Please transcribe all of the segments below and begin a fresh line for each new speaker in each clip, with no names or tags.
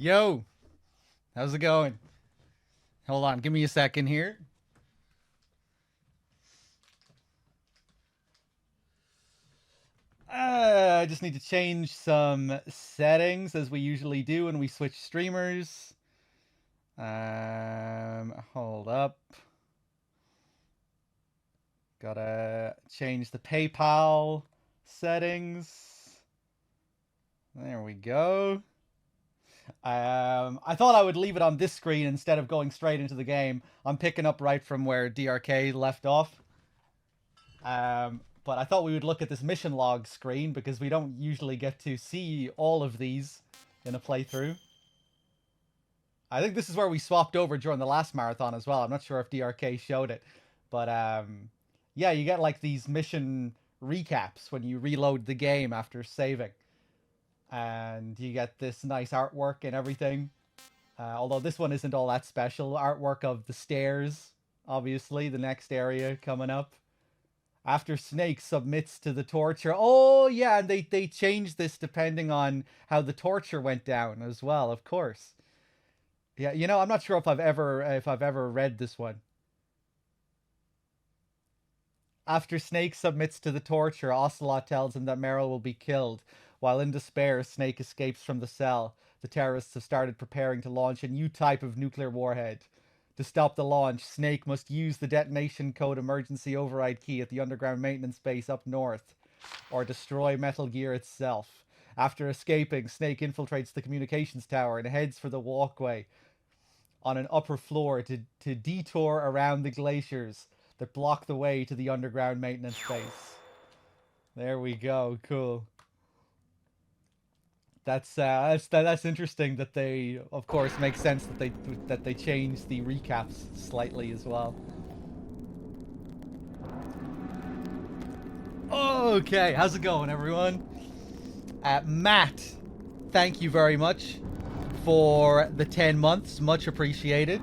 Yo, how's it going? Hold on, give me a second here. I just need to change some settings as we usually do when we switch streamers. Hold up. Gotta change the PayPal settings. There we go. I thought I would leave it on this screen instead of going straight into the game. I'm picking up right from where DRK left off. But I thought we would look at this mission log screen because we don't usually get to see all of these in a playthrough. I think this is where we swapped over during the last marathon as well. I'm not sure if DRK showed it. But yeah, you get like these mission recaps when you reload the game after saving. And you get this nice artwork and everything. Although this one isn't all that special. Artwork of the stairs, obviously, the next area coming up. After Snake submits to the torture. Oh, yeah, and they changed this depending on how the torture went down as well, of course. Yeah, you know, I'm not sure if I've ever read this one. After Snake submits to the torture, Ocelot tells him that Meryl will be killed. While in despair, Snake escapes from the cell. The terrorists have started preparing to launch a new type of nuclear warhead. To stop the launch, Snake must use the detonation code emergency override key at the underground maintenance base up north, or destroy Metal Gear itself. After escaping, Snake infiltrates the communications tower and heads for the walkway on an upper floor to detour around the glaciers that block the way to the underground maintenance base. There we go. Cool. That's interesting that they, of course, makes sense that they changed the recaps slightly as well. Okay, how's it going, everyone? Matt, thank you very much for the 10 months. Much appreciated.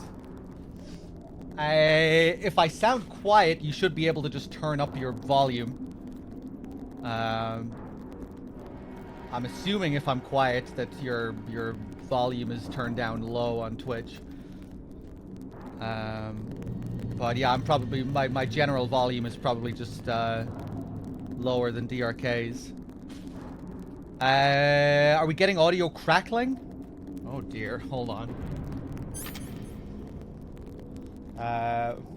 If I sound quiet, you should be able to just turn up your volume. I'm assuming if I'm quiet that your volume is turned down low on Twitch. But yeah, I'm probably my general volume is probably just lower than DRK's. Are we getting audio crackling? Oh dear, hold on.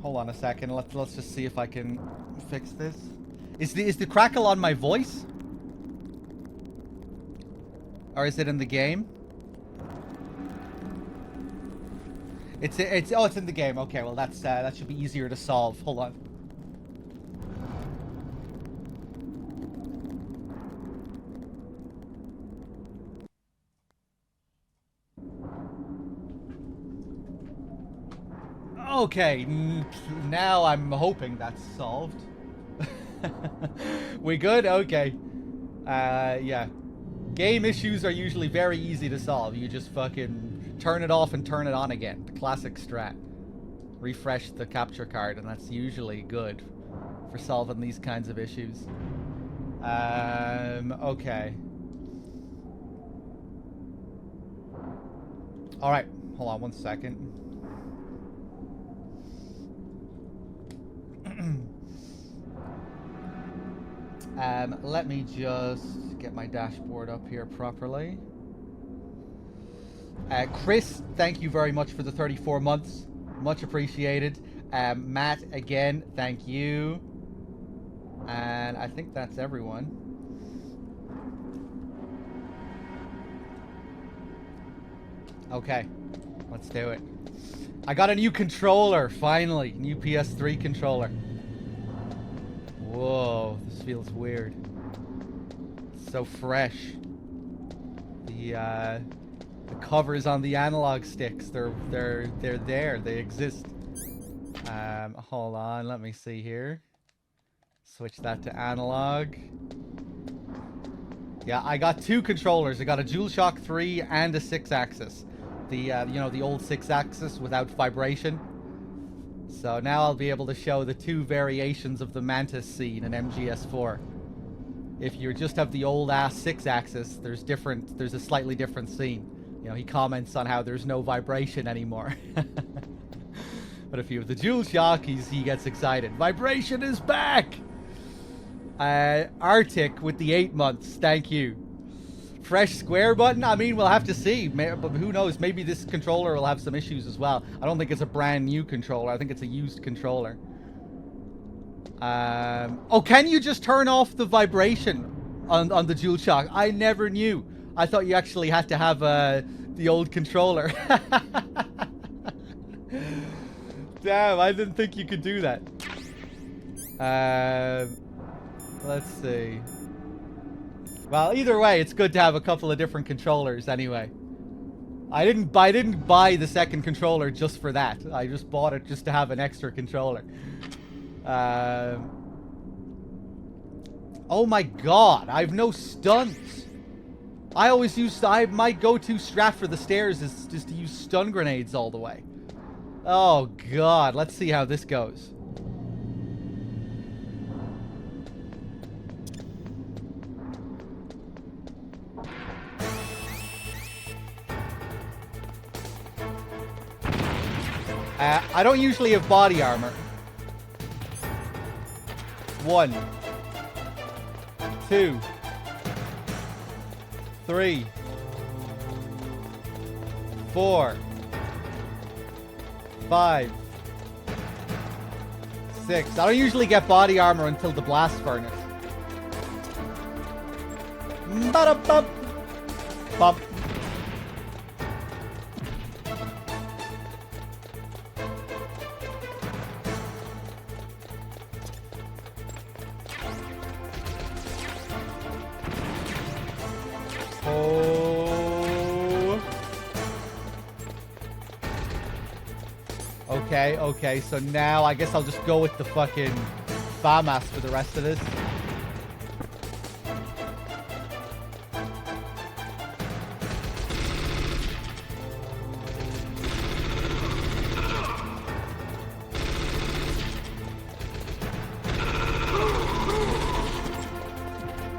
Hold on a second. Let's just see if I can fix this. Is the crackle on my voice? Or is it in the game? It's in the game. Okay, well that should be easier to solve. Hold on. Okay, now I'm hoping that's solved. We good? Okay. Yeah. Game issues are usually very easy to solve. You just fucking turn it off and turn it on again. The classic strat. Refresh the capture card, and that's usually good for solving these kinds of issues. Okay. Alright, hold on one second. Let me just get my dashboard up here properly. Chris, thank you very much for the 34 months. Much appreciated. Matt, again, thank you. And I think that's everyone. Okay, let's do it. I got a new controller, finally. New PS3 controller. Whoa, this feels weird. It's so fresh. The covers on the analog sticks, they're there, they exist. Hold on, let me see here. Switch that to analog. Yeah, I got two controllers. I got a DualShock 3 and a 6-axis. The you know, the old 6-axis without vibration. So now I'll be able to show the two variations of the Mantis scene in MGS4. If you just have the old ass 6-axis, there's a slightly different scene. You know, he comments on how there's no vibration anymore. But if you have the DualShock, he gets excited. Vibration is back! Arctic with the 8 months. Thank you. Fresh square button? I mean, we'll have to see. But who knows? Maybe this controller will have some issues as well. I don't think it's a brand new controller. I think it's a used controller. Oh, can you just turn off the vibration on the DualShock? I never knew. I thought you actually had to have the old controller. Damn, I didn't think you could do that. Let's see. Well, either way, it's good to have a couple of different controllers anyway. I didn't buy the second controller just for that. I just bought it just to have an extra controller. Oh my god, I have no stuns. My go-to strat for the stairs is just to use stun grenades all the way. Oh god, let's see how this goes. I don't usually have body armor. 1, 2, 3, 4, 5, 6. I don't usually get body armor until the blast furnace. Ba-da-bum. Bump. Okay, so now I guess I'll just go with the fucking FAMAS for the rest of this.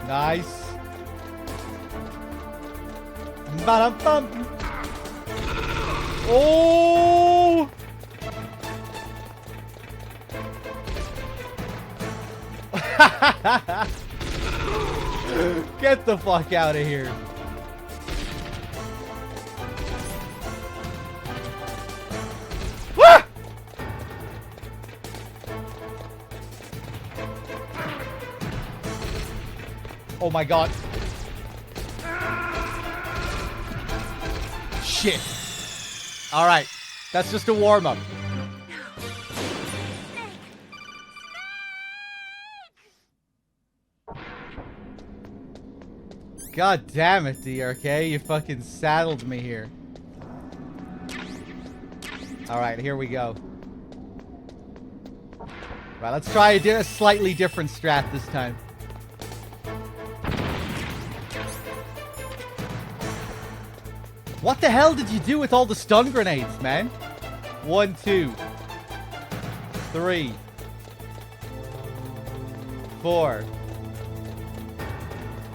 Nice. Ba-dum-bum. Oh! Get the fuck out of here. Ah! Oh my god. Shit. Alright. That's just a warm-up. God damn it, DRK. You fucking saddled me here. Alright, here we go. Right, let's try a slightly different strat this time. What the hell did you do with all the stun grenades, man? 1, 2, 3, 4,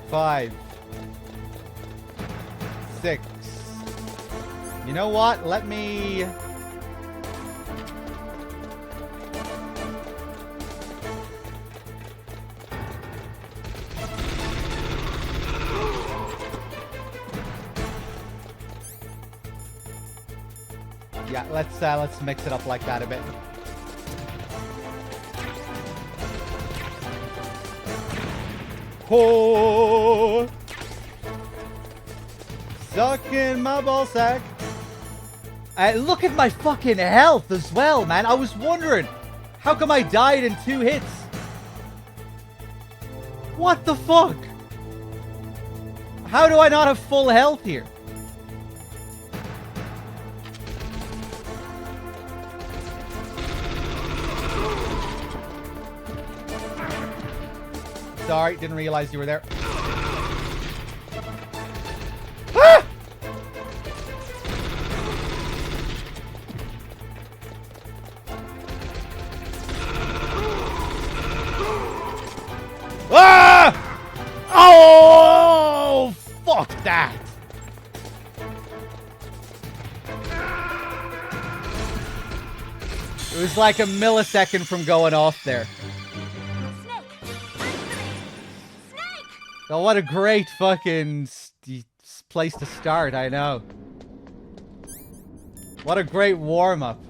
5, 6. You know what? Let me... Yeah, let's mix it up like that a bit. Oh! Sucking my ballsack. Look at my fucking health as well, man. I was wondering, how come I died in 2 hits? What the fuck? How do I not have full health here? Sorry, didn't realize you were there. Ah! Ah! Oh, fuck that. It was like a millisecond from going off there. Oh, what a great fucking place to start, I know. What a great warm-up.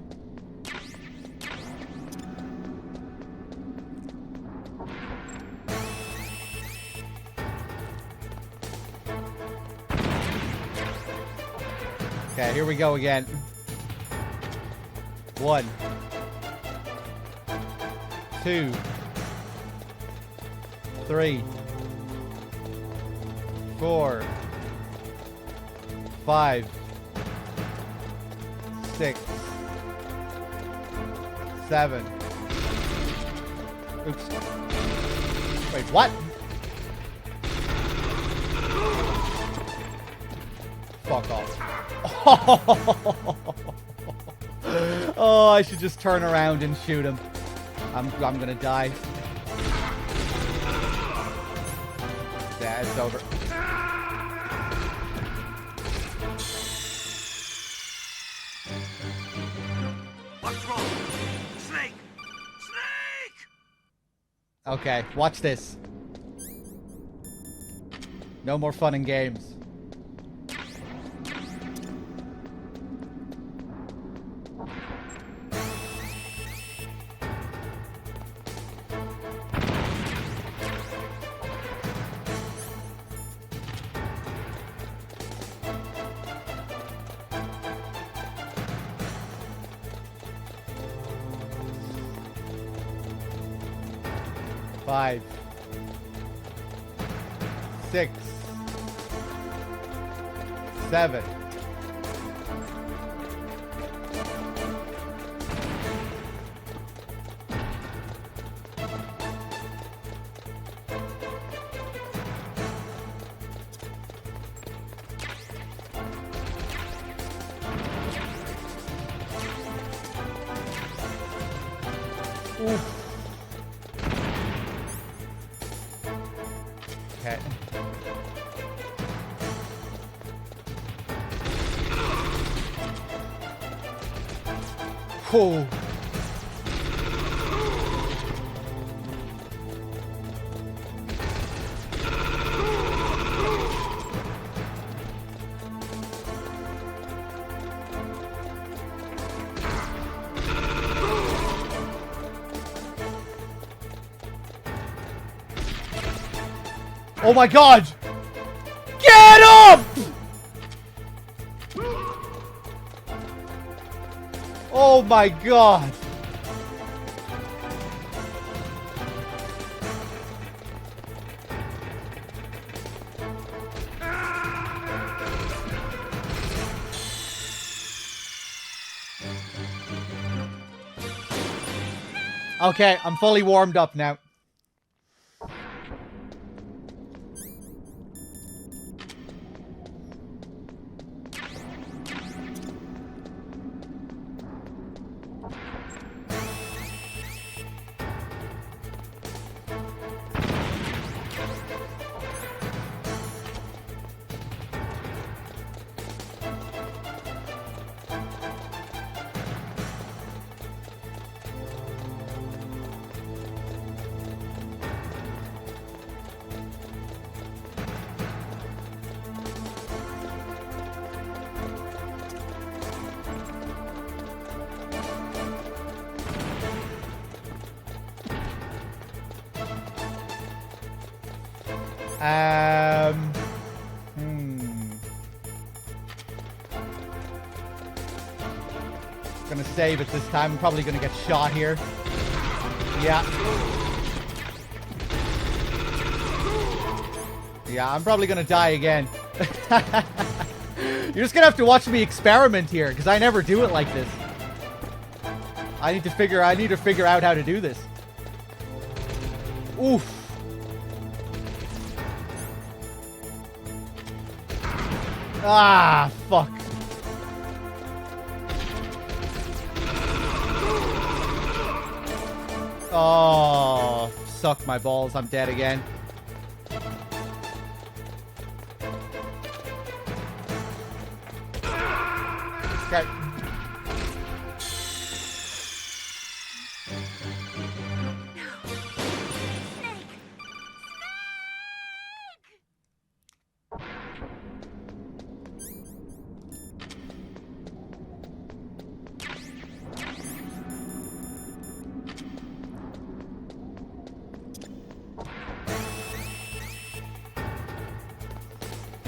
Okay, here we go again. 1, 2, 3, 4, 5, 6, 7. Oops. Wait, what? Fuck off. Oh, I should just turn around and shoot him. I'm gonna die. Yeah, it's over.
What's wrong? Snake! Snake!
Okay, watch this. No more fun and games. Five, 6, 7. Oof. Okay. Whoa. Oh my god! Get up! Oh my god! Okay, I'm fully warmed up now. Gonna save it this time. I'm probably gonna get shot here. Yeah. Yeah, I'm probably gonna die again. You're just gonna have to watch me experiment here, because I never do it like this. I need to figure out how to do this. Oof. Ah, fuck. Oh, suck my balls. I'm dead again. Okay.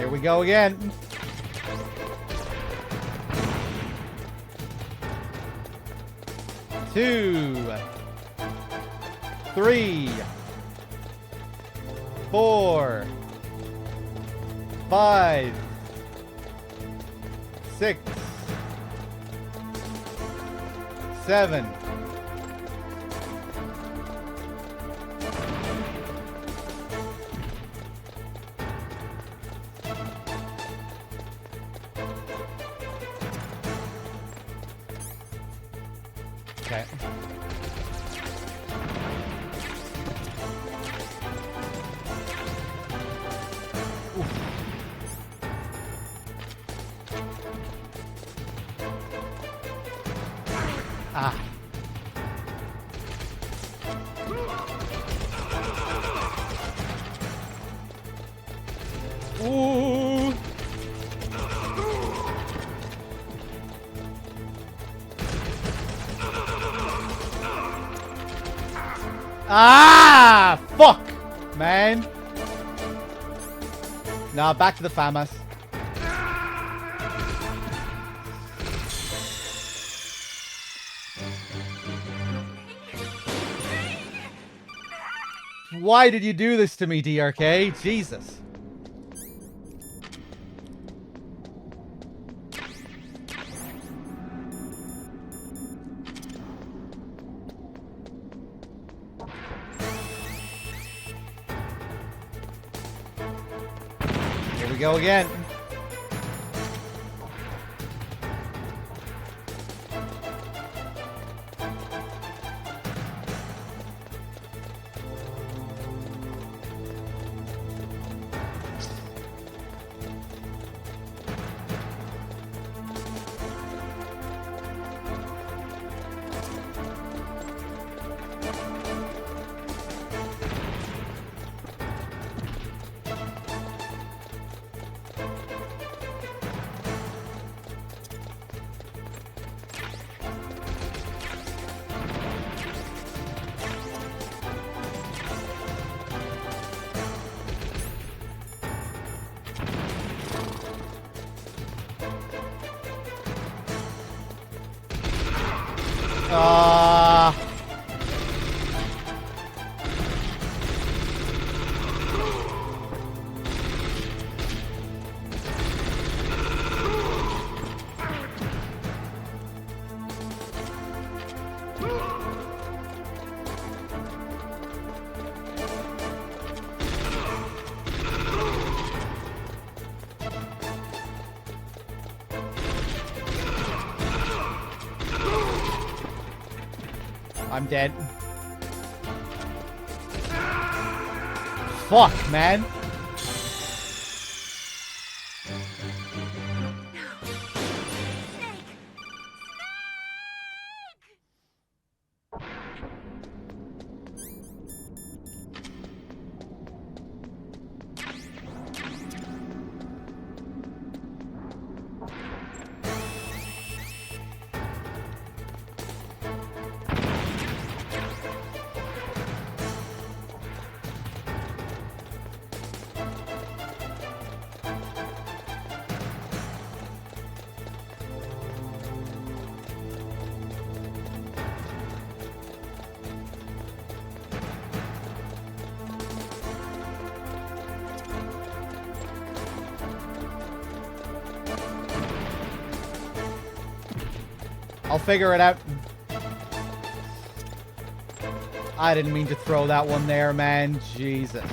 Here we go again. Two, 3, 4, 5, 6, 7. Okay. Ah. Ooh. Ah! Fuck! Man. Nah, back to the FAMAS. Why did you do this to me, DRK? Jesus. Here we go again. I'm dead. Fuck, man. I'll figure it out. I didn't mean to throw that one there, man. Jesus.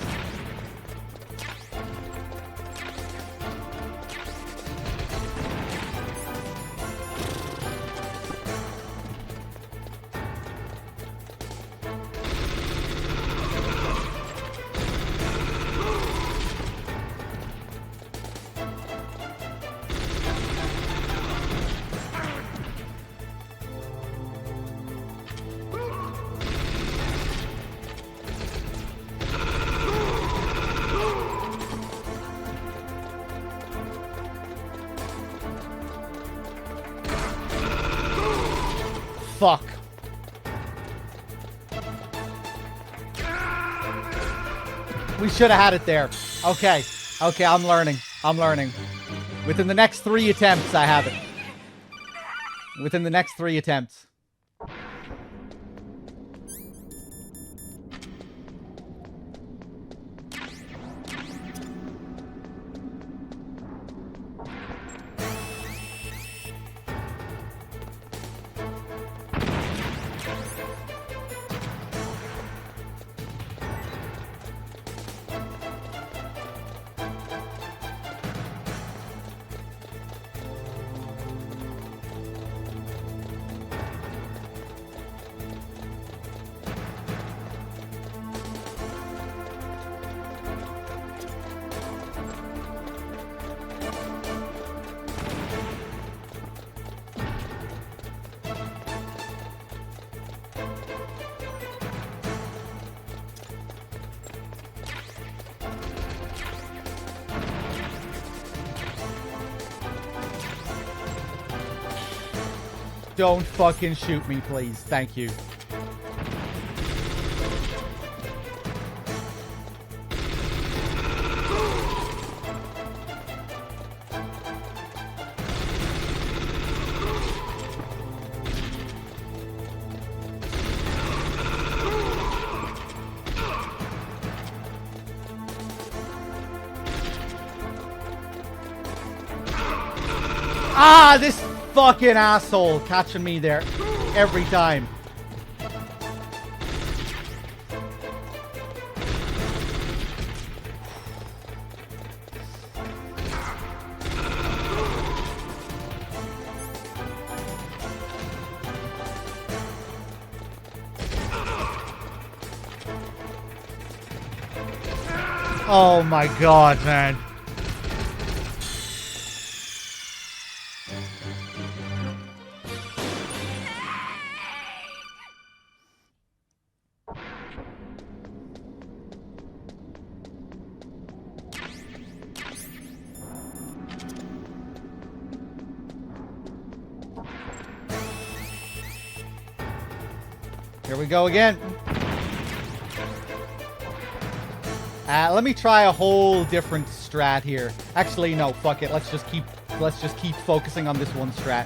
Fuck. We should have had it there. Okay. Okay, I'm learning. I'm learning. Within the next 3 attempts, I have it. Within the next 3 attempts. Don't fucking shoot me, please. Thank you. Ah, this fucking asshole catching me there every time. Oh my god, man. Here we go again. Let me try a whole different strat here. Actually, no, fuck it. Let's just keep focusing on this one strat.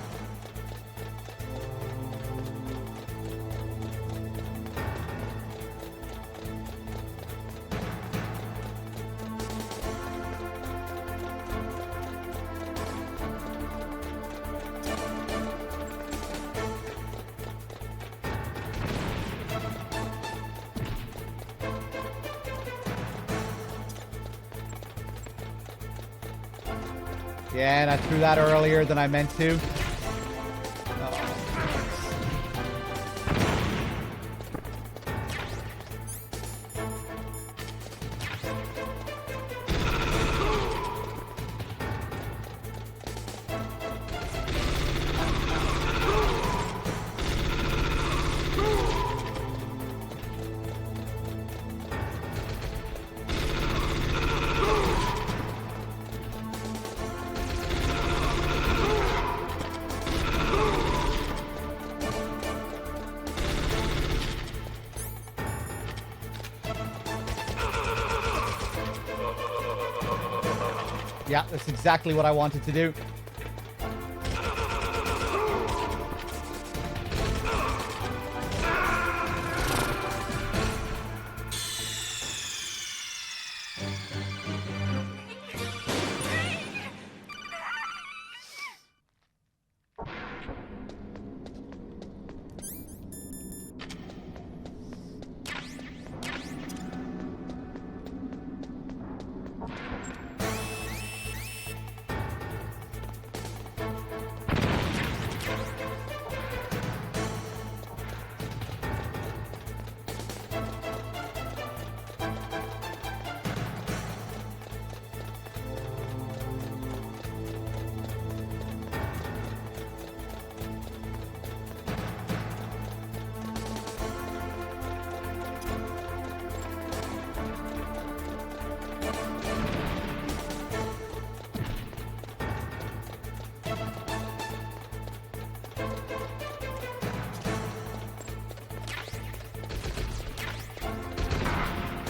Yeah, and I threw that earlier than I meant to. Yeah, that's exactly what I wanted to do.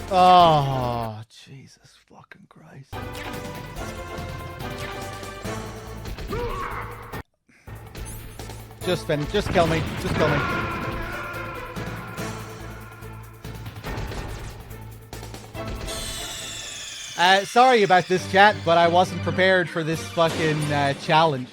Oh, Jesus fucking Christ. Just kill me. Just kill me. Sorry about this, chat, but I wasn't prepared for this fucking challenge.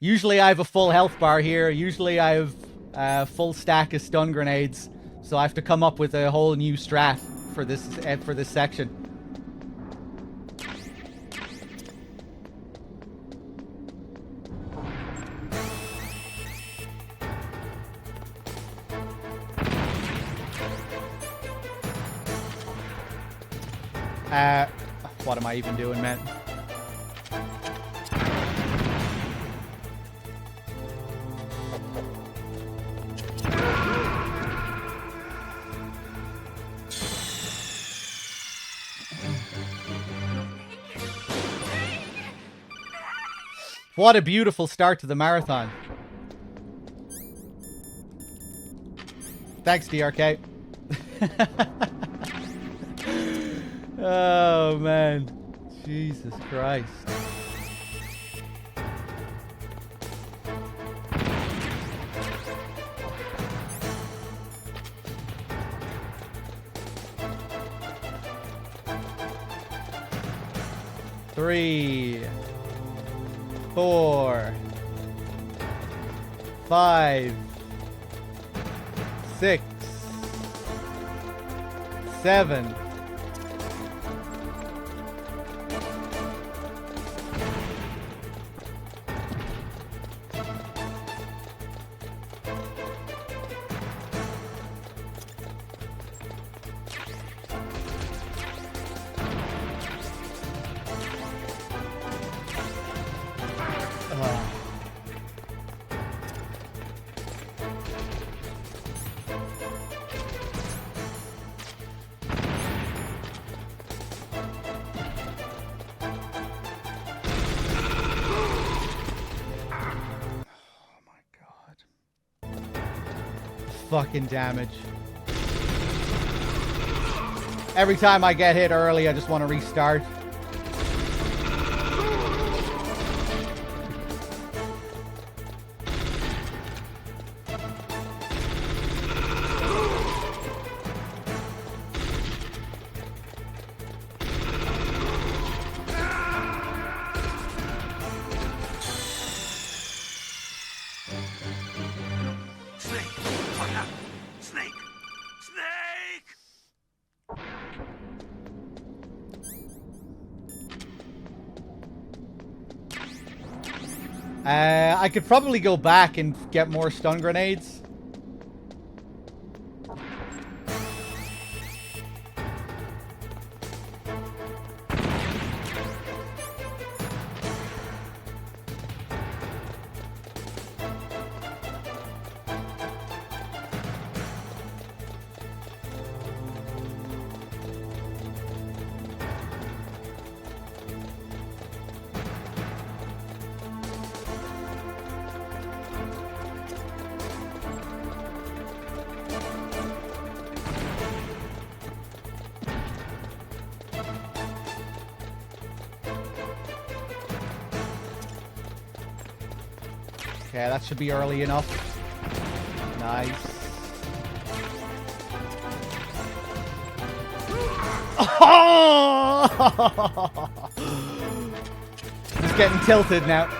Usually I have a full health bar here. Usually I have a full stack of stun grenades. So I have to come up with a whole new strat for this section. What am I even doing, man? What a beautiful start to the marathon. Thanks, DRK. Oh, man. Jesus Christ. Three, 4, 5, 6, 7. Fucking damage. Every time I get hit early, I just want to restart. I could probably go back and get more stun grenades. Okay, that should be early enough. Nice. Oh! He's getting tilted now.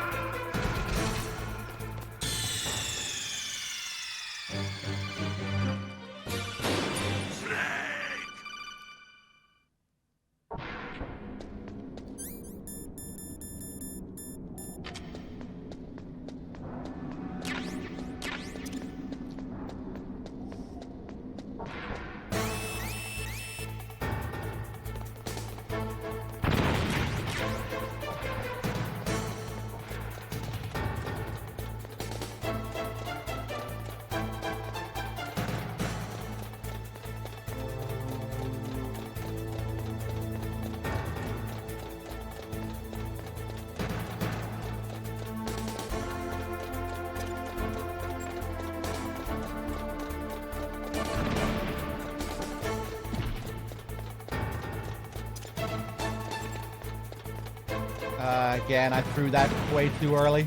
Again, I threw that way too early.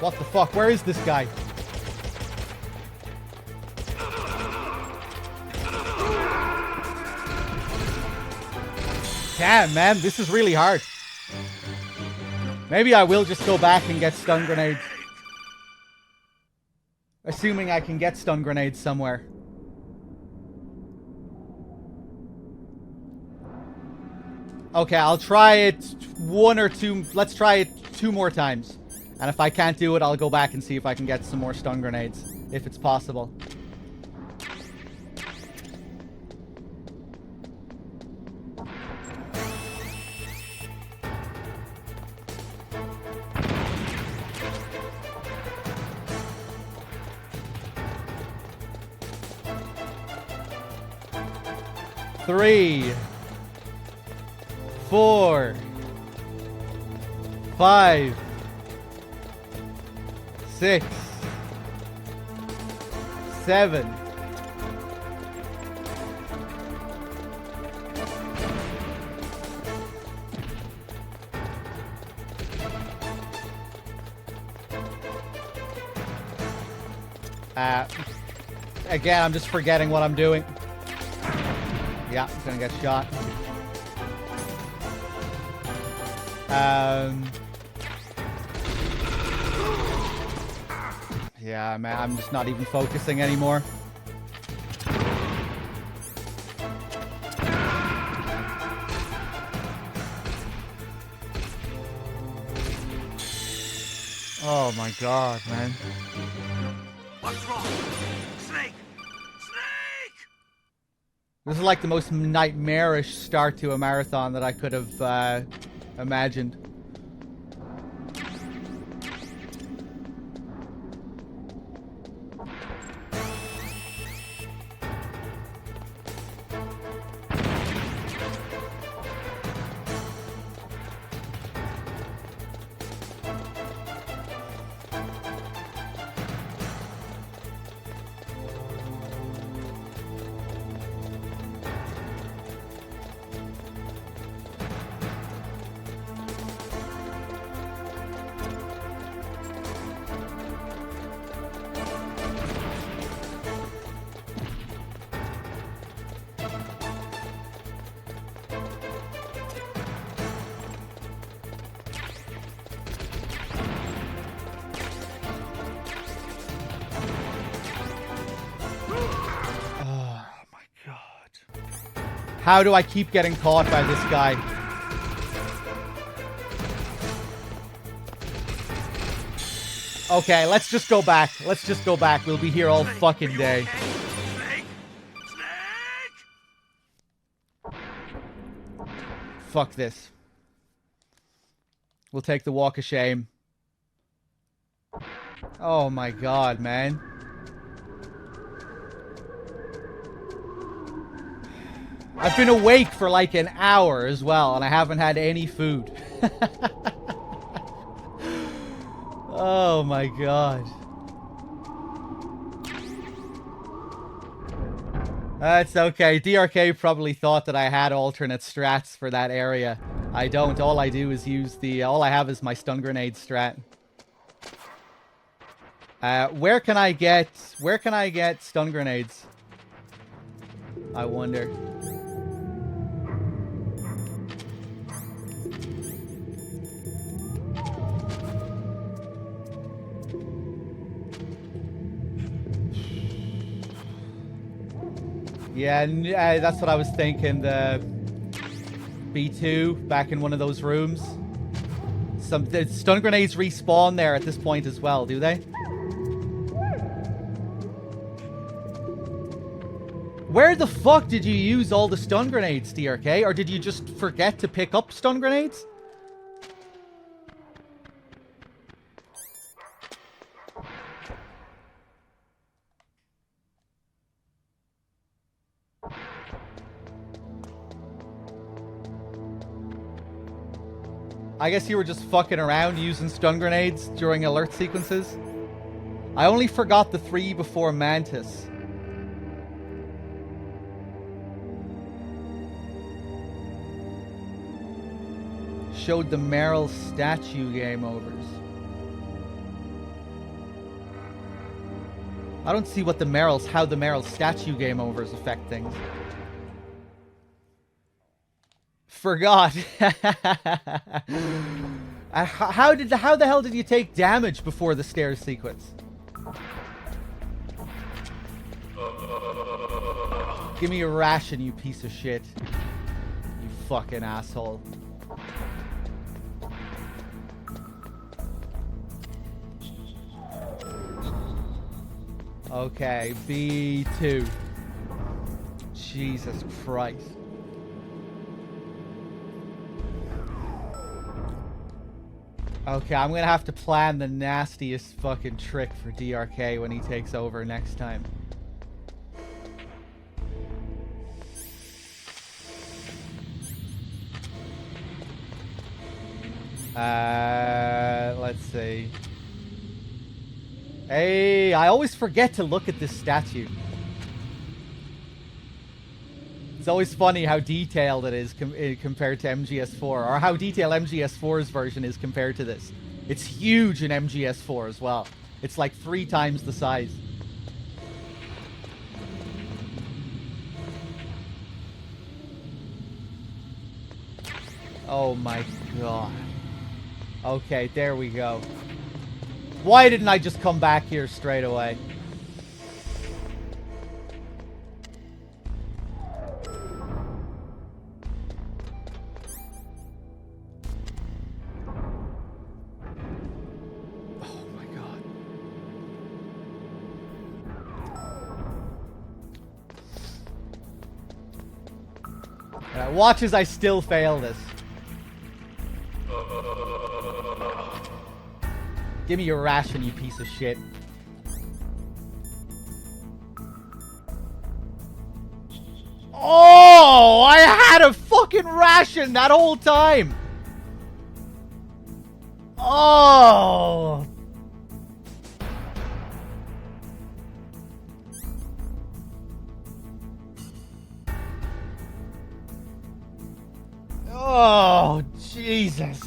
What the fuck? Where is this guy? Damn, man, this is really hard. Maybe I will just go back and get stun grenades. Assuming I can get stun grenades somewhere. Okay, I'll try it one or two. Let's try it 2 more times. And if I can't do it, I'll go back and see if I can get some more stun grenades. If it's possible. Three, 4, 5, 6, 7. Again, I'm just forgetting what I'm doing. Yeah, I'm gonna get shot. Yeah, man, I'm just not even focusing anymore. Oh my god, man.
What's wrong? Snake! Snake!
This is like the most nightmarish start to a marathon that I could have imagined. How do I keep getting caught by this guy? Okay, let's just go back. Let's just go back. We'll be here all fucking day.
Snake! Snake!
Fuck this. We'll take the walk of shame. Oh my god, man. I've been awake for like an hour as well, and I haven't had any food. Oh my god. That's okay. DRK probably thought that I had alternate strats for that area. I don't. All I do is use the... all I have is my stun grenade strat. Where can I get stun grenades? I wonder. Yeah, that's what I was thinking. The B2 back in one of those rooms. The stun grenades respawn there at this point as well, do they? Where the fuck did you use all the stun grenades, DRK? Or did you just forget to pick up stun grenades? I guess you were just fucking around using stun grenades during alert sequences. I only forgot the 3 before Mantis. Showed the Meryl statue game overs. I don't see what how the Meryl statue game overs affect things. Forgot. How the hell did you take damage before the stairs sequence? Give me a ration, you piece of shit. You fucking asshole. Okay, B2. Jesus Christ. Okay, I'm gonna have to plan the nastiest fucking trick for DRK when he takes over next time. Let's see. Hey, I always forget to look at this statue. It's always funny how detailed it is compared to MGS4, or how detailed MGS4's version is compared to this. It's huge in MGS4 as well. It's like 3 times the size. Oh my god. Okay, there we go. Why didn't I just come back here straight away? Oh my god. Watch as I still fail this. Give me your ration, you piece of shit. Oh, I had a fucking ration that whole time. Oh. Oh, Jesus.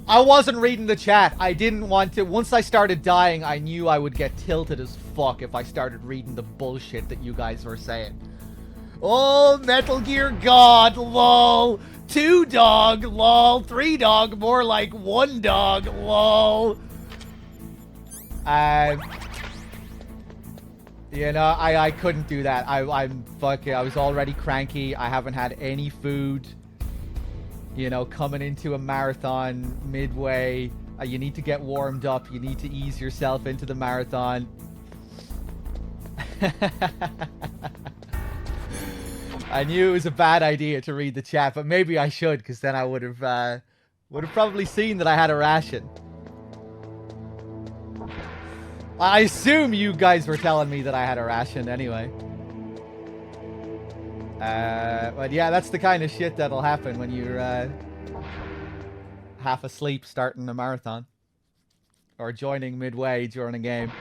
I wasn't reading the chat. I didn't want to. Once I started dying, I knew I would get tilted as fuck if I started reading the bullshit that you guys were saying. Oh, Metal Gear God, lol. 2 dog, lol. 3 dog, more like 1 dog, lol. You know, I couldn't do that. I'm fucking. I was already cranky. I haven't had any food. You know, coming into a marathon midway, you need to get warmed up. You need to ease yourself into the marathon. I knew it was a bad idea to read the chat, but maybe I should, because then I would have probably seen that I had a ration. I assume you guys were telling me that I had a ration anyway. But yeah, that's the kind of shit that'll happen when you're half asleep starting a marathon. Or joining midway during a game.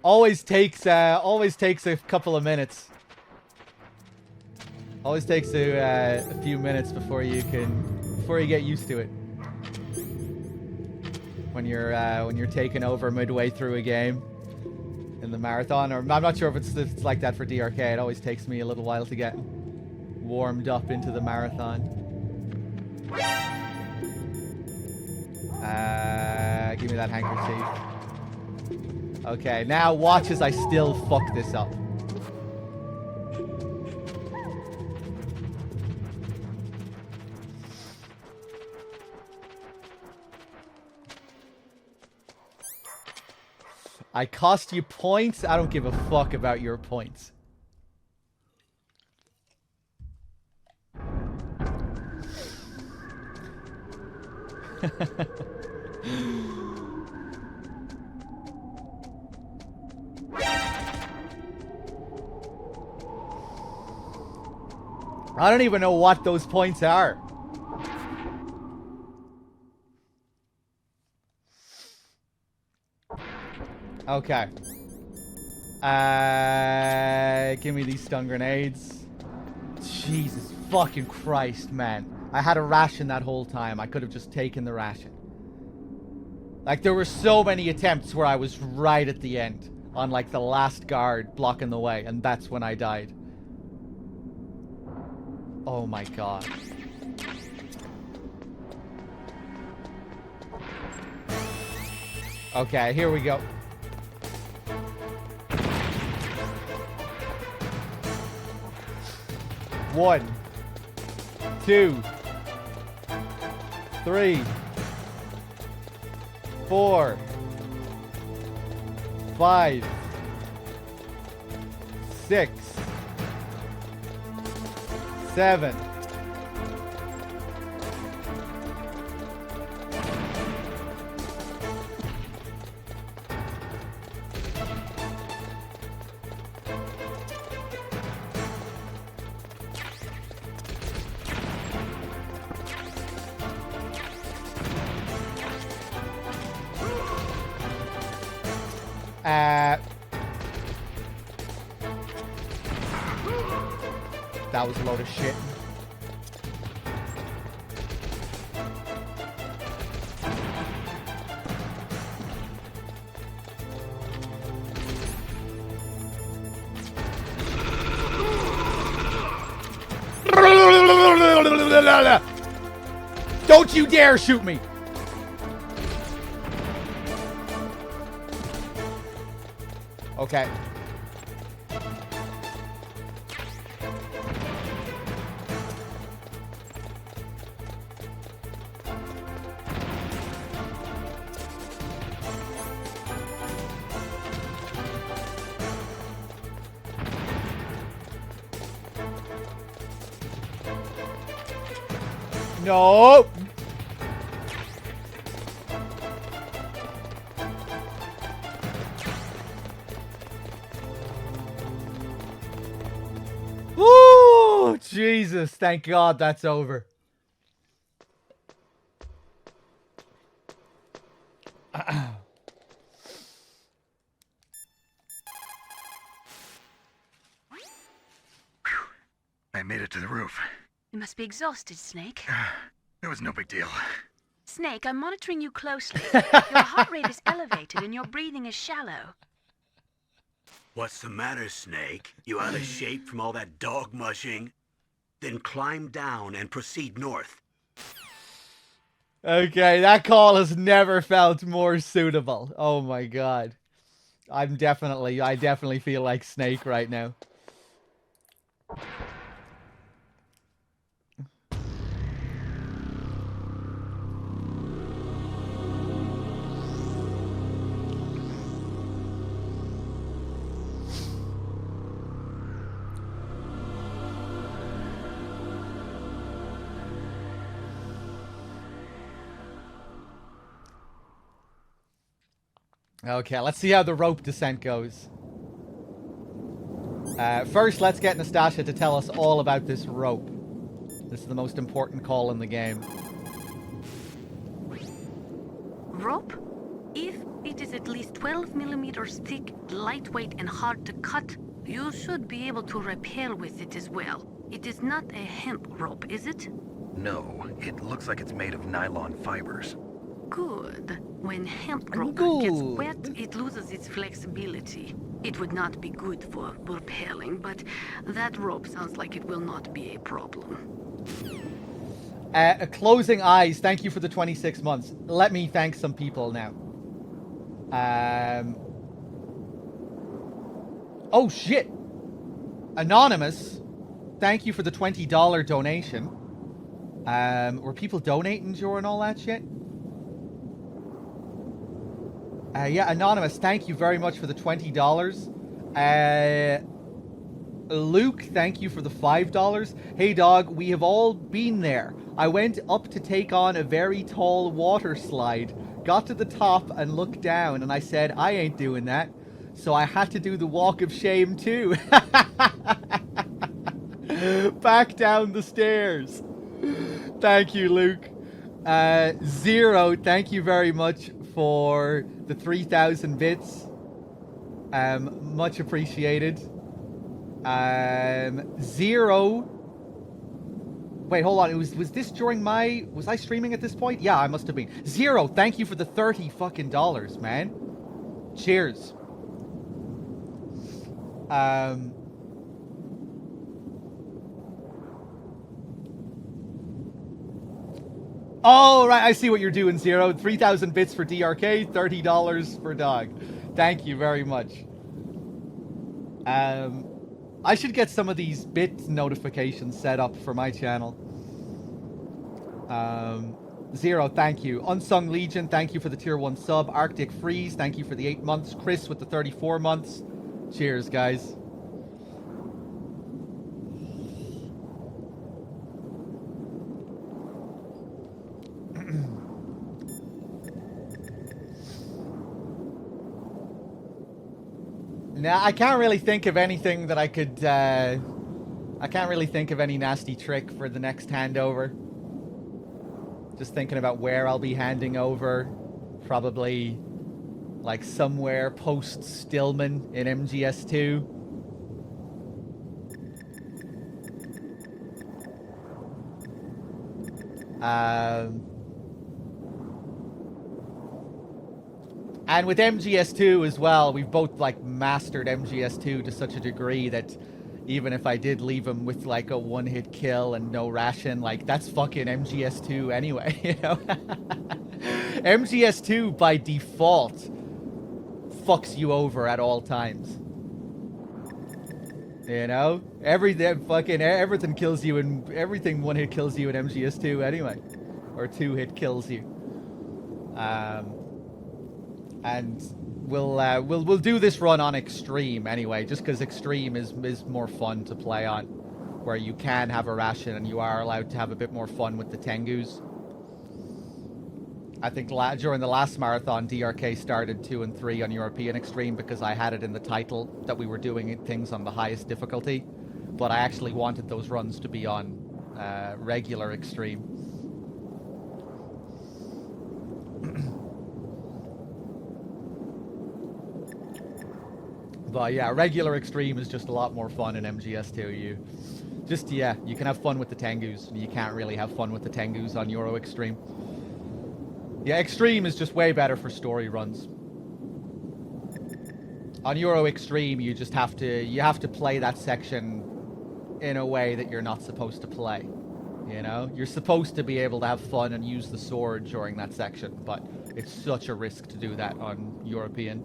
Always takes a couple of minutes. Always takes a few minutes before you get used to it. When you're taking over midway through a game. In the marathon, or I'm not sure if it's like that for DRK. It always takes me a little while to get warmed up into the marathon. Give me that handkerchief. Okay, now watch as I still fuck this up. I cost you points? I don't give a fuck about your points. I don't even know what those points are. Okay. Give me these stun grenades. Jesus fucking Christ, man. I had a ration that whole time. I could have just taken the ration. Like, there were so many attempts where I was right at the end on, like, the last guard blocking the way, and that's when I died. Oh my god. Okay, here we go. One, 2, 3, 4, 5, 6, 7. That was a load of shit. Don't you dare shoot me! Okay. No! Woo! Jesus, thank God that's over.
I made it to the roof.
You must be exhausted, Snake.
It was no big deal.
Snake, I'm monitoring you closely. Your heart rate is elevated and your breathing is shallow.
What's the matter, Snake? You out of shape from all that dog mushing? Then climb down and proceed north.
Okay, that call has never felt more suitable. Oh my God. I definitely feel like Snake right now. Okay, let's see how the rope descent goes. First, let's get Nastasha to tell us all about this rope. This is the most important call in the game.
Rope? If it is at least 12 millimeters thick, lightweight, and hard to cut, you should be able to rappel with it as well. It is not a hemp rope, is it?
No, it looks like it's made of nylon fibers.
Good. When hemp rope
Good.
gets wet, it loses its flexibility. It would not be good for rappelling, but that rope sounds like it will not be a problem.
Closing eyes, thank you for the 26 months. Let me thank some people now. Oh shit! Anonymous, thank you for the $20 donation. Were people donating during all that shit? Yeah, Anonymous, thank you very much for the $20. Luke, thank you for the $5. Hey dog, we have all been there. I went up to take on a very tall water slide, got to the top and looked down, and I said, I ain't doing that. So I had to do the walk of shame too. Back down the stairs. Thank you, Luke. Zero, thank you very much for the 3,000 bits. Much appreciated. Zero, Wait, hold on. Was this during my... Was I streaming at this point? Yeah, I must have been. Zero, thank you for the $30 fucking dollars, man. Cheers. Oh, right, I see what you're doing, Zero. 3,000 bits for DRK, $30 for Dog. Thank you very much. I should get some of these bit notifications set up for my channel. Zero, thank you. Unsung Legion, thank you for the tier 1 sub. Arctic Freeze, thank you for the 8 months. Chris with the 34 months. Cheers, guys. Now, I can't really think of anything that I could, I can't really think of any nasty trick for the next handover. Just thinking about where I'll be handing over. Probably, like, somewhere post-Stillman in MGS2. And with MGS2 as well, we've both, like, mastered MGS2 to such a degree that even if I did leave him with, like, a one-hit kill and no ration, like, that's fucking MGS2 anyway, you know? MGS2, by default, fucks you over at all times. You know? Everything kills you, and everything one-hit kills you in MGS2 anyway. Or two-hit kills you. And we'll do this run on Extreme anyway, just because Extreme is more fun to play on, where you can have a ration and you are allowed to have a bit more fun with the Tengus. I think during the last marathon, DRK started 2 and 3 on European Extreme because I had it in the title that we were doing things on the highest difficulty, but I actually wanted those runs to be on regular Extreme. But yeah, regular Extreme is just a lot more fun in MGS2. You can have fun with the Tengus, and you can't really have fun with the Tengus on Euro Extreme. Yeah, Extreme is just way better for story runs. On Euro Extreme, you have to play that section in a way that you're not supposed to play. You know? You're supposed to be able to have fun and use the sword during that section, but it's such a risk to do that on European.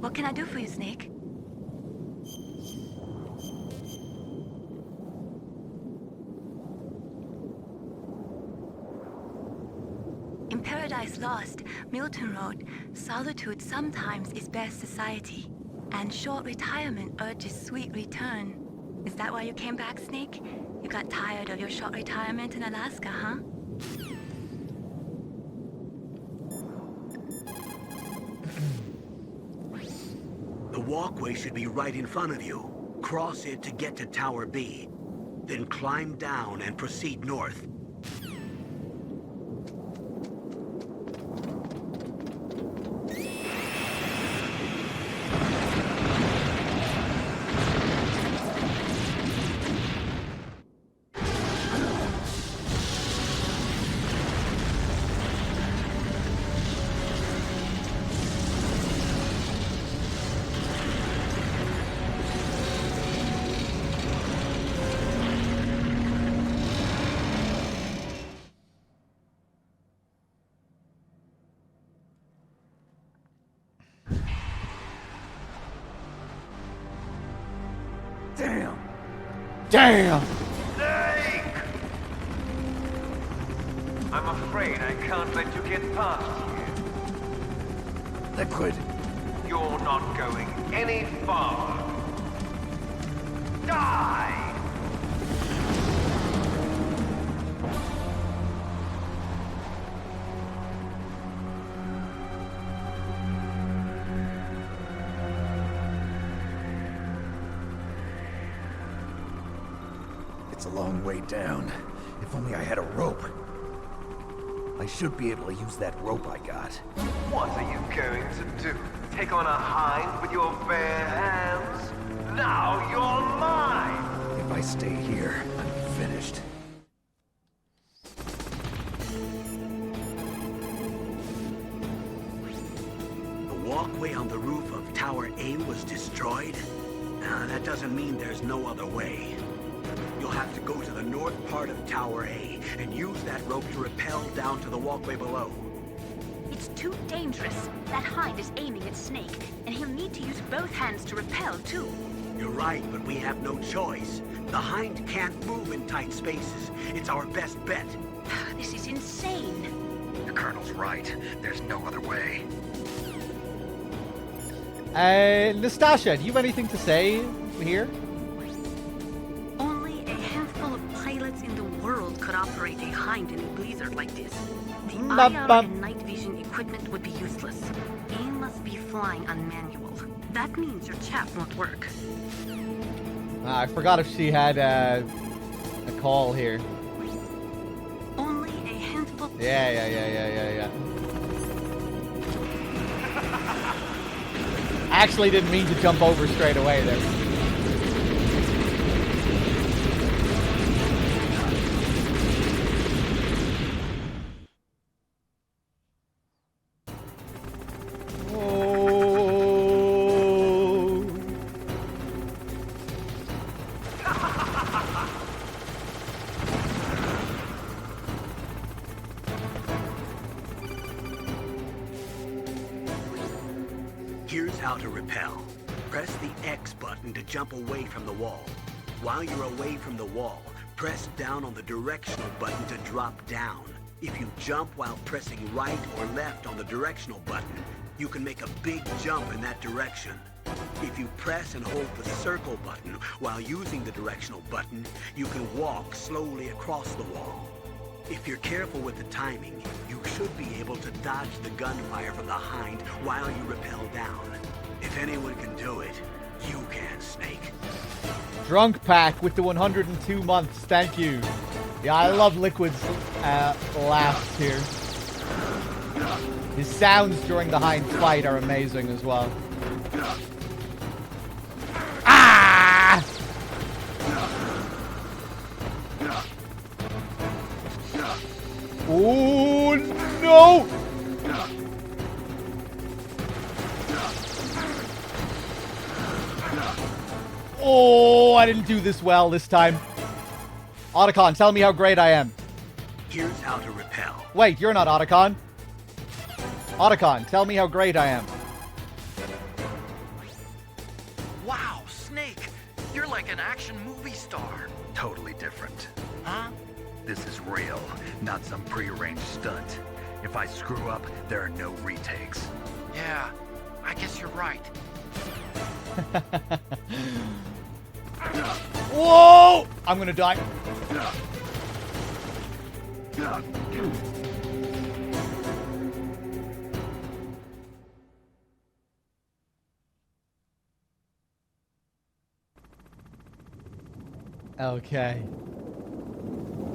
What can I do for you, Snake? In Paradise Lost, Milton wrote, "Solitude sometimes is best society, and short retirement urges sweet return." Is that why you came back, Snake? You got tired of your short retirement in Alaska, huh?
The walkway should be right in front of you. Cross it to get to Tower B. Then climb down and proceed north.
Damn!
Snake! I'm afraid I can't let you get past here.
Liquid.
You're not going any farther. Die!
It's a long way down. If only I had a rope. I should be able to use that rope I got.
What are you going to do? Take on a hind with your bare hands? Now you're mine! If I stay here, I'm finished.
The walkway on the roof of Tower A was destroyed? That doesn't mean there's no other way. You'll have to go to the north part of Tower A and use that rope to rappel down to the walkway below.
It's too dangerous. That hind is aiming at Snake, and he'll need to use both hands to repel, too.
You're right, but we have no choice. The hind can't move in tight spaces. It's our best bet.
This is insane.
The Colonel's right. There's no other way.
Nastasha, do you have anything to say here?
Only a handful of pilots in the world could operate a hind in a blizzard like this. The IR and night vision equipment would be useless. Aim must be flying on manual. That means your chaff won't work.
I forgot if she had a call here.
Only a handful.
Yeah. I actually didn't mean to jump over straight away there.
Here's how to rappel. Press the X button to jump away from the wall. While you're away from the wall, press down on the directional button to drop down. If you jump while pressing right or left on the directional button, you can make a big jump in that direction. If you press and hold the circle button while using the directional button, you can walk slowly across the wall. If you're careful with the timing, you should be able to dodge the gunfire from the hind while you rappel down. If anyone can do it, you can, Snake.
Drunk Pack with the 102 months. Thank you. Yeah, I love Liquid's laughs here. His sounds during the hind fight are amazing as well. Ah! Oh no! Oh, I didn't do this well this time. Otacon, tell me how great I am.
Here's how to rappel.
Wait, you're not Otacon. Otacon, tell me how great I am.
Wow, Snake! You're like an action movie star. Totally different.
Huh?
This is real, not some prearranged stunt. If I screw up, there are no retakes.
Yeah, I guess you're right.
Whoa! I'm gonna die. Okay.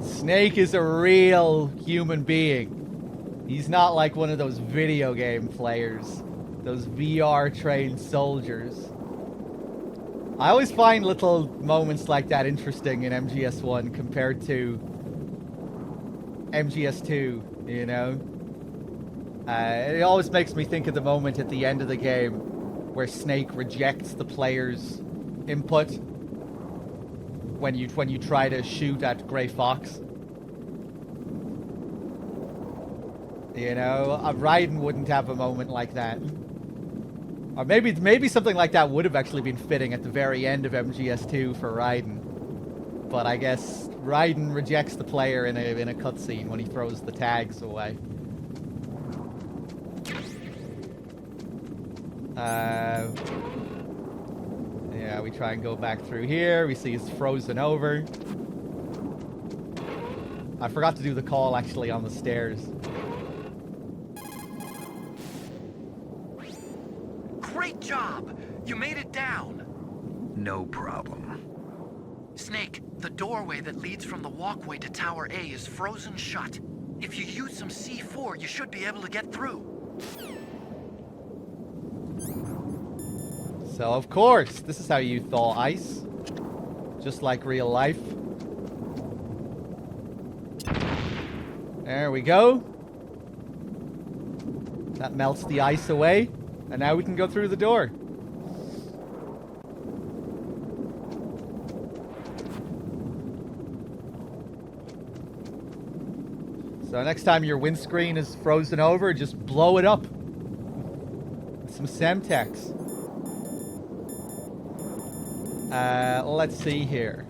Snake is a real human being. He's not like one of those video game players. Those VR trained soldiers. I always find little moments like that interesting in MGS1 compared to MGS2, you know? It always makes me think of the moment at the end of the game where Snake rejects the player's input when you try to shoot at Grey Fox. You know, Raiden wouldn't have a moment like that. Or maybe something like that would have actually been fitting at the very end of MGS2 for Raiden. But I guess Raiden rejects the player in a cutscene when he throws the tags away. Yeah, we try and go back through here. We see it's frozen over. I forgot to do the call actually on the stairs.
Great job! You made it down!
No problem.
Snake, the doorway that leads from the walkway to Tower A is frozen shut. If you use some C4, you should be able to get through.
So, of course, this is how you thaw ice. Just like real life. There we go. That melts the ice away. And now we can go through the door. So next time your windscreen is frozen over, just blow it up with some Semtex. Let's see here.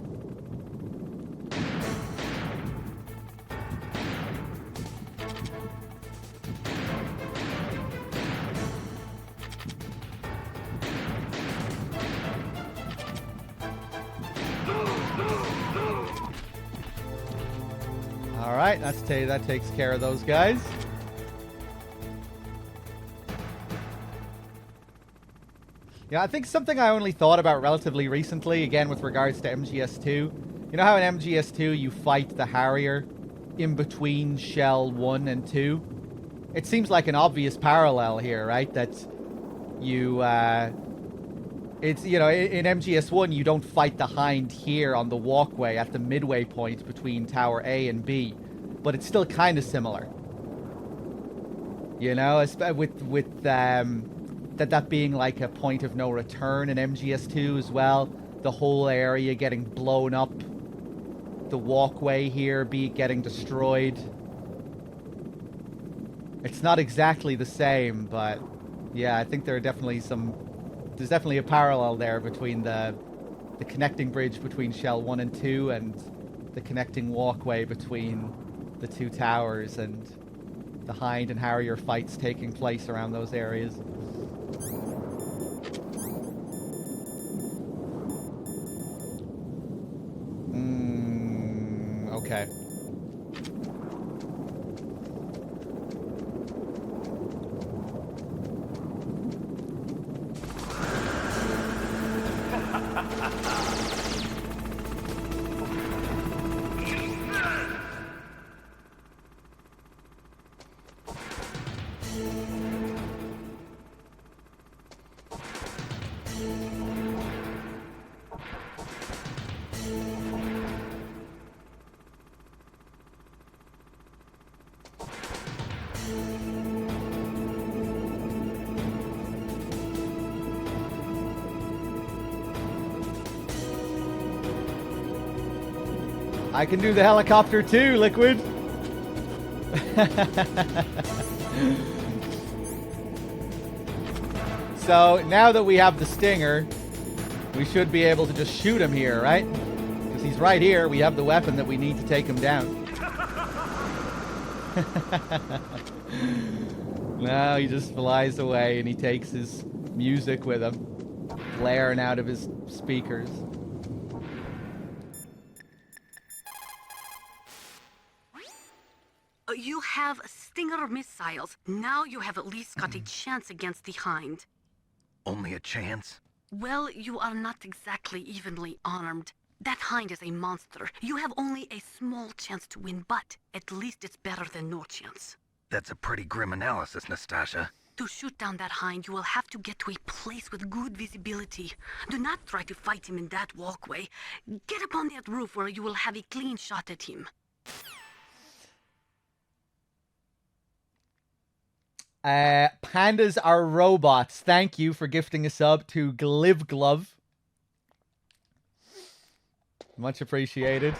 Alright, that takes care of those guys. Yeah, I think something I only thought about relatively recently, again with regards to MGS2. You know how in MGS2 you fight the Harrier in between Shell 1 and 2? It seems like an obvious parallel here, right? That you, it's, you know, in MGS1 you don't fight the Hind here on the walkway at the midway point between Tower A and B. But it's still kind of similar. You know, with that being like a point of no return in MGS2 as well. The whole area getting blown up. The walkway here getting destroyed. It's not exactly the same, but yeah, I think there's definitely a parallel there between the connecting bridge between Shell 1 and 2 and the connecting walkway between the two towers and the Hind and Harrier fights taking place around those areas. Okay. I can do the helicopter too, Liquid. So now that we have the Stinger, we should be able to just shoot him here, right? Because he's right here. We have the weapon that we need to take him down. No, he just flies away and he takes his music with him, blaring out of his speakers.
You have Stinger missiles. Now you have at least got a chance against the Hind.
Only a chance?
Well, you are not exactly evenly armed. That Hind is a monster. You have only a small chance to win, but at least it's better than no chance.
That's a pretty grim analysis, Nastasha.
To shoot down that Hind, you will have to get to a place with good visibility. Do not try to fight him in that walkway. Get up on that roof where you will have a clean shot at him.
Pandas are robots. Thank you for gifting a sub to Glivglove. Much appreciated.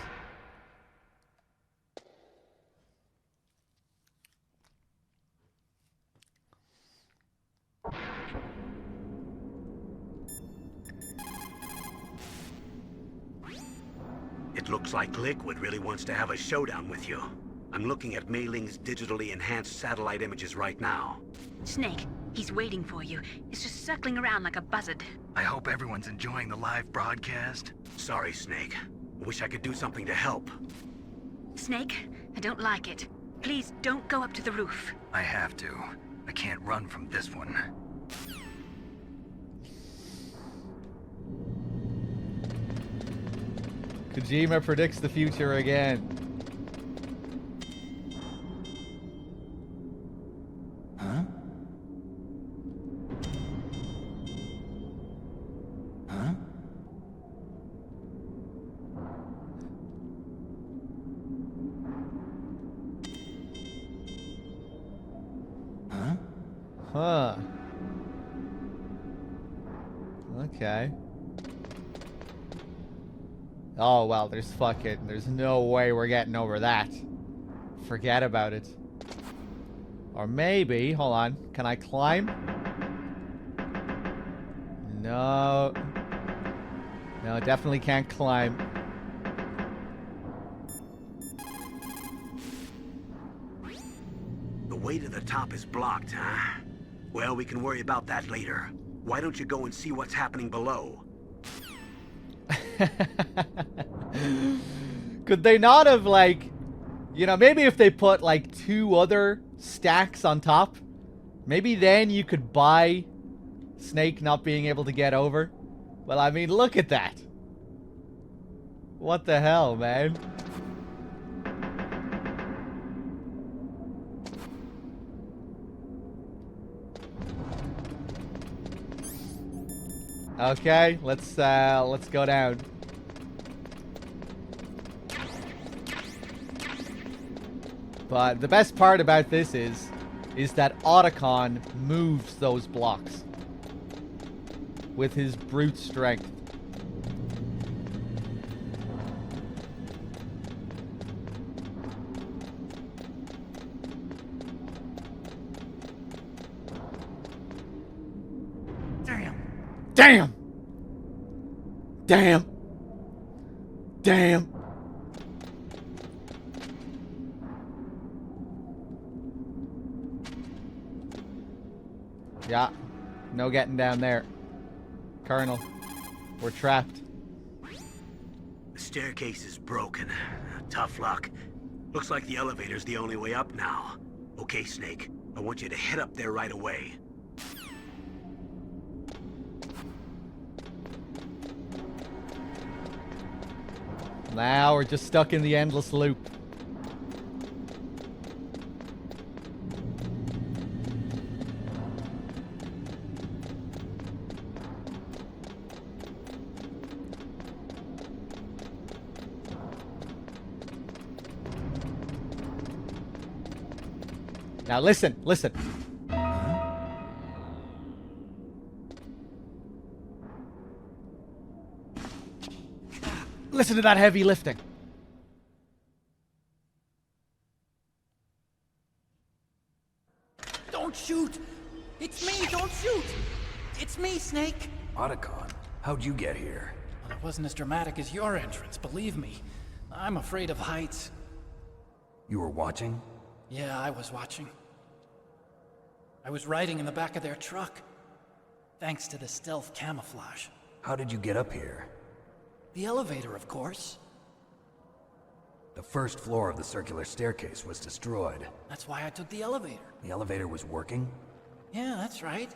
It looks like Liquid really wants to have a showdown with you. I'm looking at Mei Ling's digitally enhanced satellite images right now.
Snake, he's waiting for you. He's just circling around like a buzzard.
I hope everyone's enjoying the live broadcast.
Sorry, Snake. Wish I could do something to help.
Snake, I don't like it. Please don't go up to the roof.
I have to. I can't run from this one.
Kojima predicts the future again.
Huh?
Huh. Okay. Oh, well, there's no way we're getting over that. Forget about it. Or maybe, hold on, can I climb? No. No, definitely can't climb.
The way to the top is blocked, huh? Well, we can worry about that later. Why don't you go and see what's happening below?
Could they not have, like, you know, maybe if they put, like, 2 other stacks on top, maybe then you could buy Snake not being able to get over? Well, I mean, look at that. What the hell, man? Okay, let's go down. But the best part about this is that Otacon moves those blocks with his brute strength. Damn! Damn! Damn! Yeah, no getting down there. Colonel, we're trapped.
The staircase is broken. Tough luck. Looks like the elevator's the only way up now. Okay, Snake, I want you to head up there right away.
Now we're just stuck in the endless loop. Now listen, listen. Listen to that heavy lifting.
Don't shoot! It's me, don't shoot! It's me, Snake!
Otacon, how'd you get here?
Well, it wasn't as dramatic as your entrance, believe me. I'm afraid of heights.
You were watching?
Yeah, I was watching. I was riding in the back of their truck. Thanks to the stealth camouflage.
How did you get up here?
The elevator, of course.
The first floor of the circular staircase was destroyed.
That's why I took the elevator.
The elevator was working?
Yeah, that's right.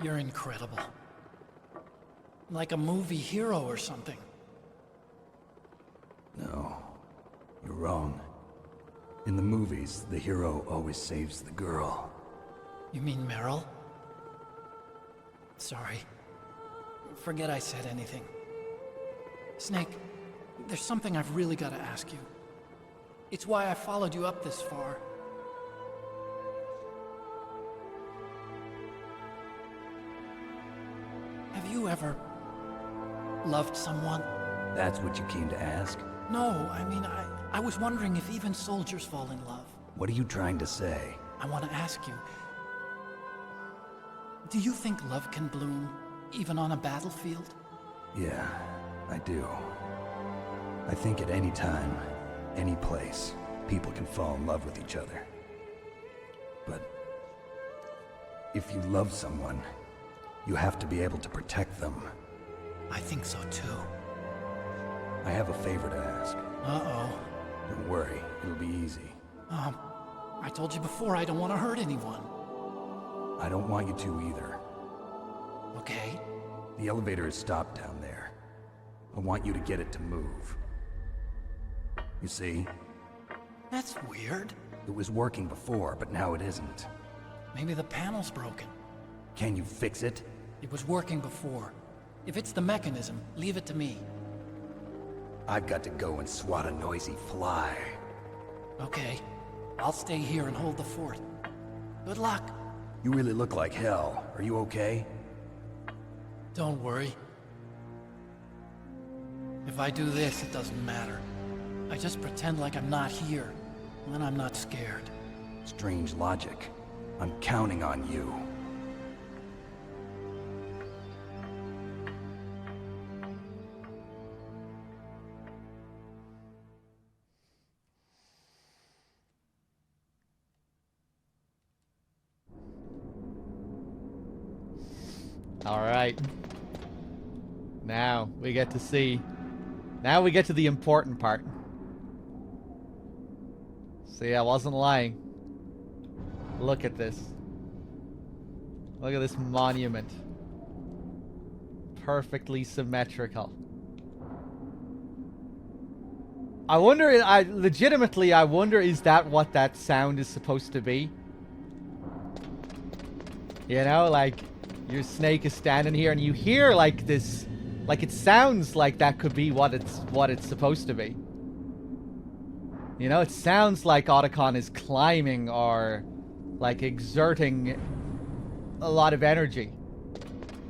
You're incredible. Like a movie hero or something.
No, you're wrong. In the movies, the hero always saves the girl.
You mean Meryl? Sorry. Forget I said anything. Snake, there's something I've really got to ask you. It's why I followed you up this far. Have you ever loved someone?
That's what you came to ask?
No, I mean, I was wondering if even soldiers fall in love.
What are you trying to say?
I want to ask you, do you think love can bloom, even on a battlefield?
Yeah, I do. I think at any time, any place, people can fall in love with each other. But if you love someone, you have to be able to protect them.
I think so too.
I have a favor to ask.
Uh-oh.
Don't worry, it'll be easy.
I told you before I don't want to hurt anyone.
I don't want you to either.
Okay.
The elevator is stopped down there. I want you to get it to move. You see?
That's weird.
It was working before, but now it isn't.
Maybe the panel's broken.
Can you fix it?
It was working before. If it's the mechanism, leave it to me.
I've got to go and swat a noisy fly.
Okay. I'll stay here and hold the fort. Good luck.
You really look like hell. Are you okay?
Don't worry. If I do this, it doesn't matter. I just pretend like I'm not here, and then I'm not scared.
Strange logic. I'm counting on you.
All right. Now we get to see. Now we get to the important part. See, I wasn't lying. Look at this. Look at this monument. Perfectly symmetrical. I wonder, legitimately, I wonder, is that what that sound is supposed to be? You know, like, your Snake is standing here and you hear, like, this, like, it sounds like that could be what it's supposed to be. You know, it sounds like Otacon is climbing or, like, exerting a lot of energy.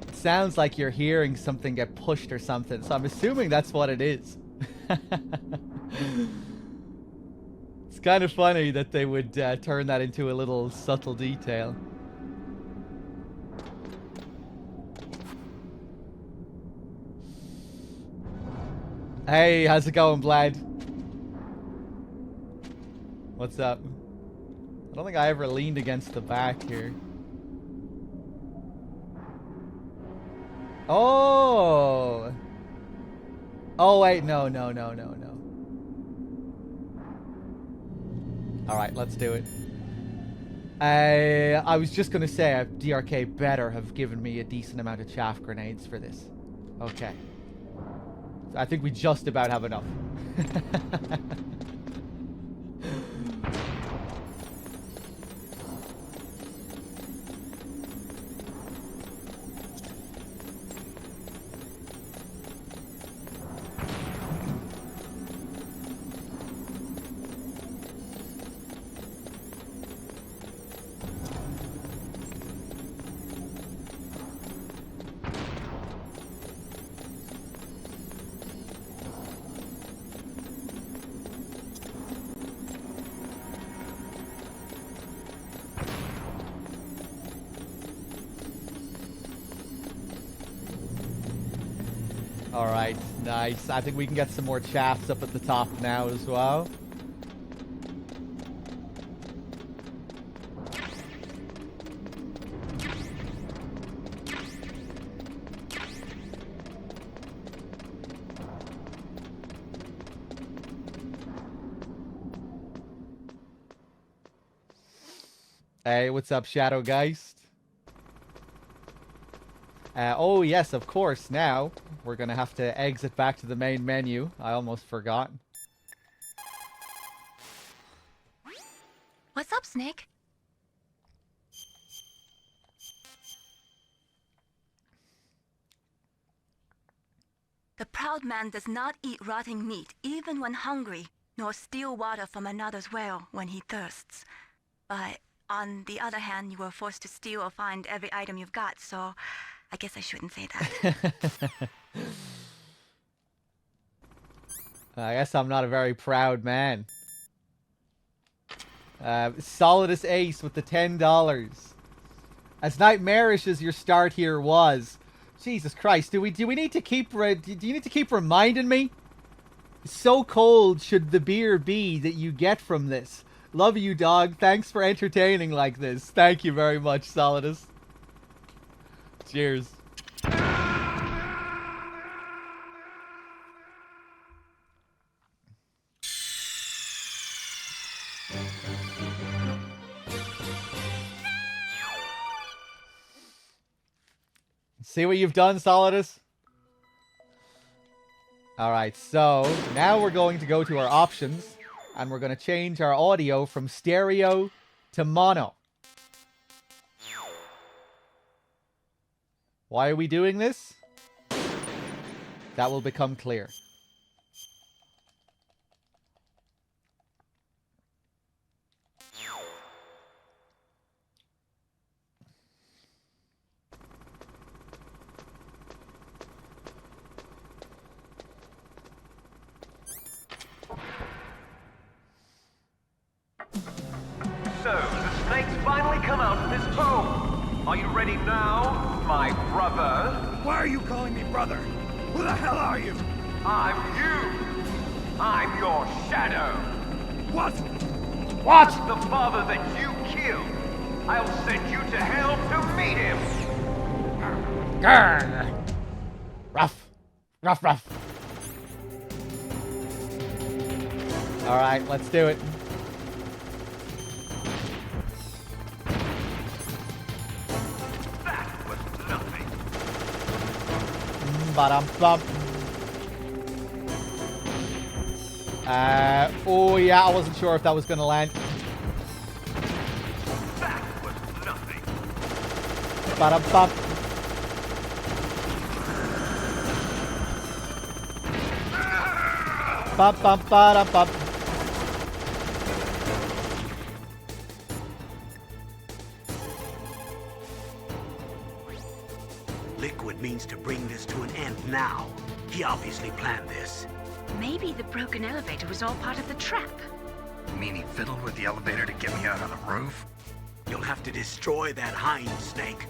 It sounds like you're hearing something get pushed or something, so I'm assuming that's what it is. It's kind of funny that they would turn that into a little subtle detail. Hey, how's it going, Vlad? What's up? I don't think I ever leaned against the back here. Oh! Oh, wait, no. Alright, let's do it. I was just gonna say, DRK better have given me a decent amount of chaff grenades for this. Okay. I think we just about have enough. Alright, nice. I think we can get some more chaffs up at the top now as well. Hey, what's up, Shadowgeist? Oh, yes, of course. Now, we're going to have to exit back to the main menu. I almost forgot.
What's up, Snake? The proud man does not eat rotting meat, even when hungry, nor steal water from another's well when he thirsts. But on the other hand, you were forced to steal or find every item you've got, so I guess I shouldn't say that.
I guess I'm not a very proud man. Solidus Ace with the $10. As nightmarish as your start here was, Jesus Christ, do we need to keep do you need to keep reminding me? So cold should the beer be that you get from this. Love you, dog. Thanks for entertaining like this. Thank you very much, Solidus. Cheers. See what you've done, Solidus? Alright, so now we're going to go to our options, and we're going to change our audio from stereo to mono. Why are we doing this? That will become clear.
ready now, my brother?
Why are you calling me brother? Who the hell are you?
I'm you. I'm your shadow.
What?
What?
The father that you killed. I'll send you to hell to meet him.
Grr. Rough. Rough, rough. Alright, let's do it.
That was nothing.
Ba-dum-bum. Oh yeah, I wasn't sure if that was gonna land.
That was nothing.
Ba-dum-bum. Ba-bum-ba-dum-bum.
Liquid means to bring this to an end now. He obviously planned this.
Maybe the broken elevator was all part of the trap.
You mean he fiddled with the elevator to get me out on the roof?
You'll have to destroy that hind, Snake.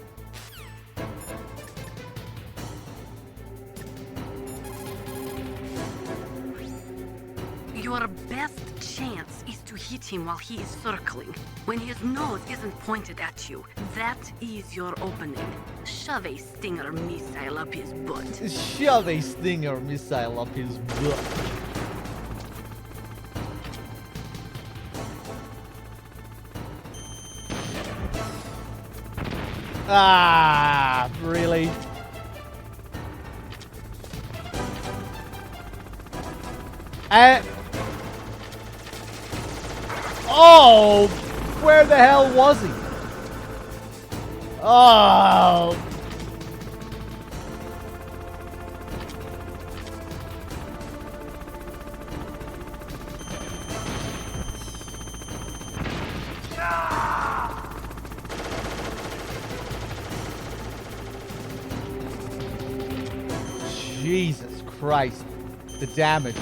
Your best chance is to hit him while he is circling. When his nose isn't pointed at you, that is your opening. Shove a Stinger missile up his butt.
Shove a Stinger missile up his butt. Ah, really? Oh, where the hell was he? Oh. Jesus Christ, the damage.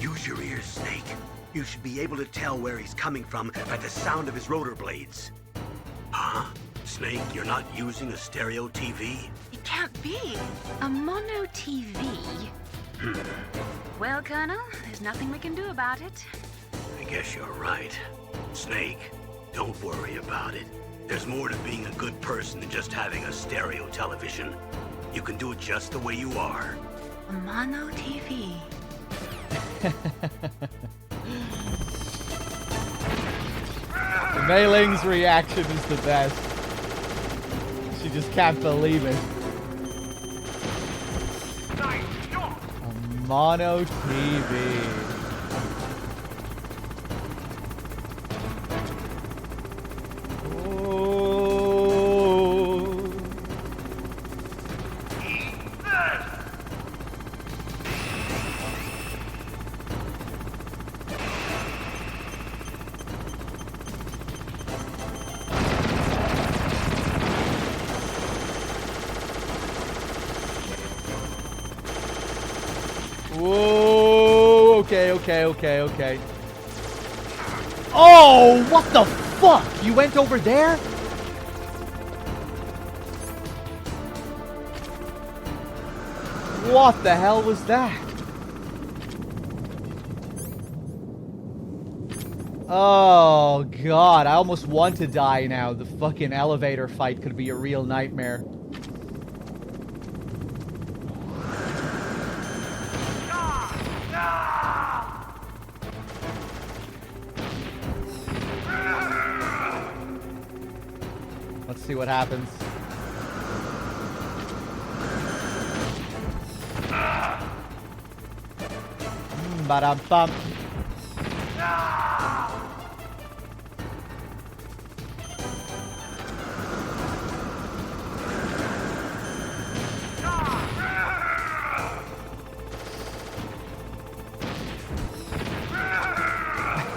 Use your ears, Snake. You should be able to tell where he's coming from by the sound of his rotor blades. Huh? Snake, you're not using a stereo TV?
It can't be. A mono TV? Well, Colonel, there's nothing we can do about it.
I guess you're right. Snake, don't worry about it. There's more to being a good person than just having a stereo television. You can do it just the way you are.
A mono TV.
Mei Ling's reaction is the best. She just can't believe it. A mono TV. Whoa, okay. Oh, what the fuck? You went over there? What the hell was that? Oh, God. I almost want to die now. The fucking elevator fight could be a real nightmare. Let's see what happens. Ba-dum-bum.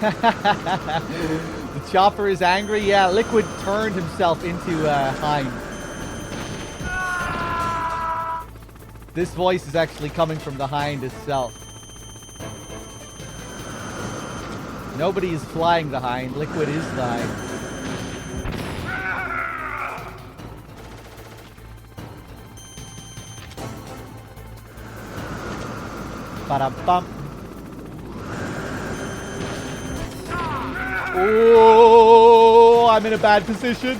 The chopper is angry. Yeah, Liquid turned himself into Hind. This voice is actually coming from the hind itself. Nobody is flying the hind. Liquid is the hind. Ba-dum-bum. Oh, I'm in a bad position.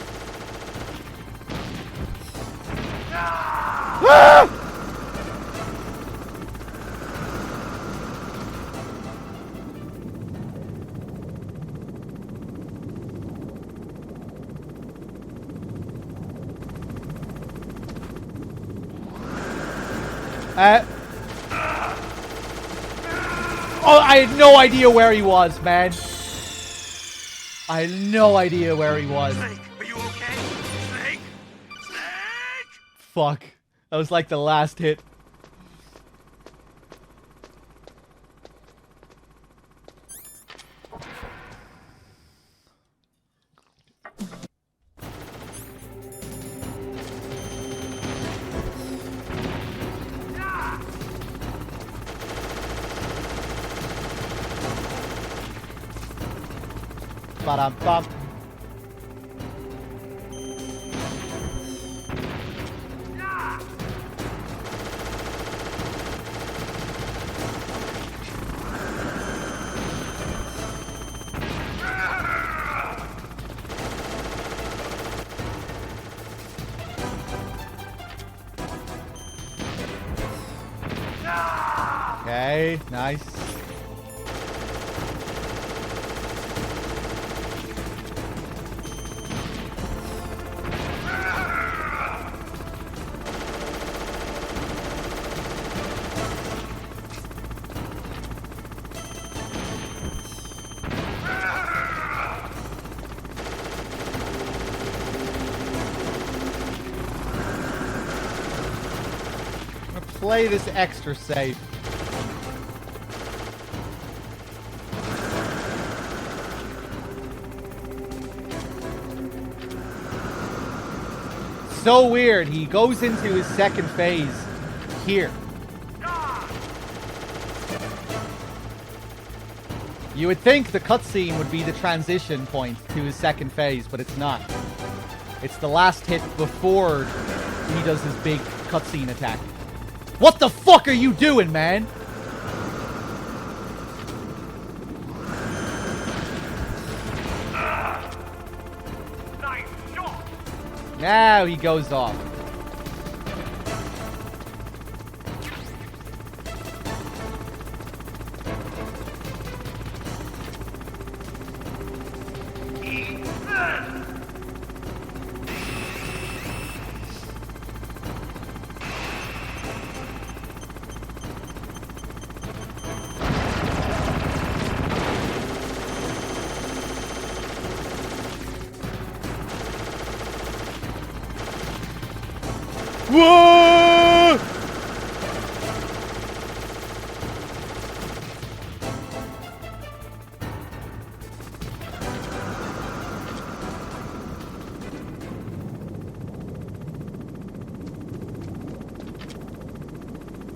Ah! Oh, I had no idea where he was, man. I had no idea where he was.
Snake, are you okay? Snake? Snake!
Fuck. That was like the last hit. Ba-dum-bum. Okay, nice. Play this extra safe. So weird. He goes into his second phase here. You would think the cutscene would be the transition point to his second phase, but it's not. It's the last hit before he does his big cutscene attack. What the fuck are you doing, man?
Nice shot.
Now he goes off.
Eat this.
Whoa!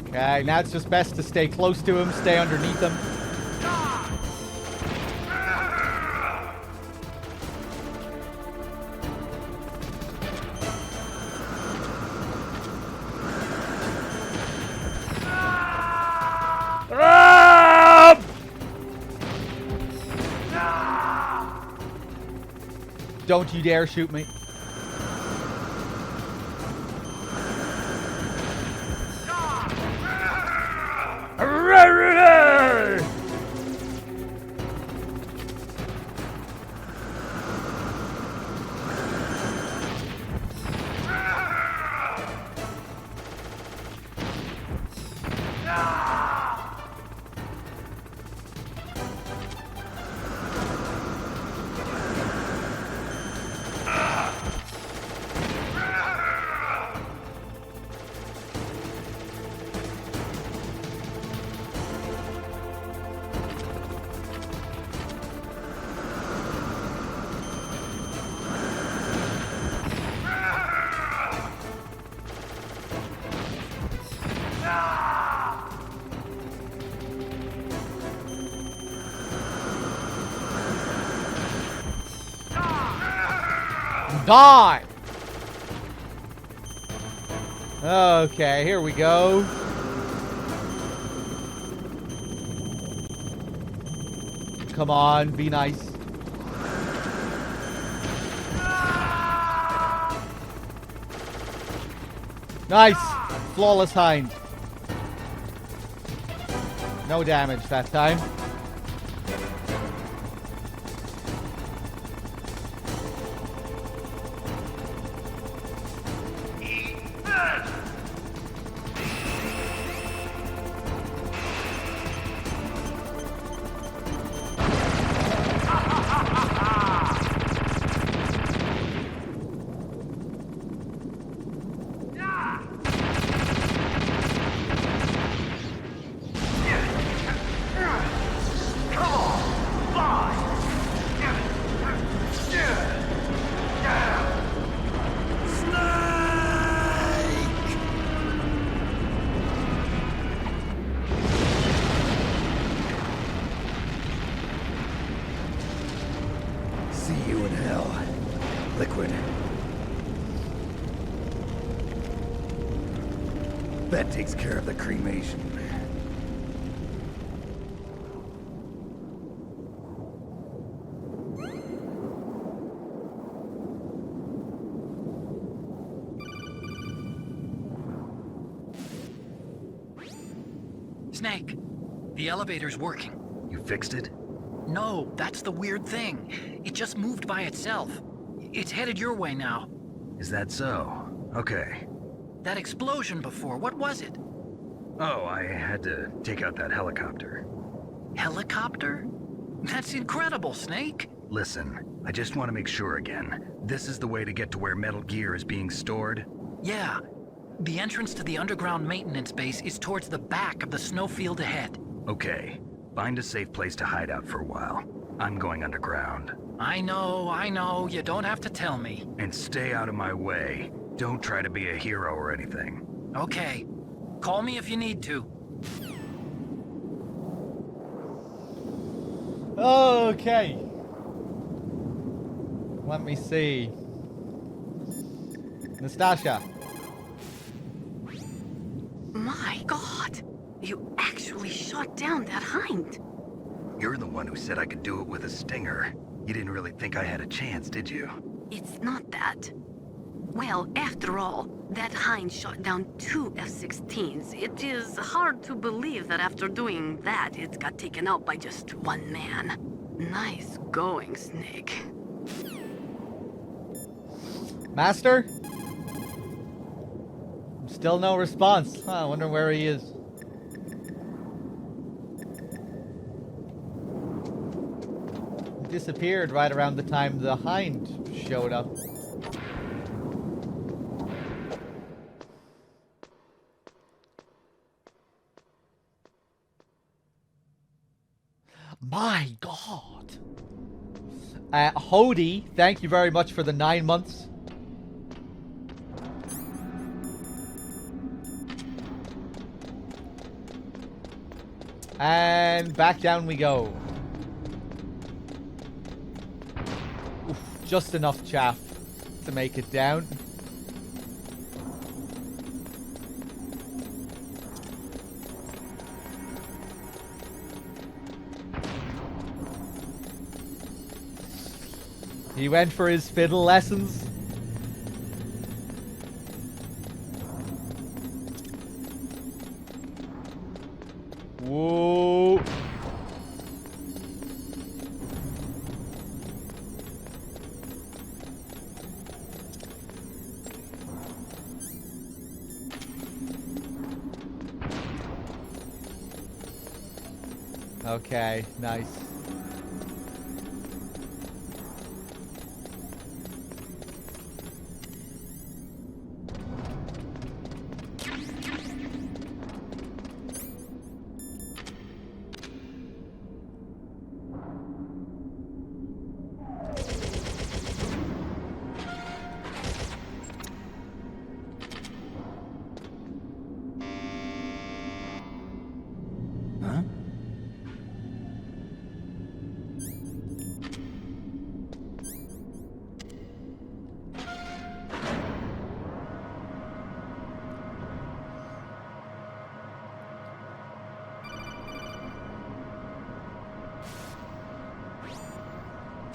Okay, now it's just best to stay close to him, stay underneath him. Don't you dare shoot me. Die! Okay, here we go. Come on, be nice. Nice! Flawless hind. No damage that time.
See you in hell, Liquid. That takes care of the cremation.
Snake, the elevator's working.
You fixed it?
No, that's the weird thing. It just moved by itself. It's headed your way now.
Is that so? Okay.
That explosion before, what was it?
Oh, I had to take out that helicopter.
Helicopter? That's incredible, Snake.
Listen, I just want to make sure again. This is the way to get to where Metal Gear is being stored?
Yeah. The entrance to the underground maintenance base is towards the back of the snowfield ahead.
Okay. Find a safe place to hide out for a while. I'm going underground.
I know. You don't have to tell me.
And stay out of my way. Don't try to be a hero or anything.
Okay. Call me if you need to.
Okay. Let me see. Nastasha.
My God! You actually shot down that hind.
You're the one who said I could do it with a stinger. You didn't really think I had a chance, did you?
It's not that. Well, after all, that hind shot down 2 F-16s. It is hard to believe that after doing that, it got taken out by just one man. Nice going, Snake.
Master? Still no response. Huh, I wonder where he is. He disappeared right around the time the hind showed up. My God. Hody, thank you very much for the 9 months. And back down we go. Oof, just enough chaff to make it down. He went for his fiddle lessons. Whoa. Okay, nice.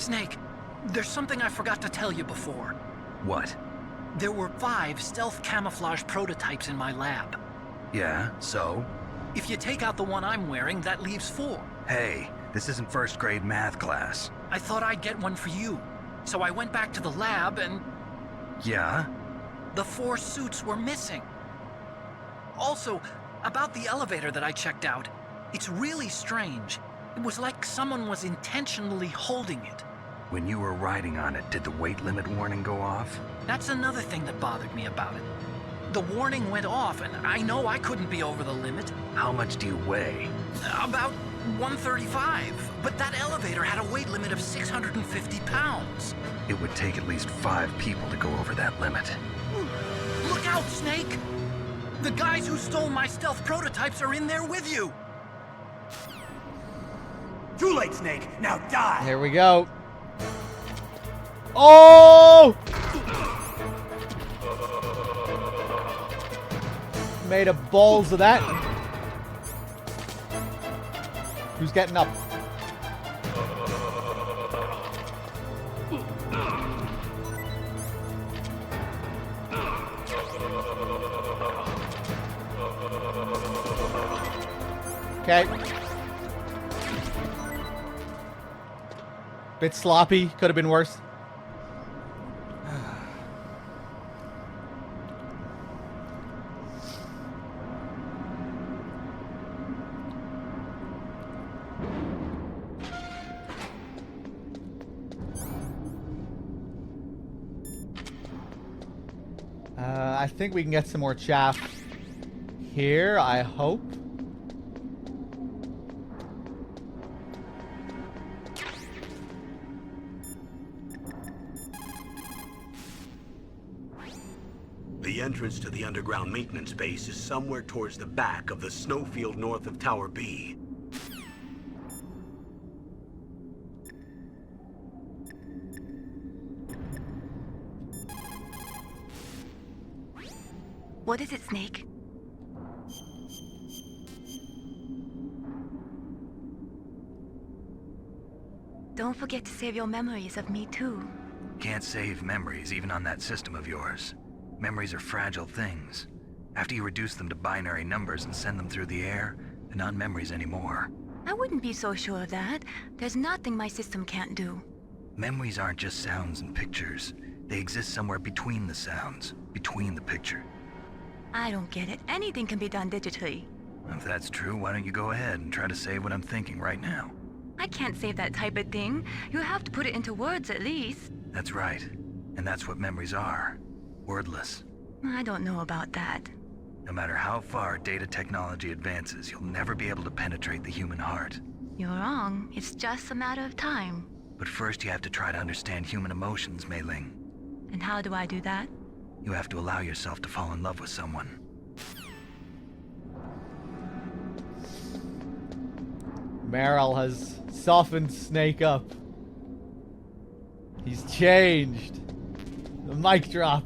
Snake, there's something I forgot to tell you before.
What?
There were 5 stealth camouflage prototypes in my lab.
Yeah, so?
If you take out the one I'm wearing, that leaves 4.
Hey, this isn't first grade math class.
I thought I'd get one for you. So I went back to the lab and
Yeah?
the 4 suits were missing. Also, about the elevator that I checked out, it's really strange. It was like someone was intentionally holding it.
When you were riding on it, did the weight limit warning go off?
That's another thing that bothered me about it. The warning went off, and I know I couldn't be over the limit.
How much do you weigh?
About 135, but that elevator had a weight limit of 650 pounds.
It would take at least 5 people to go over that limit.
Look out, Snake! The guys who stole my stealth prototypes are in there with you!
Too late, Snake. Now die.
Here we go. Oh! Made of balls of that. Who's getting up? Okay. Bit sloppy. Could have been worse. I think we can get some more chaff here, I hope.
The entrance to the underground maintenance base is somewhere towards the back of the snowfield north of Tower B.
What is it, Snake? Don't forget to save your memories of me, too.
Can't save memories even on that system of yours. Memories are fragile things. After you reduce them to binary numbers and send them through the air, they're not memories anymore.
I wouldn't be so sure of that. There's nothing my system can't do.
Memories aren't just sounds and pictures. They exist somewhere between the sounds, between the picture.
I don't get it. Anything can be done digitally.
If that's true, why don't you go ahead and try to save what I'm thinking right now?
I can't save that type of thing. You have to put it into words at least.
That's right. And that's what memories are. Wordless.
I don't know about that.
No matter how far data technology advances, you'll never be able to penetrate the human heart.
You're wrong. It's just a matter of time.
But first you have to try to understand human emotions, Mei Ling.
And how do I do that?
You have to allow yourself to fall in love with someone.
Meryl has softened Snake up. He's changed. The mic drop.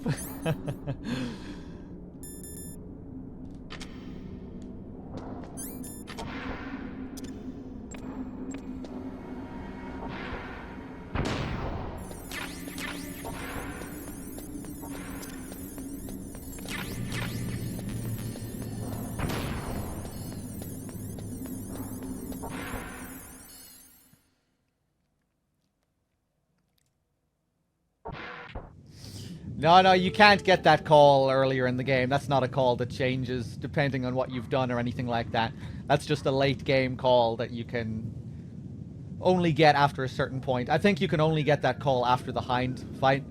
No, you can't get that call earlier in the game. That's not a call that changes depending on what you've done or anything like that. That's just a late game call that you can only get after a certain point. I think you can only get that call after the Hind fight.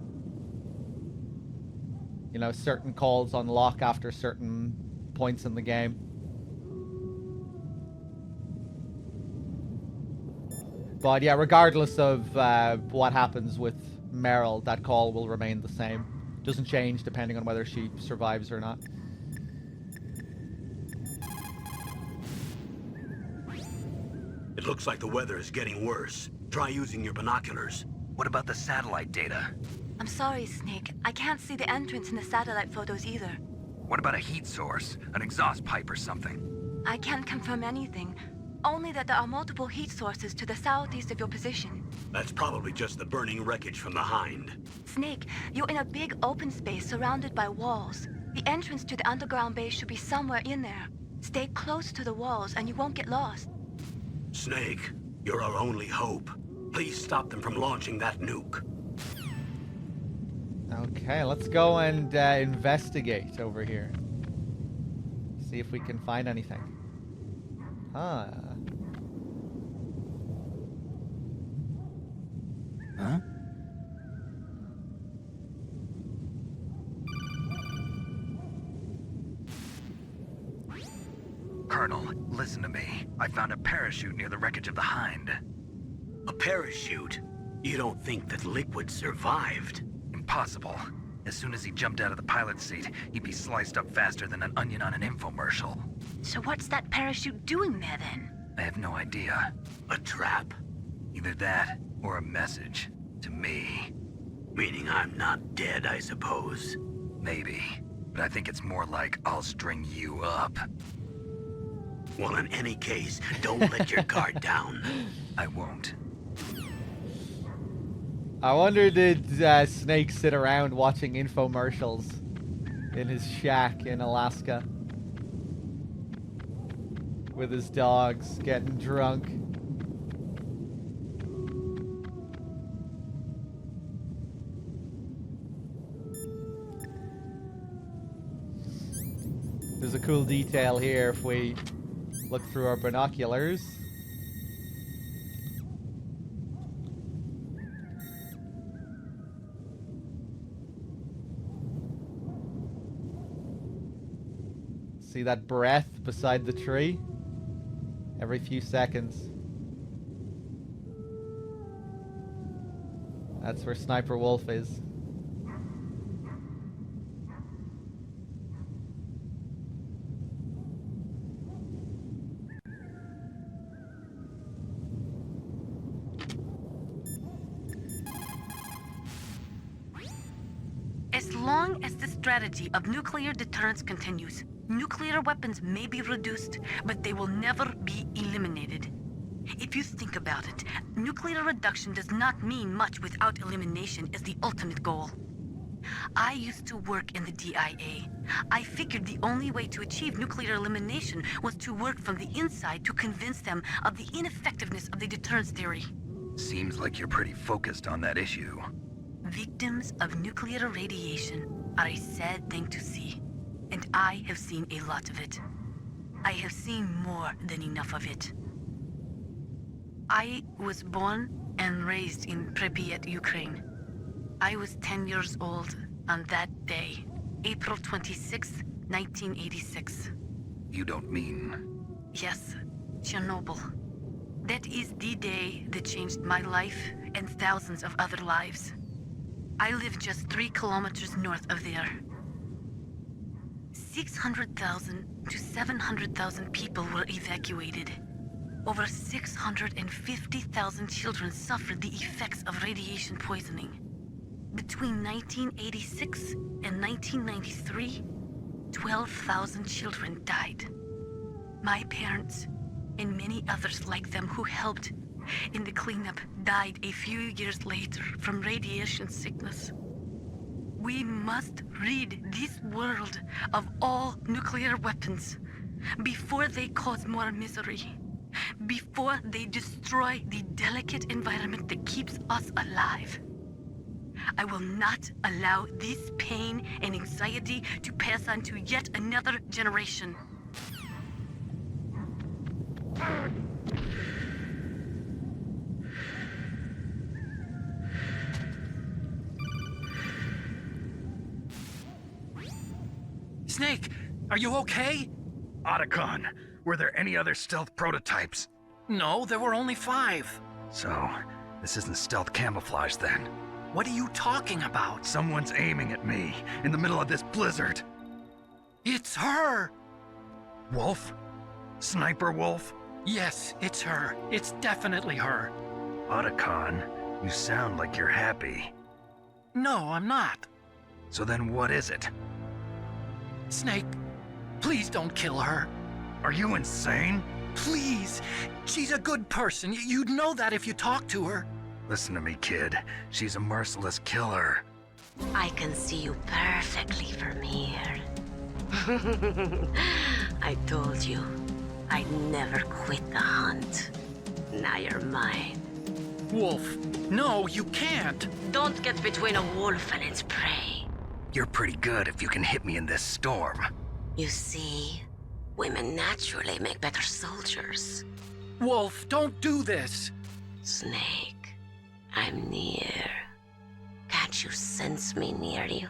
You know, certain calls unlock after certain points in the game. But yeah, regardless of what happens with Meryl, that call will remain the same. Doesn't change depending on whether she survives or not.
It looks like the weather is getting worse. Try using your binoculars.
What about the satellite data?
I'm sorry, Snake. I can't see the entrance in the satellite photos either.
What about a heat source? An exhaust pipe or something?
I can't confirm anything. Only that there are multiple heat sources to the southeast of your position.
That's probably just the burning wreckage from the Hind.
Snake, you're in a big open space surrounded by walls. The entrance to the underground base should be somewhere in there. Stay close to the walls and you won't get lost.
Snake, you're our only hope. Please stop them from launching that nuke.
Okay, let's go and investigate over here. See if we can find anything. Huh.
Huh?
Colonel, listen to me. I found a parachute near the wreckage of the Hind.
A parachute? You don't think that Liquid survived?
Impossible. As soon as he jumped out of the pilot's seat, he'd be sliced up faster than an onion on an infomercial.
So what's that parachute doing there then?
I have no idea.
A trap?
Either that, or a message. To me.
Meaning I'm not dead, I suppose.
Maybe. But I think it's more like I'll string you up.
Well, in any case, don't let your guard down.
I won't.
I wonder, did Snake sit around watching infomercials in his shack in Alaska with his dogs, getting drunk? There's a cool detail here if we look through our binoculars. See that breath beside the tree? Every few seconds. That's where Sniper Wolf is.
As long as the strategy of nuclear deterrence continues, nuclear weapons may be reduced, but they will never be eliminated. If you think about it, nuclear reduction does not mean much without elimination as the ultimate goal. I used to work in the DIA. I figured the only way to achieve nuclear elimination was to work from the inside to convince them of the ineffectiveness of the deterrence theory.
Seems like you're pretty focused on that issue.
Victims of nuclear radiation are a sad thing to see, and I have seen a lot of it. I have seen more than enough of it. I was born and raised in Pripyat, Ukraine. I was 10 years old on that day, April 26, 1986.
You don't mean...
Yes, Chernobyl. That is the day that changed my life and thousands of other lives. I live just 3 kilometers north of there. 600,000 to 700,000 people were evacuated. Over 650,000 children suffered the effects of radiation poisoning. Between 1986 and 1993, 12,000 children died. My parents, and many others like them who helped in the cleanup, died a few years later from radiation sickness. We must rid this world of all nuclear weapons before they cause more misery, before they destroy the delicate environment that keeps us alive. I will not allow this pain and anxiety to pass on to yet another generation.
Snake, are you okay?
Otacon, were there any other stealth prototypes?
No, there were only 5.
So, this isn't stealth camouflage then.
What are you talking about?
Someone's aiming at me, in the middle of this blizzard.
It's her!
Wolf? Sniper Wolf?
Yes, it's her. It's definitely her.
Otacon, you sound like you're happy.
No, I'm not.
So then what is it?
Snake, please don't kill her.
Are you insane?
Please! She's a good person. You'd know that if you talked to her.
Listen to me, kid. She's a merciless killer.
I can see you perfectly from here. I told you, I'd never quit the hunt. Now you're mine.
Wolf, no, you can't.
Don't get between a wolf and its prey.
You're pretty good if you can hit me in this storm.
You see, women naturally make better soldiers.
Wolf, don't do this.
Snake, I'm near. Can't you sense me near you?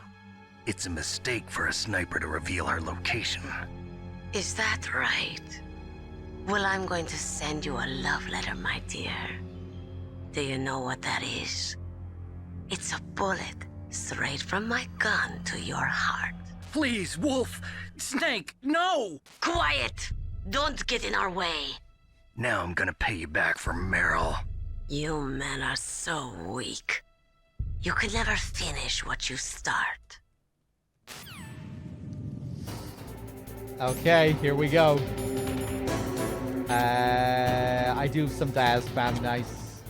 It's a mistake for a sniper to reveal our location.
Is that right? Well, I'm going to send you a love letter, my dear. Do you know what that is? It's a bullet straight from my gun to your heart.
Please, Wolf! Snake, no!
Quiet! Don't get in our way.
Now I'm gonna pay you back for Meryl.
You men are so weak. You can never finish what you start.
Okay, here we go. I do some Diaz spam, nice.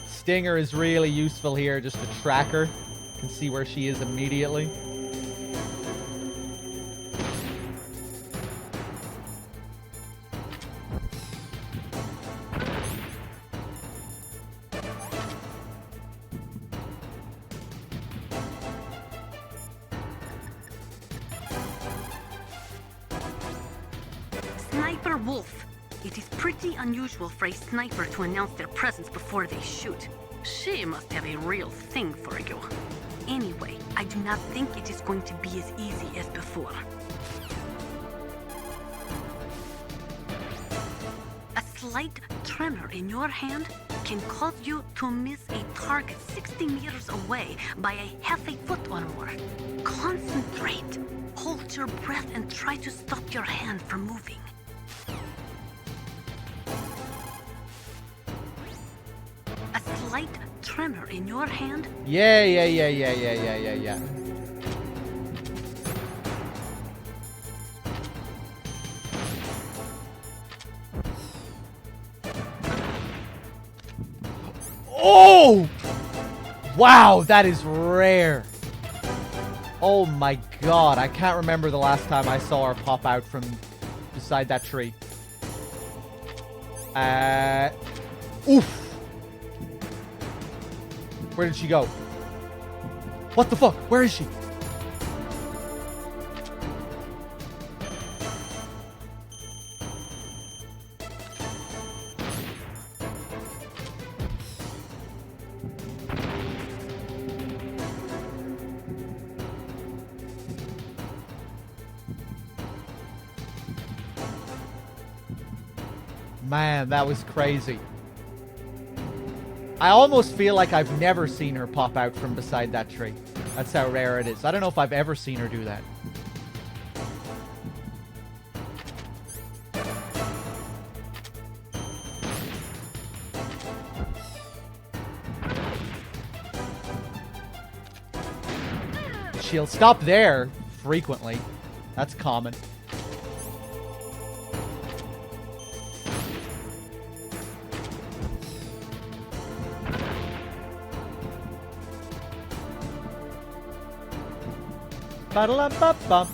Stinger is really useful here, just to track her. You can see where she is immediately.
Sniper Wolf. It is pretty unusual for a sniper to announce their presence before they shoot. She must have a real thing for you. Anyway, I do not think it is going to be as easy as before. A slight tremor in your hand can cause you to miss a target 60 meters away by a half a foot or more. Concentrate. Hold your breath and try to stop your hand from moving. A slight tremor in your hand.
Yeah. Oh! Wow, that is rare. Oh my god, I can't remember the last time I saw her pop out from beside that tree. Oof. Where did she go? What the fuck? Where is she? Man, that was crazy. I almost feel like I've never seen her pop out from beside that tree. That's how rare it is. I don't know if I've ever seen her do that. She'll stop there frequently. That's common. Ba-da-la-ba-bum.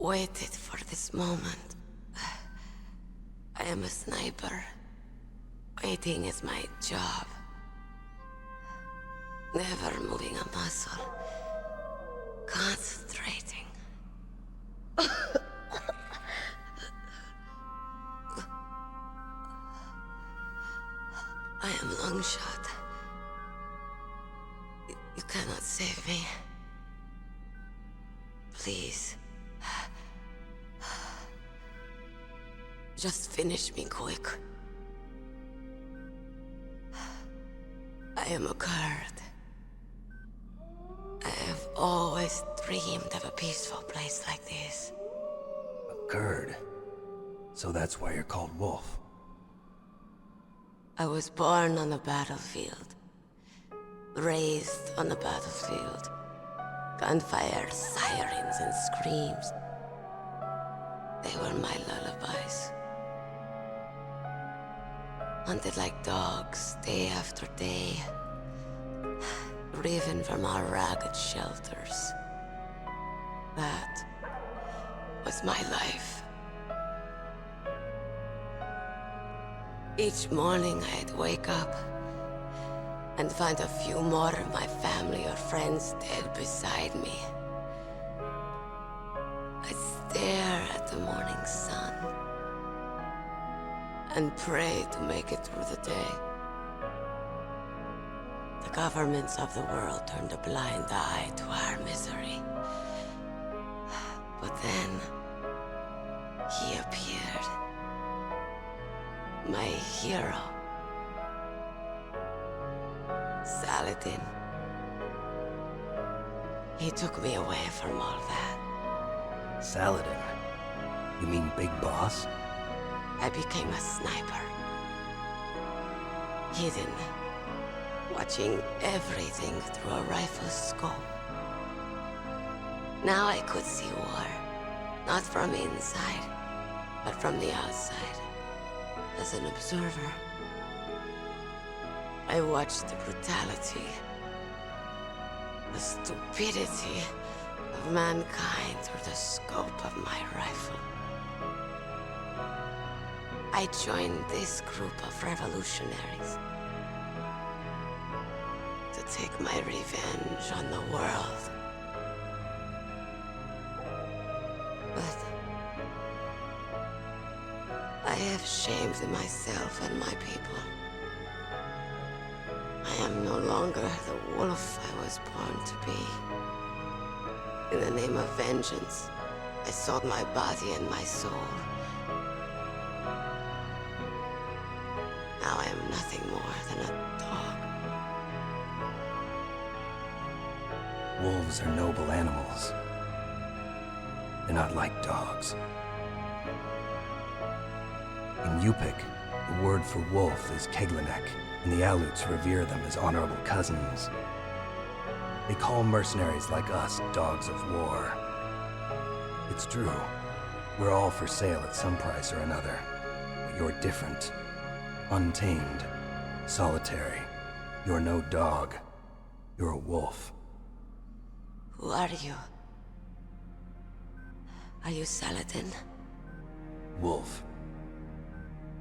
waited for this moment. I am a sniper. Waiting is my job. Never moving a muscle. Concentrating. I am Longshot. You cannot save me. Please. Just finish me quick. I am a Kurd. I have always dreamed of a peaceful place like this.
A Kurd? So that's why you're called Wolf.
I was born on the battlefield. Raised on the battlefield. Gunfire, sirens, and screams. They were my lullabies. Hunted like dogs, day after day. Driven from our ragged shelters. That was my life. Each morning I'd wake up and find a few more of my family or friends dead beside me. I'd stare at the morning sun and pray to make it through the day. The governments of the world turned a blind eye to our misery. But then, he appeared. My hero. Saladin. He took me away from all that.
Saladin? You mean Big Boss?
I became a sniper. Hidden. Watching everything through a rifle's scope. Now I could see war. Not from inside, but from the outside. As an observer. I watched the brutality, the stupidity of mankind through the scope of my rifle. I joined this group of revolutionaries to take my revenge on the world. But I have shamed myself and my people. I am no longer the wolf I was born to be. In the name of vengeance, I sold my body and my soul. Now I am nothing more than a dog.
Wolves are noble animals. They're not like dogs. In Yupik, the word for wolf is Keglanek, and the Aleuts revere them as honorable cousins. They call mercenaries like us dogs of war. It's true. We're all for sale at some price or another. But you're different. Untamed. Solitary. You're no dog. You're a wolf.
Who are you? Are you Saladin?
Wolf.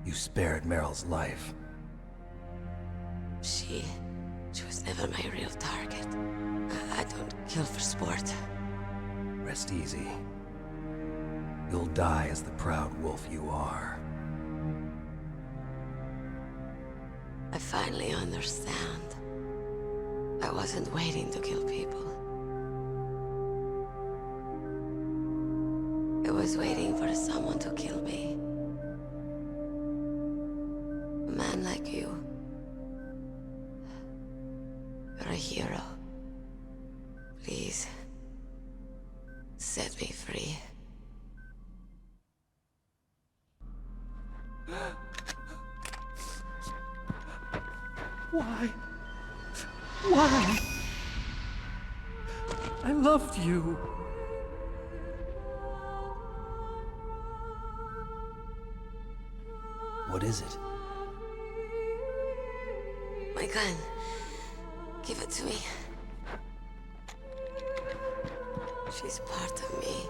You spared Meryl's life.
She was never my real target. I don't kill for sport.
Rest easy. You'll die as the proud wolf you are.
I finally understand. I wasn't waiting to kill people. I was waiting for someone to kill me. A man like you. You're a hero. Please, set me free.
Why? Why? I loved you.
What is it?
My gun. Give it to me. She's part of me.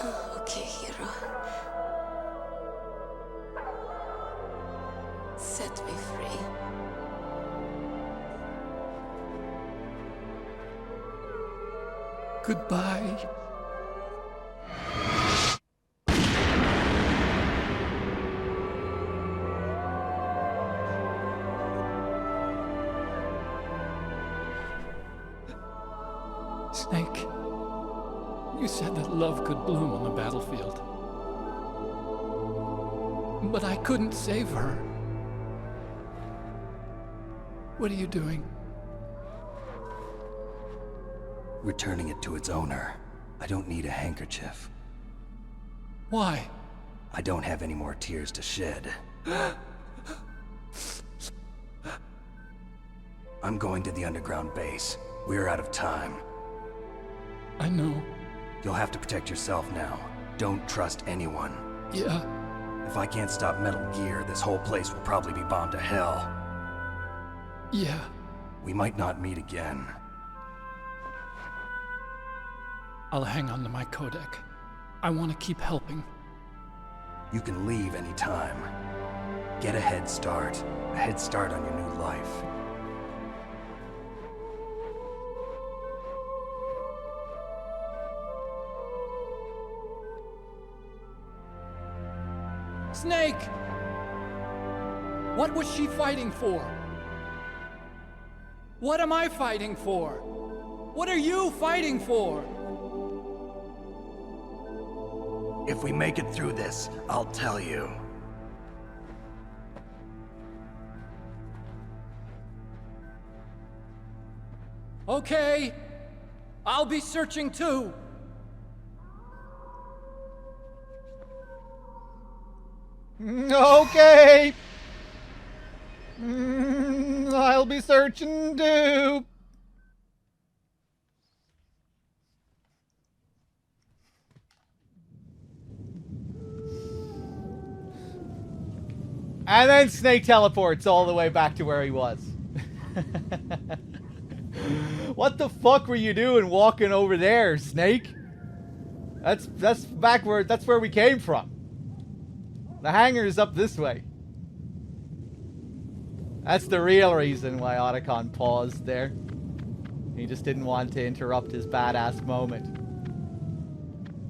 Okay, hero. Set me free.
Goodbye. Snake, you said that love could bloom on the battlefield. But I couldn't save her. What are you doing?
Returning it to its owner. I don't need a handkerchief.
Why?
I don't have any more tears to shed. I'm going to the underground base. We're out of time.
I know.
You'll have to protect yourself now. Don't trust anyone.
Yeah.
If I can't stop Metal Gear, this whole place will probably be bombed to hell.
Yeah.
We might not meet again.
I'll hang on to my codec. I want to keep helping.
You can leave anytime. Get a head start. A head start on your new life.
Snake! What was she fighting for? What am I fighting for? What are you fighting for?
If we make it through this, I'll tell you.
Okay. I'll be searching too.
Okay. I'll be searching too. And then Snake teleports all the way back to where he was. What the fuck were you doing walking over there, Snake? That's where we came from. The hangar is up this way. That's the real reason why Otacon paused there. He just didn't want to interrupt his badass moment.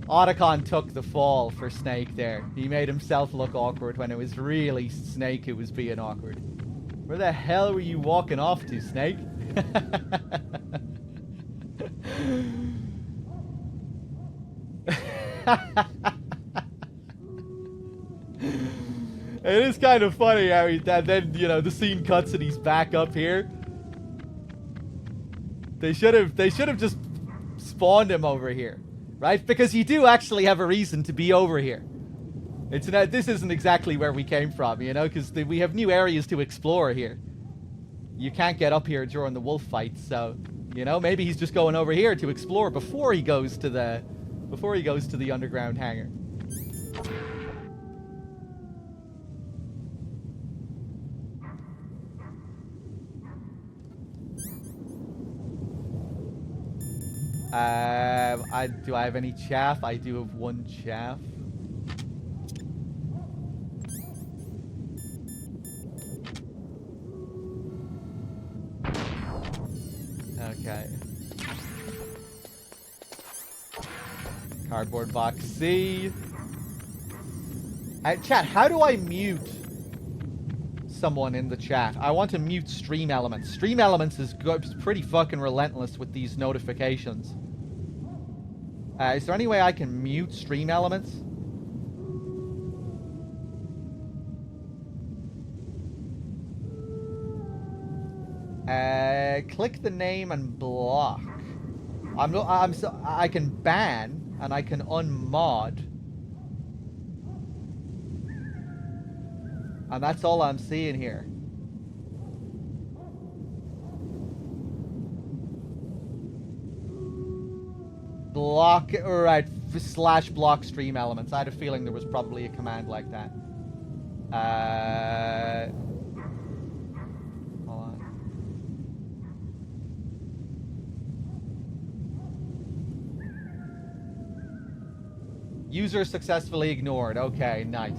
Otacon took the fall for Snake there. He made himself look awkward when it was really Snake who was being awkward. Where the hell were you walking off to, Snake? It is kind of funny how then, you know, the scene cuts and he's back up here. They should have just spawned him over here, right? Because you do actually have a reason to be over here. This isn't exactly where we came from, you know, because we have new areas to explore here. You can't get up here during the wolf fight, so, you know, maybe he's just going over here to explore before he goes to the underground hangar. Do I have any chaff? I do have one chaff. Okay. Cardboard box C. Chat, how do I mute someone in the chat? I want to mute Stream Elements. Stream Elements is pretty fucking relentless with these notifications. Is there any way I can mute Stream Elements? Click the name and block. I can ban and I can unmod. And that's all I'm seeing here. Block, alright, / block Stream Elements. I had a feeling there was probably a command like that. Hold on. User successfully ignored. Okay, nice.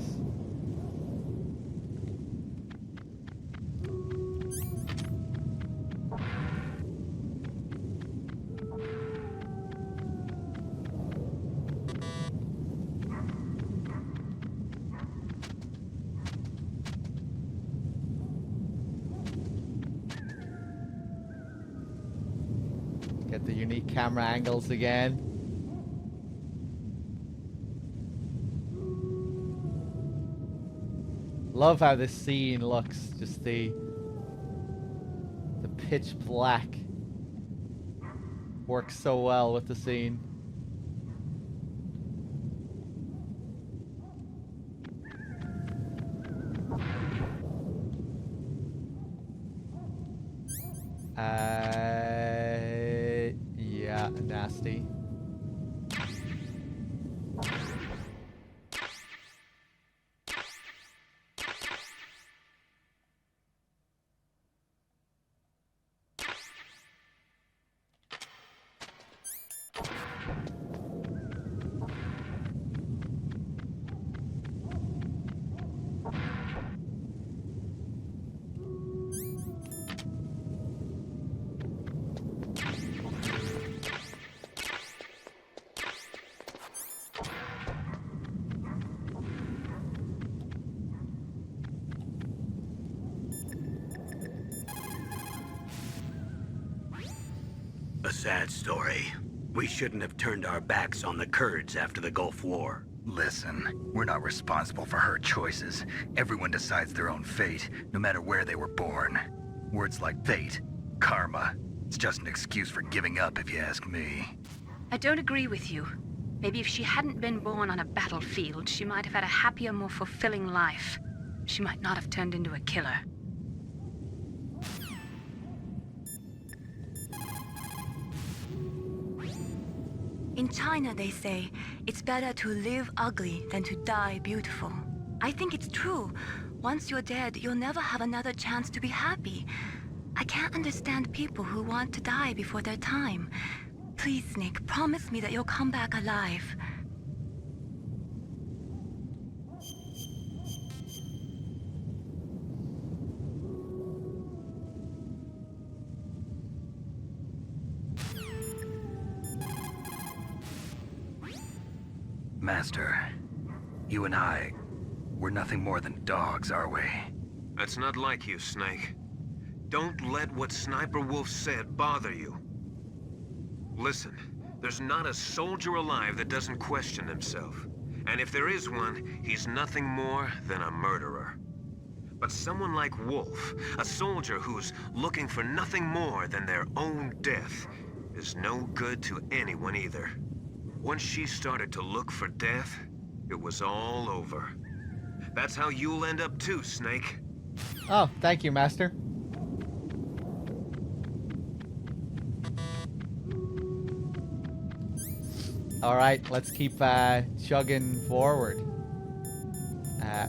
Get the unique camera angles again. Love how this scene looks. Just the pitch black works so well with the scene. Yeah, nasty.
A sad story. We shouldn't have turned our backs on the Kurds after the Gulf War.
Listen, we're not responsible for her choices. Everyone decides their own fate, no matter where they were born. Words like fate, karma, it's just an excuse for giving up, if you ask me.
I don't agree with you. Maybe if she hadn't been born on a battlefield, she might have had a happier, more fulfilling life. She might not have turned into a killer.
In China, they say, it's better to live ugly than to die beautiful. I think it's true. Once you're dead, you'll never have another chance to be happy. I can't understand people who want to die before their time. Please, Nick, promise me that you'll come back alive.
Master, you and I, we're nothing more than dogs, are we?
That's not like you, Snake. Don't let what Sniper Wolf said bother you. Listen, there's not a soldier alive that doesn't question himself. And if there is one, he's nothing more than a murderer. But someone like Wolf, a soldier who's looking for nothing more than their own death, is no good to anyone either. Once she started to look for death, it was all over. That's how you'll end up too, Snake.
Oh, thank you, Master. Alright, let's keep chugging forward.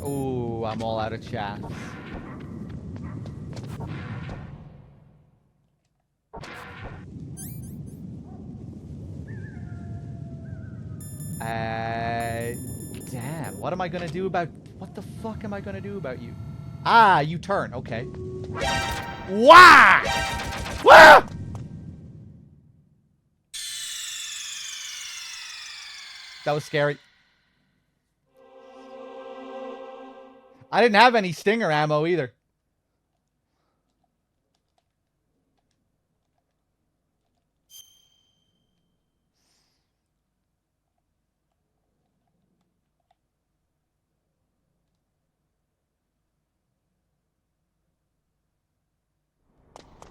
Ooh, I'm all out of chaff. Damn, what am I gonna do about... What the fuck am I gonna do about you? Ah, you turn, okay. Wah! Wah! That was scary. I didn't have any stinger ammo either.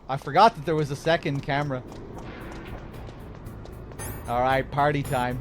I forgot that there was a second camera. Alright, party time.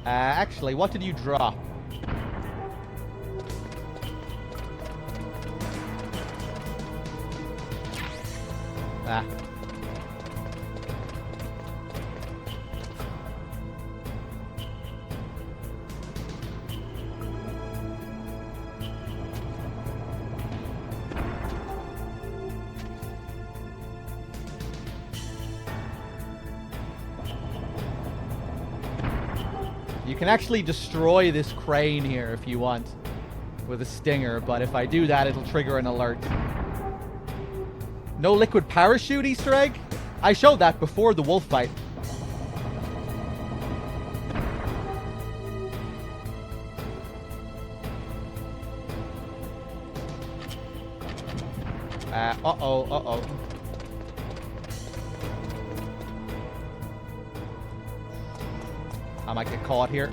Actually, what did you drop? Ah. You can actually destroy this crane here if you want with a stinger, but if I do that, it'll trigger an alert. No liquid parachute Easter egg? I showed that before the wolf fight. Uh-oh. I might get caught here.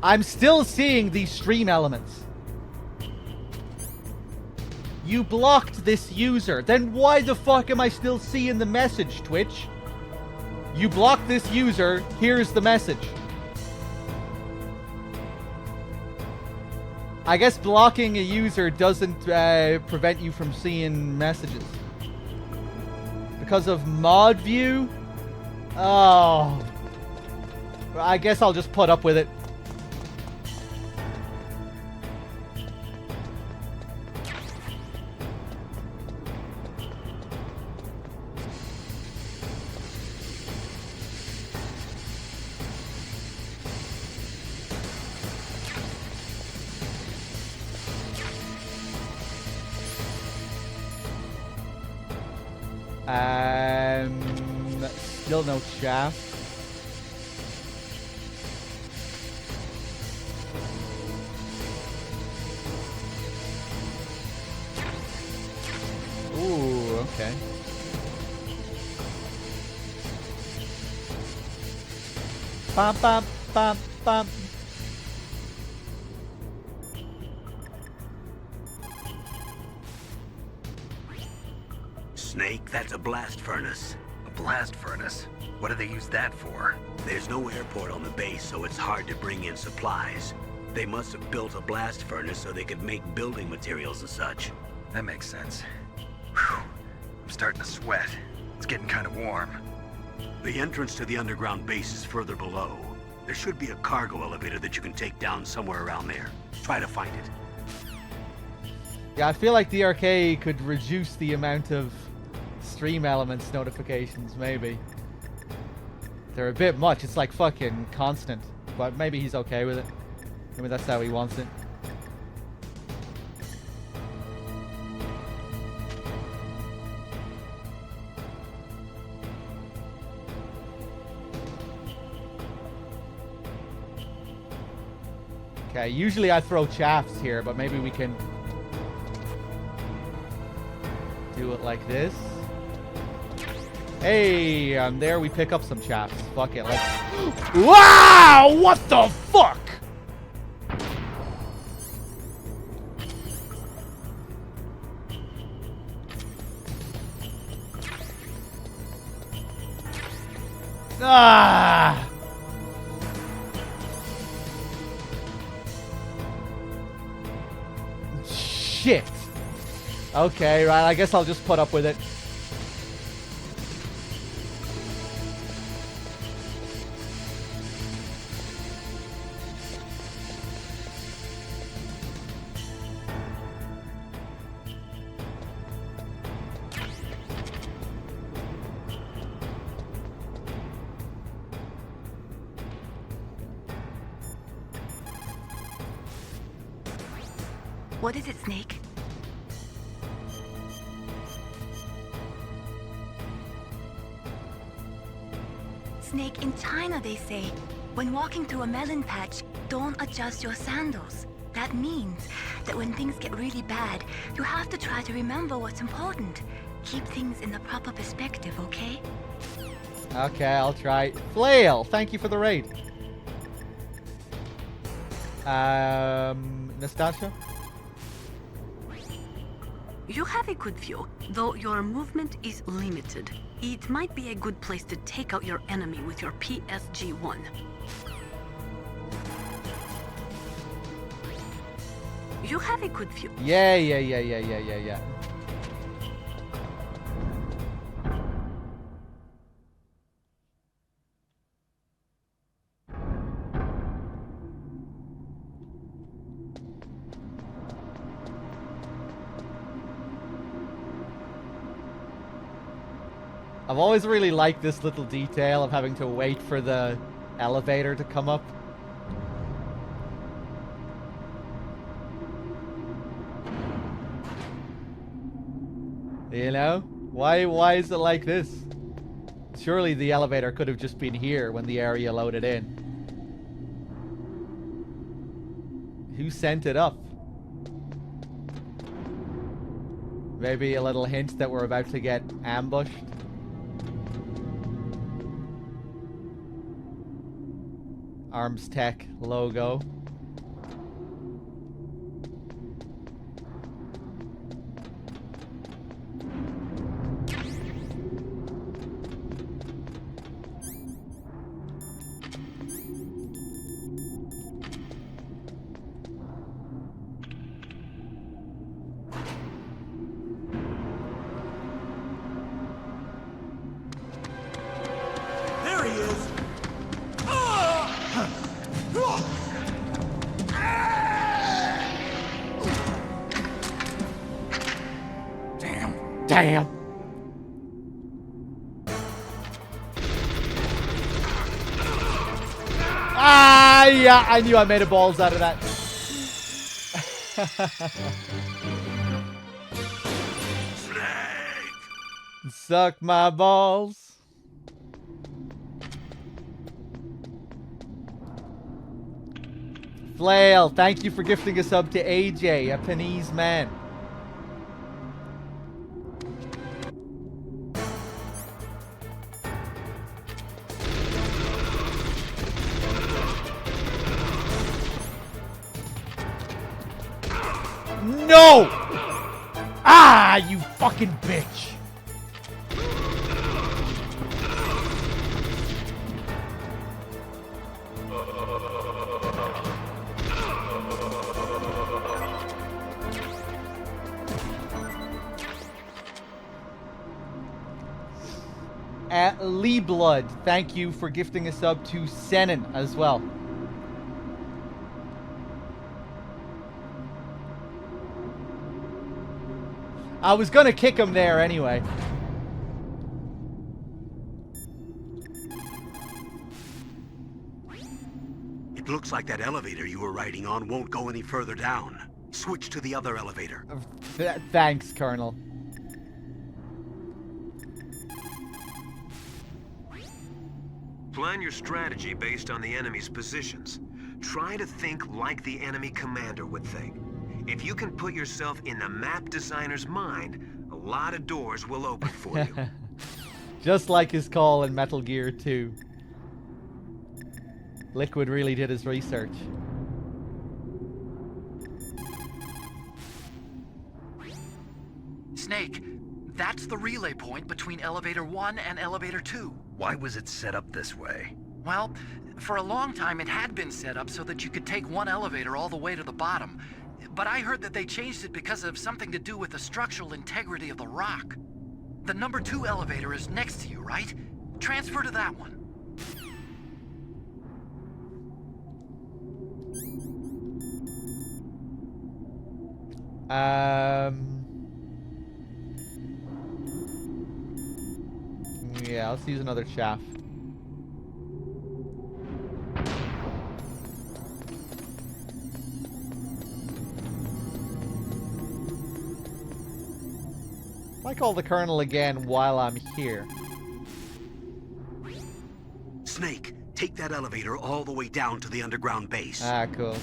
I'm still seeing these stream elements. You blocked this user. Then why the fuck am I still seeing the message, Twitch? You blocked this user. Here's the message. I guess blocking a user doesn't prevent you from seeing messages. Because of mod view? Oh. I guess I'll just put up with it. Still no shaft. Ooh, okay. Bum, bum, bum, bum.
Snake, that's a blast furnace.
Blast furnace? What do they use that for?
There's no airport on the base, so it's hard to bring in supplies. They must have built a blast furnace so they could make building materials and such.
That makes sense. Whew. I'm starting to sweat. It's getting kind of warm.
The entrance to the underground base is further below. There should be a cargo elevator that you can take down somewhere around there. Try to find it.
Yeah, I feel like DRK could reduce the amount of stream elements notifications, maybe. They're a bit much. It's like fucking constant. But maybe he's okay with it. Maybe that's how he wants it. Okay, usually I throw shafts here, but maybe we can do it like this. Hey, there we pick up some shafts. Fuck it, let's... Wow! What the fuck? Ah! Shit. Okay, right, I guess I'll just put up with it.
What is it, Snake? Snake, in China they say, when walking through a melon patch, don't adjust your sandals. That means that when things get really bad, you have to try to remember what's important. Keep things in the proper perspective, okay?
Okay, I'll try. Flail, thank you for the raid. Nastasia?
You have a good view, though your movement is limited. It might be a good place to take out your enemy with your PSG-1. You have a good view.
Yeah. I've always really liked this little detail of having to wait for the elevator to come up. You know? Why is it like this? Surely the elevator could have just been here when the area loaded in. Who sent it up? Maybe a little hint that we're about to get ambushed. Arms Tech logo.
There he is!
Damn. Ah, yeah, I knew I made a balls out of that. Suck my balls. Flail, thank you for gifting a sub to AJ, a Penny's man. No! Ah, you fucking bitch. Lee Blood, thank you for gifting a sub to Senin as well. I was gonna kick him there anyway.
It looks like that elevator you were riding on won't go any further down. Switch to the other elevator.
Thanks, Colonel.
Plan your strategy based on the enemy's positions. Try to think like the enemy commander would think. If you can put yourself in the map designer's mind, a lot of doors will open for you.
Just like his call in Metal Gear 2. Liquid really did his research.
Snake, that's the relay point between Elevator 1 and Elevator 2.
Why was it set up this way?
Well, for a long time it had been set up so that you could take one elevator all the way to the bottom. But I heard that they changed it because of something to do with the structural integrity of the rock. The number 2 elevator is next to you, right? Transfer to that one.
Yeah, let's use another shaft. I call the Colonel again while I'm here.
Snake, take that elevator all the way down to the underground base.
Ah, cool.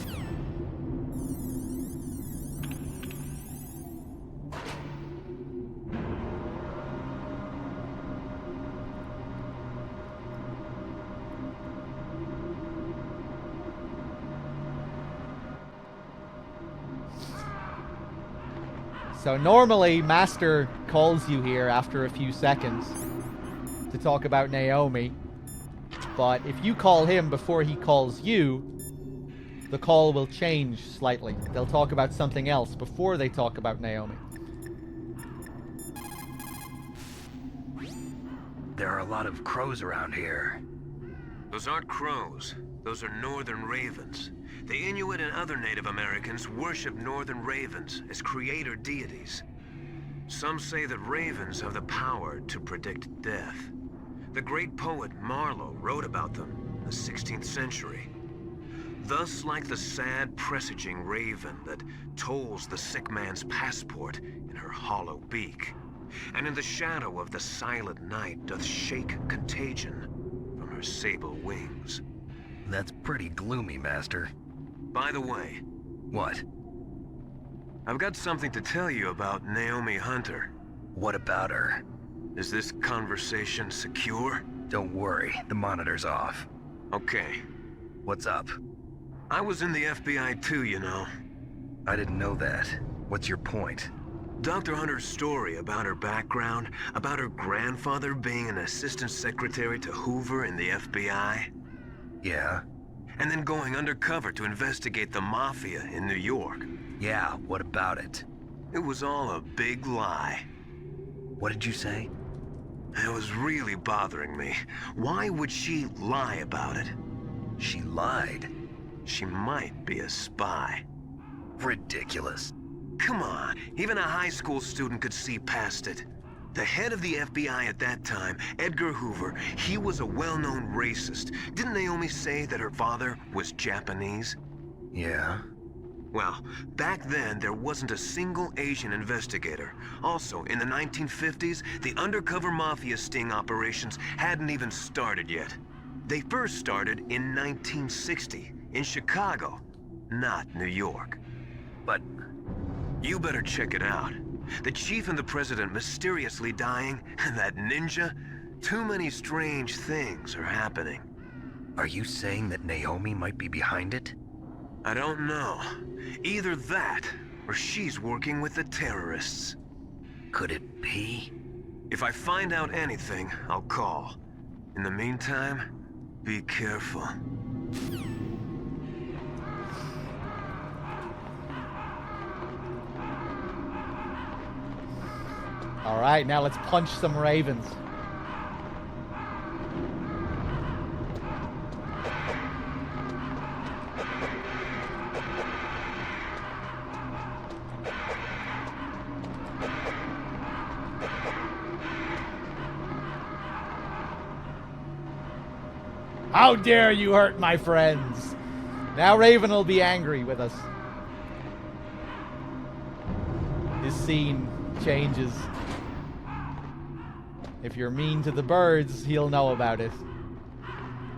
So normally, Master calls you here after a few seconds to talk about Naomi. But if you call him before he calls you, the call will change slightly. They'll talk about something else before they talk about Naomi.
There are a lot of crows around here.
Those aren't crows. Those are northern ravens. The Inuit and other Native Americans worship northern ravens as creator deities. Some say that ravens have the power to predict death. The great poet Marlowe wrote about them in the 16th century. Thus, like the sad presaging raven that tolls the sick man's passport in her hollow beak, and in the shadow of the silent night doth shake contagion from her sable wings.
That's pretty gloomy, Master.
By the way...
What?
I've got something to tell you about Naomi Hunter.
What about her?
Is this conversation secure?
Don't worry, the monitor's off.
Okay.
What's up?
I was in the FBI too, you know.
I didn't know that. What's your point?
Dr. Hunter's story about her background, about her grandfather being an assistant secretary to Hoover in the FBI.
Yeah?
And then going undercover to investigate the Mafia in New York.
Yeah, what about it?
It was all a big lie.
What did you say?
It was really bothering me. Why would she lie about it?
She lied?
She might be a spy.
Ridiculous.
Come on, even a high school student could see past it. The head of the FBI at that time, Edgar Hoover, he was a well-known racist. Didn't Naomi say that her father was Japanese?
Yeah.
Well, back then, there wasn't a single Asian investigator. Also, in the 1950s, the undercover mafia sting operations hadn't even started yet. They first started in 1960, in Chicago, not New York.
But...
You better check it out. The chief and the president mysteriously dying, and that ninja. Too many strange things are happening.
Are you saying that Naomi might be behind it?
I don't know. Either that, or she's working with the terrorists.
Could it be?
If I find out anything, I'll call. In the meantime, be careful.
Alright, now let's punch some ravens. How dare you hurt my friends? Now Raven will be angry with us. This scene changes. If you're mean to the birds, he'll know about it.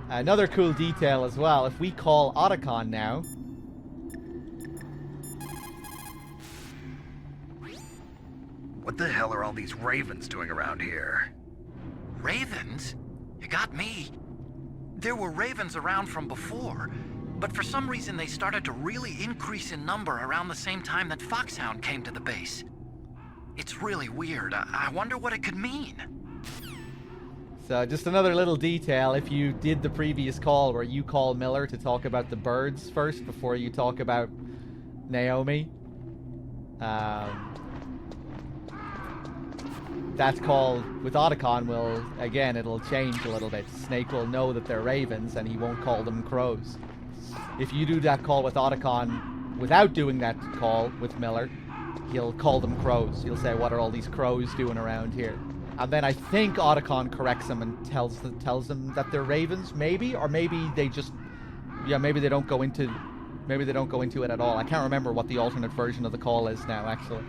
Another cool detail as well, if we call Otacon now...
What the hell are all these ravens doing around here?
Ravens? You got me. There were ravens around from before, but for some reason they started to really increase in number around the same time that Foxhound came to the base. It's really weird. I wonder what it could mean.
So just another little detail, if you did the previous call where you call Miller to talk about the birds first before you talk about Naomi, that call with Otacon will, again, it'll change a little bit. Snake will know that they're ravens and he won't call them crows. If you do that call with Otacon without doing that call with Miller, he'll call them crows. He'll say, what are all these crows doing around here? And then I think Otacon corrects them and tells them that they're ravens, maybe? Or maybe they just... Yeah, maybe they don't go into it at all. I can't remember what the alternate version of the call is now, actually.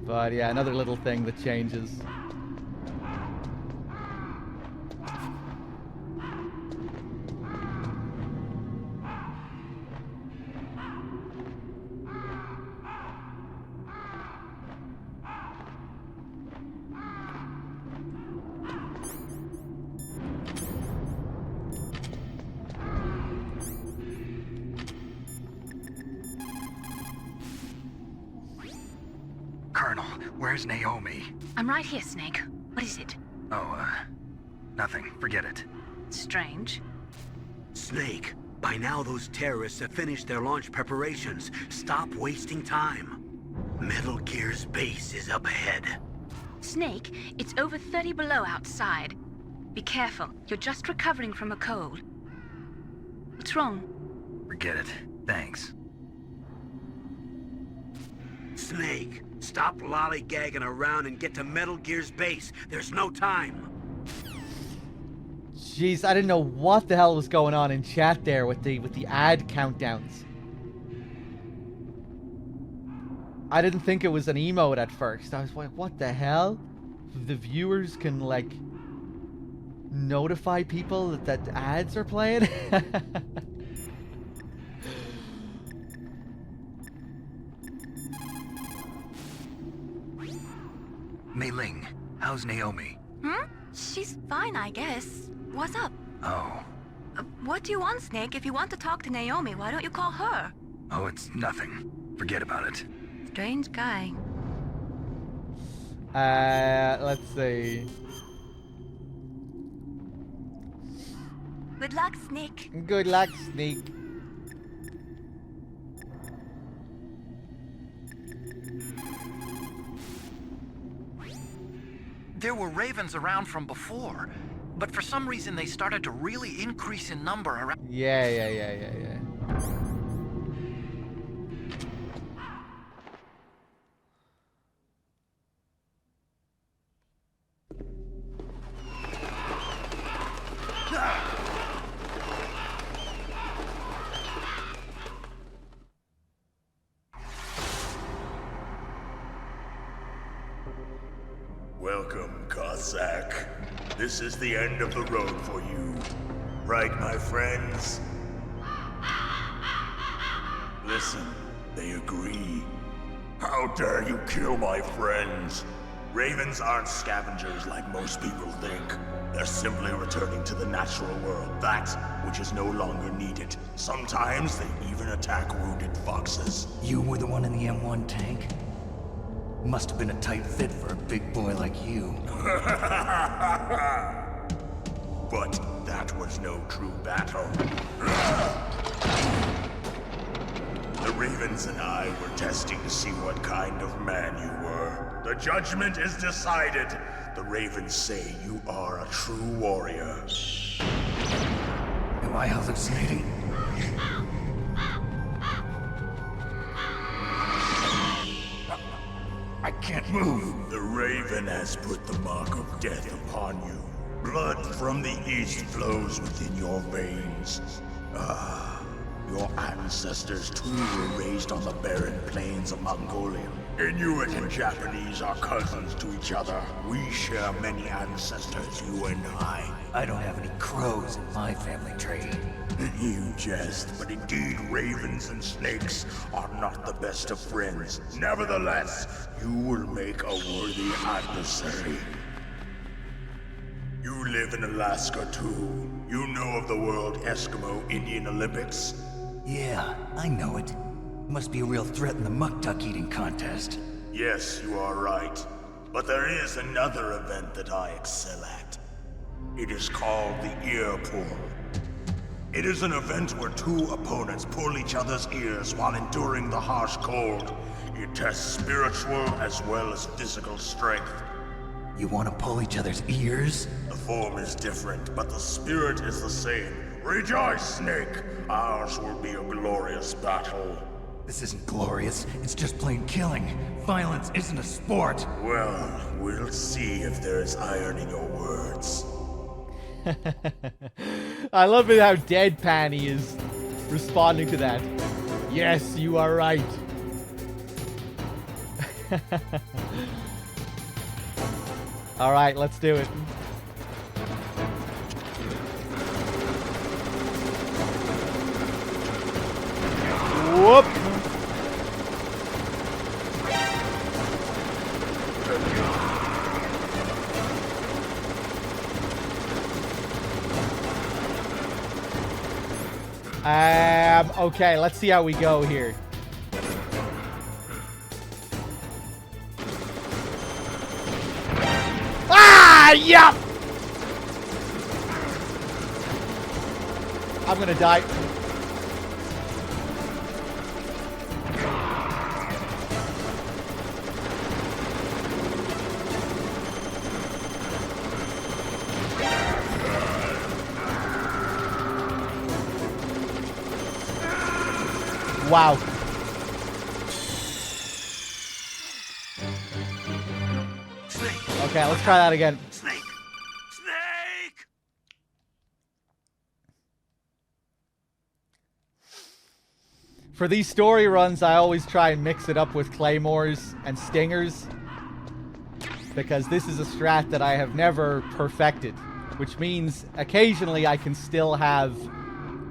But yeah, another little thing that changes.
Where's Naomi?
I'm right here, Snake. What is it?
Oh, nothing. Forget it.
Strange.
Snake, by now those terrorists have finished their launch preparations. Stop wasting time. Metal Gear's base is up ahead.
Snake, it's over 30 below outside. Be careful. You're just recovering from a cold. What's wrong?
Forget it. Thanks.
Snake, stop lollygagging around and get to Metal Gear's base. There's no time.
Jeez, I didn't know what the hell was going on in chat there with the ad countdowns. I didn't think it was an emote at first. I was like, what the hell? The viewers can, like, notify people that ads are playing?
Mei Ling, how's Naomi?
She's fine, I guess. What's up?
Oh.
What do you want, Snake? If you want to talk to Naomi, why don't you call her?
Oh, it's nothing. Forget about it.
Strange guy.
Let's see.
Good luck, Snake.
Good luck, Snake.
There were ravens around from before, but for some reason they started to really increase in number around.
Yeah.
Welcome, Cossack. This is the end of the road for you. Right, my friends? Listen, they agree. How dare you kill my friends? Ravens aren't scavengers like most people think. They're simply returning to the natural world, that which is no longer needed. Sometimes they even attack wounded foxes.
You were the one in the M1 tank? Must have been a tight fit for a big boy like you.
But that was no true battle. The Ravens and I were testing to see what kind of man you were. The judgment is decided. The Ravens say you are a true warrior.
Am I hallucinating? I can't move.
The Raven has put the mark of death upon you. Blood from the east flows within your veins. Your ancestors too were raised on the barren plains of Mongolia. Inuit and Japanese are cousins to each other. We share many ancestors, you and I.
I don't have any crows in my family tree.
You jest, but indeed ravens and snakes are not the best of friends. Nevertheless, you will make a worthy adversary. You live in Alaska too. You know of the World Eskimo Indian Olympics?
Yeah, I know it. Must be a real threat in the muck-duck eating contest.
Yes, you are right. But there is another event that I excel at. It is called the Ear Pull. It is an event where two opponents pull each other's ears while enduring the harsh cold. It tests spiritual as well as physical strength.
You want to pull each other's ears?
The form is different, but the spirit is the same. Rejoice, Snake! Ours will be a glorious battle.
This isn't glorious, it's just plain killing. Violence isn't a sport.
Well, we'll see if there's iron in your words.
I love it how deadpan he is responding to that. Yes, you are right. Alright, let's do it. Whoop! Okay, let's see how we go here. Yeah! I'm gonna die. Wow. Okay, let's try that again.
Snake! Snake!
For these story runs, I always try and mix it up with claymores and stingers, because this is a strat that I have never perfected, which means occasionally I can still have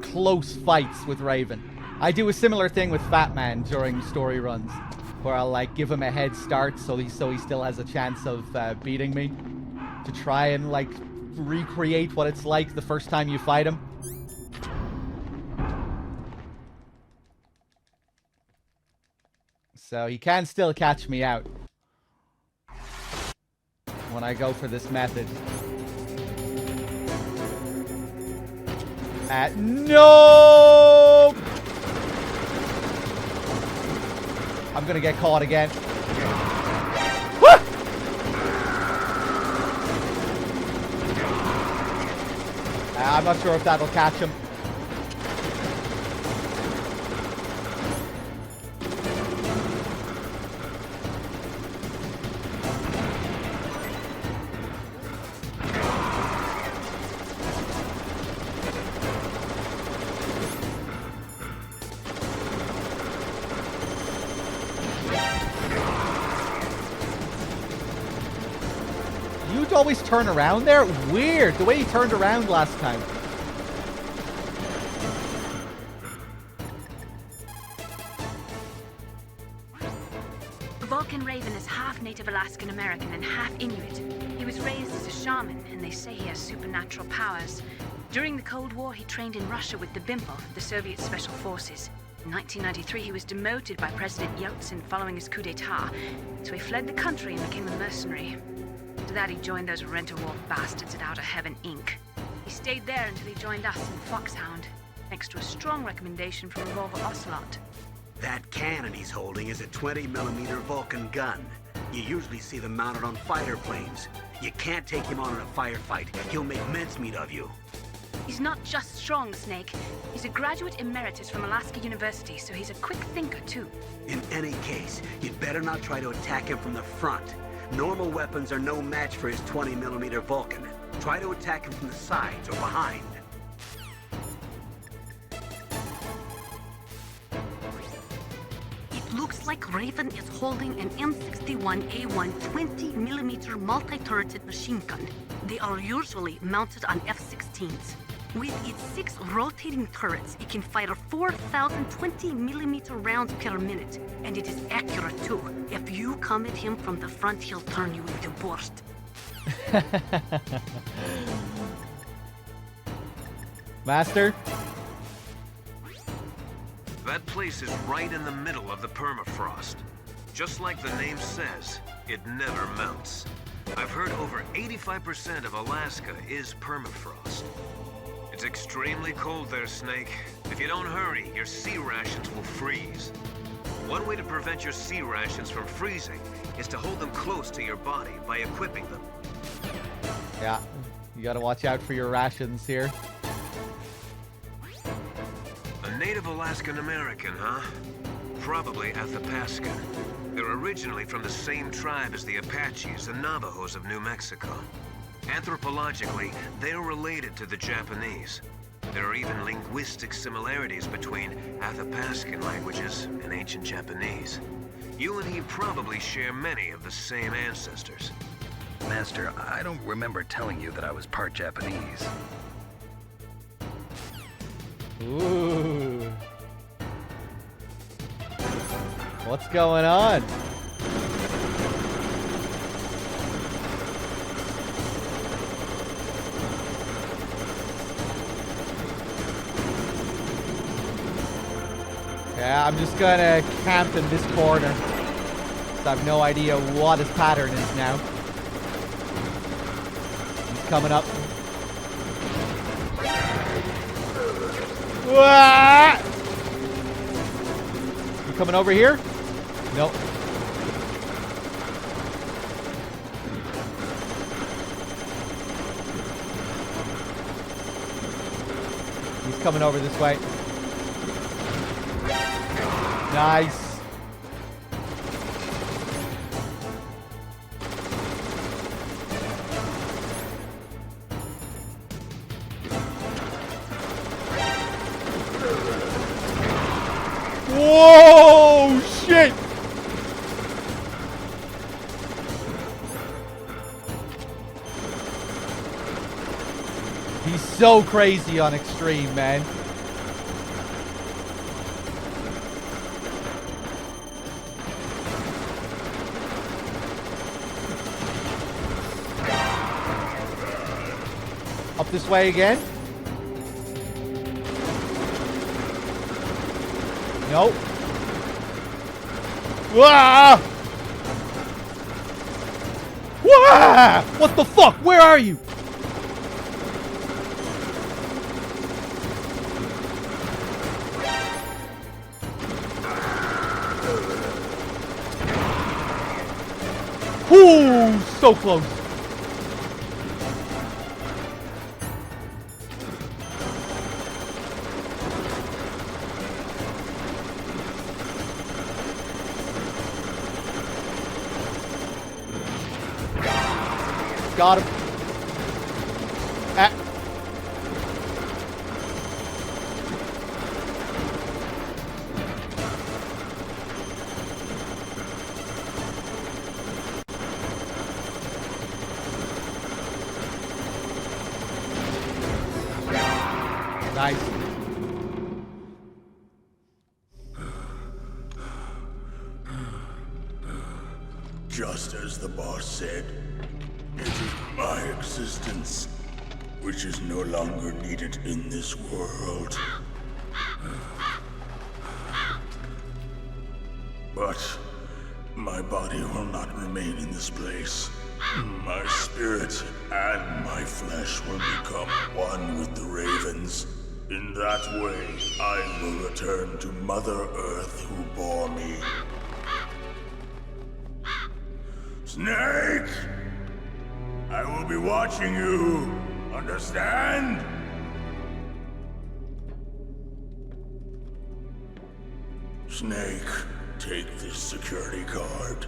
close fights with Raven. I do a similar thing with Fat Man during story runs, where I'll like give him a head start so he still has a chance of beating me, to try and like recreate what it's like the first time you fight him. So he can still catch me out when I go for this method. No! I'm gonna get caught again. I'm not sure if that'll catch him. You'd always turn around there? Weird, the way he turned around last time.
Vulcan Raven is half Native Alaskan American and half Inuit. He was raised as a shaman, and they say he has supernatural powers. During the Cold War, he trained in Russia with the BIMPO, the Soviet Special Forces. In 1993, he was demoted by President Yeltsin following his coup d'etat, so he fled the country and became a mercenary. After that, he joined those rent-a-war bastards at Outer Heaven, Inc. He stayed there until he joined us in Foxhound, thanks to a strong recommendation from Revolver Ocelot.
That cannon he's holding is a 20mm Vulcan gun. You usually see them mounted on fighter planes. You can't take him on in a firefight. He'll make mincemeat of you.
He's not just strong, Snake. He's a graduate emeritus from Alaska University, so he's a quick thinker, too.
In any case, you'd better not try to attack him from the front. Normal weapons are no match for his 20mm Vulcan. Try to attack him from the sides or behind.
It looks like Raven is holding an M61A1 20mm multi-turreted machine gun. They are usually mounted on F-16s. With its 6 rotating turrets, it can fire 4,000 20mm rounds per minute, and it is accurate too. If you come at him from the front, he'll turn you into burst.
Master?
That place is right in the middle of the permafrost. Just like the name says, it never melts. I've heard over 85% of Alaska is permafrost. It's extremely cold there, Snake. If you don't hurry, your sea rations will freeze. One way to prevent your sea rations from freezing is to hold them close to your body by equipping them.
Yeah, you gotta watch out for your rations here.
A Native Alaskan American, huh? Probably Athapascan. They're originally from the same tribe as the Apaches and Navajos of New Mexico. Anthropologically, they're related to the Japanese. There are even linguistic similarities between Athapascan languages and ancient Japanese. You and he probably share many of the same ancestors.
Master, I don't remember telling you that I was part Japanese.
Ooh. What's going on? Yeah, I'm just gonna camp in this corner. So I have no idea what his pattern is now. coming up. Wah! You coming over here? Nope. He's coming over this way. Nice. Whoa, shit! He's so crazy on extreme, man. Up this way again. Nope. Wah! Wah! What the fuck? Where are you? Ooh, so close. Got him. Ah. Nice.
Just as the boss said, it is my existence which is no longer needed in this world. But my body will not remain in this place. My spirit and my flesh will become one with the ravens. In that way, I will return to Mother Earth who bore me. Snake! I will be watching you. Understand? Snake, take this security card.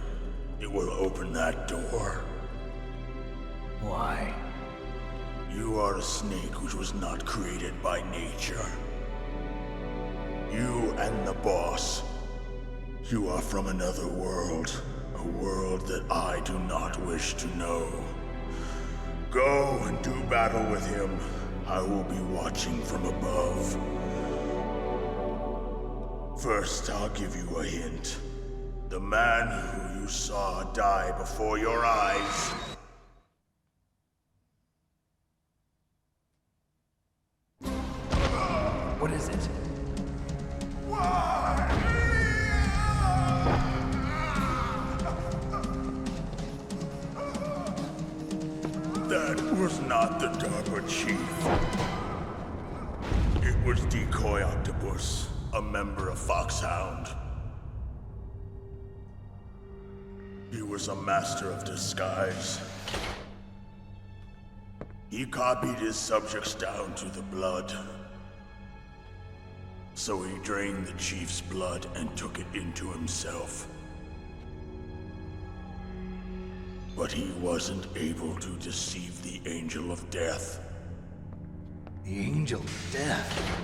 It will open that door.
Why?
You are a snake which was not created by nature. You and the boss. You are from another world. A world that I do not wish to know. Go and do battle with him. I will be watching from above. First, I'll give you a hint. The man who you saw die before your eyes.
What is it?
That was not the DARPA chief. It was Decoy Octopus, a member of Foxhound. He was a master of disguise. He copied his subjects down to the blood. So he drained the chief's blood and took it into himself. But he wasn't able to deceive the Angel of Death.
The Angel of Death?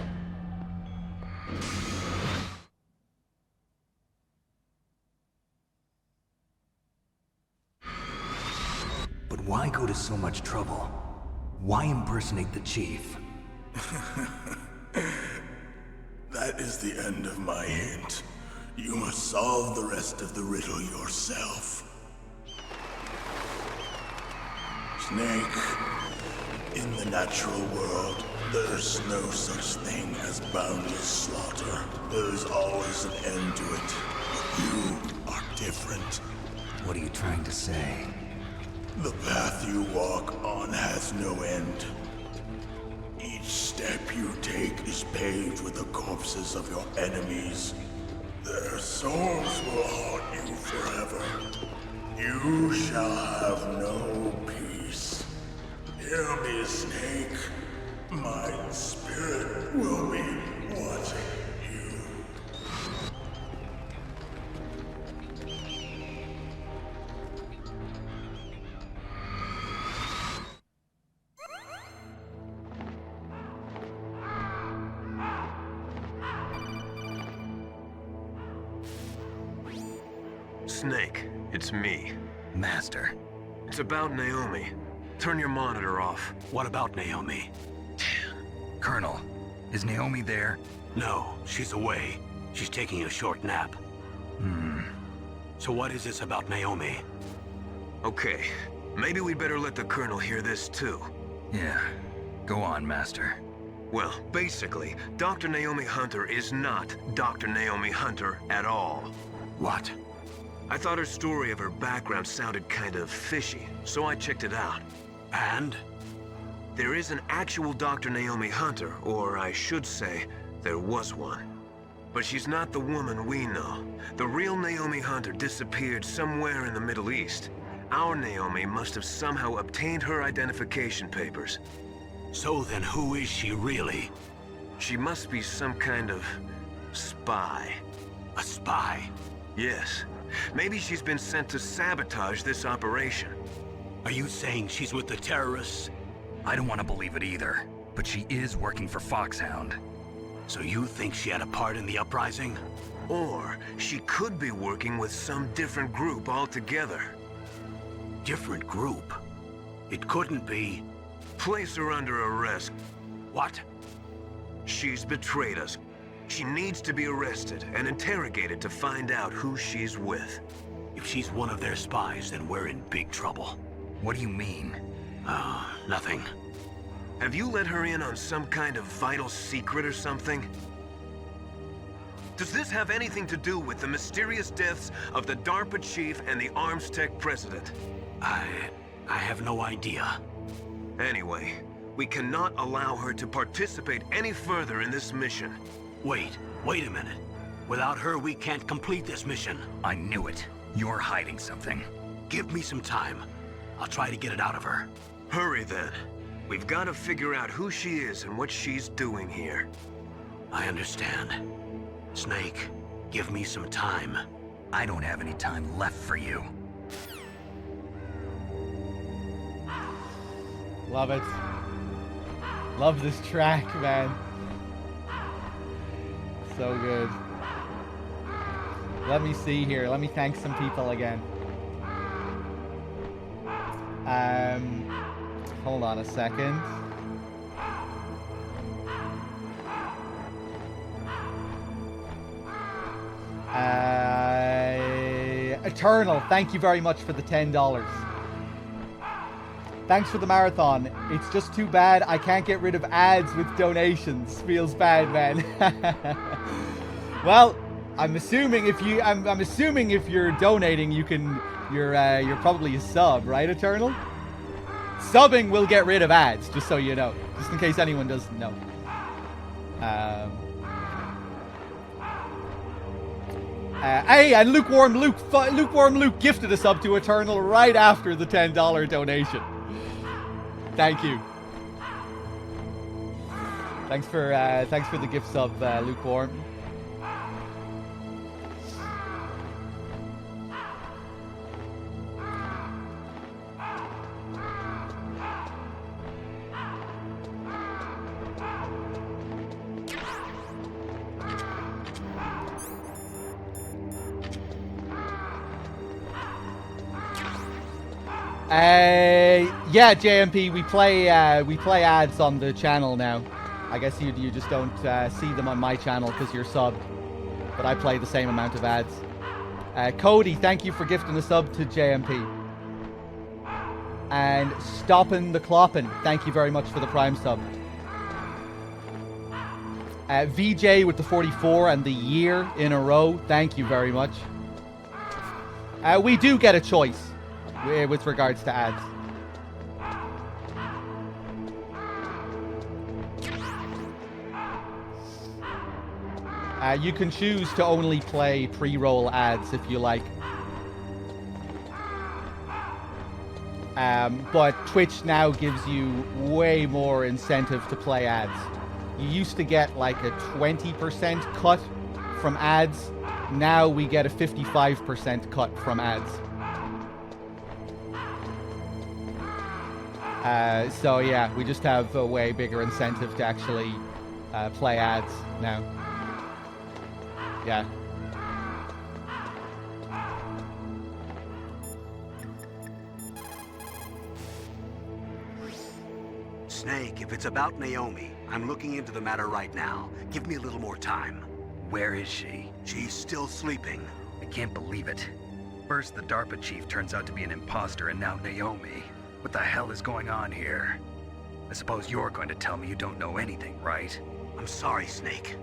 But why go to so much trouble? Why impersonate the chief?
That is the end of my hint. You must solve the rest of the riddle yourself. Snake, in the natural world, there's no such thing as boundless slaughter. There is always an end to it. But you are different.
What are you trying to say?
The path you walk on has no end. Each step you take is paved with the corpses of your enemies. Their souls will haunt you forever. You shall have no peace. Hear me, Snake. My spirit will be watching you.
Snake, it's me.
Master.
It's about Naomi. Turn your monitor off.
What about Naomi?
Colonel, is Naomi there?
No, she's away. She's taking a short nap. So what is this about Naomi?
Okay, maybe we'd better let the Colonel hear this too.
Yeah. Go on, Master.
Well, basically, Dr. Naomi Hunter is not Dr. Naomi Hunter at all.
What?
I thought her story of her background sounded kind of fishy, so I checked it out.
And?
There is an actual Dr. Naomi Hunter, or I should say, there was one. But she's not the woman we know. The real Naomi Hunter disappeared somewhere in the Middle East. Our Naomi must have somehow obtained her identification papers.
So then who is she really?
She must be some kind of spy.
A spy?
Yes. Maybe she's been sent to sabotage this operation.
Are you saying she's with the terrorists?
I don't want to believe it either, but she is working for Foxhound.
So you think she had a part in the uprising?
Or she could be working with some different group altogether.
Different group? It couldn't be.
Place her under arrest.
What?
She's betrayed us. She needs to be arrested and interrogated to find out who she's with.
If she's one of their spies, then we're in big trouble.
What do you mean?
Nothing.
Have you let her in on some kind of vital secret or something? Does this have anything to do with the mysterious deaths of the DARPA chief and the ArmsTech president?
I have no idea.
Anyway, we cannot allow her to participate any further in this mission.
Wait a minute. Without her, we can't complete this mission.
I knew it. You're hiding something.
Give me some time. I'll try to get it out of her.
Hurry then. We've got to figure out who she is and what she's doing here.
I understand. Snake, give me some time.
I don't have any time left for you.
Love it. Love this track, man. So good. Let me see here. Let me thank some people again. Hold on a second. Eternal, thank you very much for the $10. Thanks for the marathon. It's just too bad I can't get rid of ads with donations. Feels bad, man. Well, I'm assuming if you're donating, you're probably a sub, right, Eternal? Subbing will get rid of ads, just so you know, just in case anyone doesn't know. Hey, and Lukewarm Luke gifted a sub to Eternal right after the $10 donation. Thank you. Thanks for the gift sub, Lukewarm. Yeah, JMP, we play ads on the channel now. I guess you just don't see them on my channel because you're subbed, but I play the same amount of ads. Cody, thank you for gifting a sub to JMP. And Stoppin' the Cloppin', thank you very much for the Prime sub. VJ with the 44 and the year in a row, thank you very much. We do get a choice. with regards to ads. You can choose to only play pre-roll ads if you like. But Twitch now gives you way more incentive to play ads. You used to get like a 20% cut from ads. Now we get a 55% cut from ads. So yeah, we just have a way bigger incentive to actually play ads now. Yeah.
Snake, if it's about Naomi, I'm looking into the matter right now. Give me a little more time.
Where is she?
She's still sleeping.
I can't believe it. First, the DARPA chief turns out to be an imposter, and now Naomi. What the hell is going on here? I suppose you're going to tell me you don't know anything, right?
I'm sorry, Snake.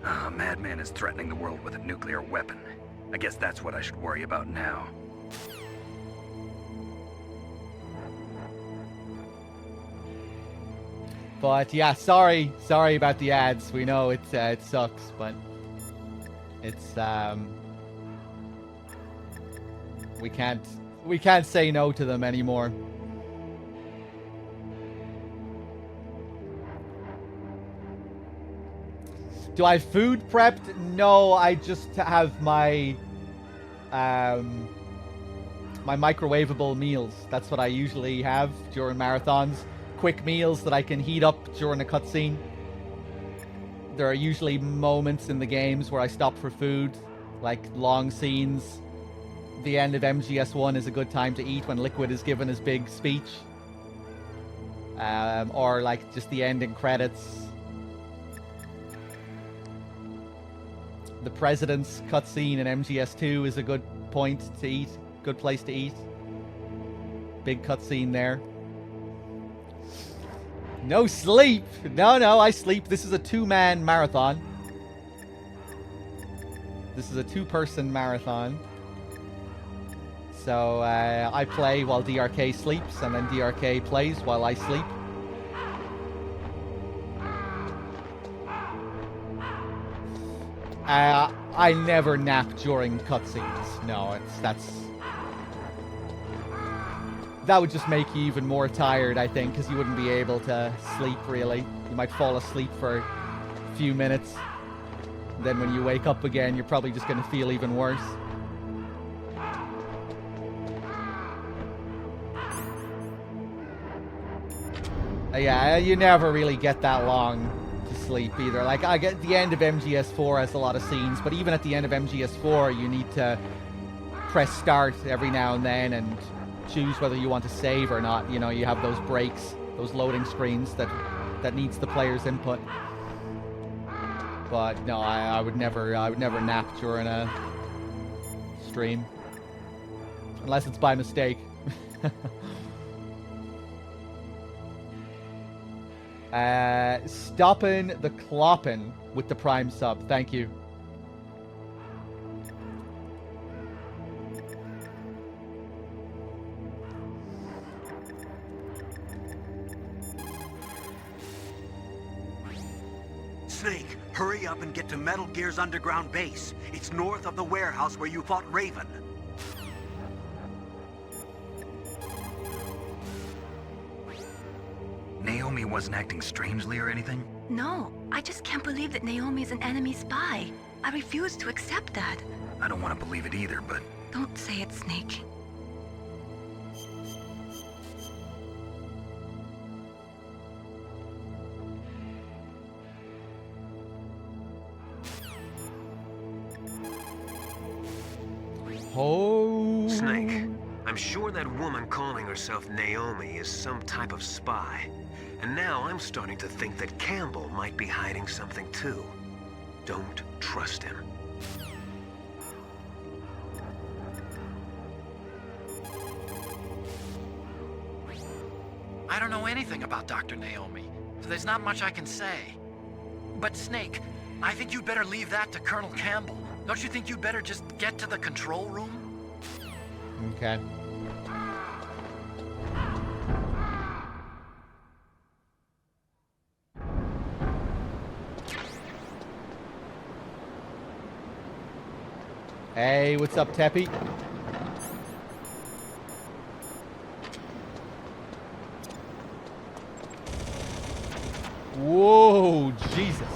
A madman is threatening the world with a nuclear weapon. I guess that's what I should worry about now.
But yeah, sorry about the ads. We know it sucks, but it's we can't say no to them anymore. Do I have food prepped? No, I just have my my microwavable meals. That's what I usually have during marathons. Quick meals that I can heat up during a cutscene. There are usually moments in the games where I stop for food, like long scenes. The end of MGS1 is a good time to eat when Liquid is given his big speech. Or like just the ending credits. The President's cutscene in MGS2 is a good point to eat. Good place to eat. Big cutscene there. No sleep! No, I sleep. This is a two-man marathon. This is a two-person marathon. So, I play while DRK sleeps, and then DRK plays while I sleep. I never nap during cutscenes. No, that would just make you even more tired, I think, because you wouldn't be able to sleep, really. You might fall asleep for a few minutes. Then when you wake up again, you're probably just going to feel even worse. Yeah, you never really get that long to sleep either. Like, I get the end of MGS4 has a lot of scenes, but even at the end of MGS4, you need to press start every now and then and choose whether you want to save or not. You know, you have those breaks, those loading screens that needs the player's input. But no, I would never nap during a stream unless it's by mistake. Stopping the cloppin' with the Prime sub. Thank you.
Snake, hurry up and get to Metal Gear's underground base. It's north of the warehouse where you fought Raven.
Naomi wasn't acting strangely or anything?
No, I just can't believe that Naomi's an enemy spy. I refuse to accept that.
I don't want to believe it either, but...
Don't say it, Snake.
Oh.
Snake, I'm sure that woman calling herself Naomi is some type of spy. And now I'm starting to think that Campbell might be hiding something too. Don't trust him.
I don't know anything about Dr. Naomi, so there's not much I can say. But Snake, I think you'd better leave that to Colonel Campbell. Don't you think you'd better just get to the control room?
Okay. Hey, what's up, Teppy? Whoa, Jesus.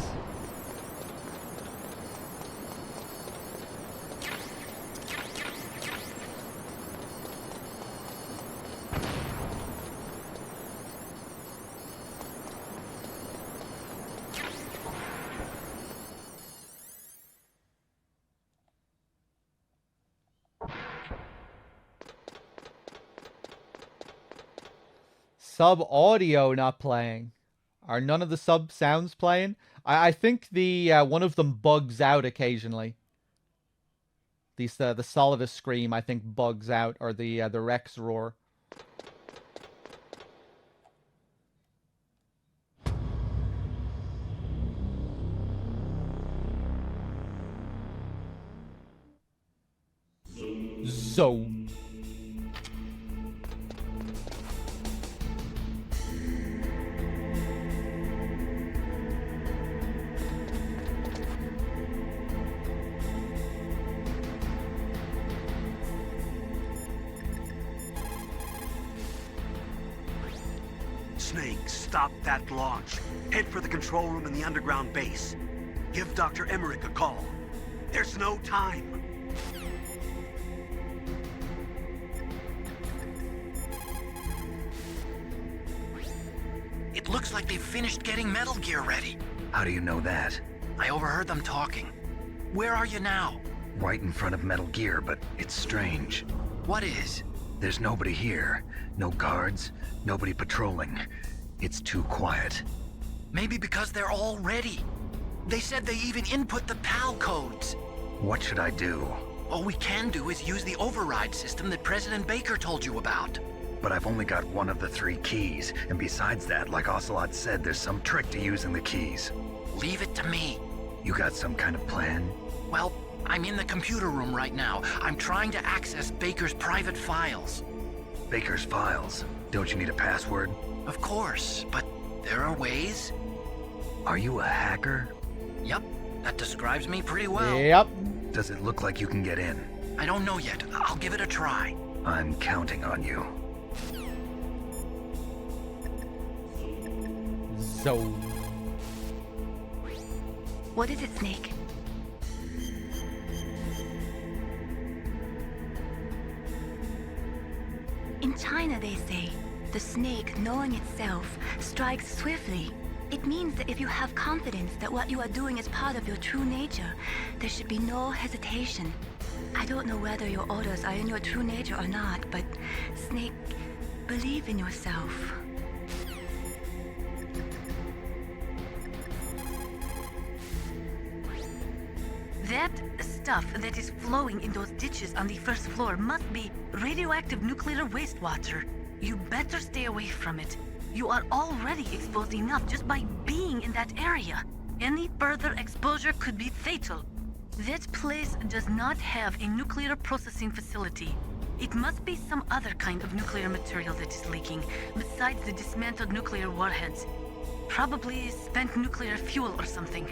Sub audio not playing. Are none of the sub sounds playing? I think the one of them bugs out occasionally. The Solidus scream I think bugs out, or the Rex roar. So.
Snake, stop that launch. Head for the control room in the underground base. Give Dr. Emmerich a call. There's no time.
It looks like they've finished getting Metal Gear ready.
How do you know that?
I overheard them talking. Where are you now?
Right in front of Metal Gear, but it's strange.
What is?
There's nobody here. No guards, nobody patrolling. It's too quiet.
Maybe because they're all ready. They said they even input the PAL codes.
What should I do?
All we can do is use the override system that President Baker told you about.
But I've only got one of the 3 keys, and besides that, like Ocelot said, there's some trick to using the keys.
Leave it to me.
You got some kind of plan?
Well, I'm in the computer room right now. I'm trying to access Baker's private files.
Baker's files? Don't you need a password?
Of course, but there are ways.
Are you a hacker?
Yep, that describes me pretty well.
Yep.
Does it look like you can get in?
I don't know yet. I'll give it a try.
I'm counting on you.
So.
What is it, Snake? In China, they say, the snake, knowing itself, strikes swiftly. It means that if you have confidence that what you are doing is part of your true nature, there should be no hesitation. I don't know whether your orders are in your true nature or not, but, Snake, believe in yourself.
That stuff that is flowing in those ditches on the first floor must be radioactive nuclear wastewater. You better stay away from it. You are already exposed enough just by being in that area. Any further exposure could be fatal. That place does not have a nuclear processing facility. It must be some other kind of nuclear material that is leaking, besides the dismantled nuclear warheads. Probably spent nuclear fuel or something.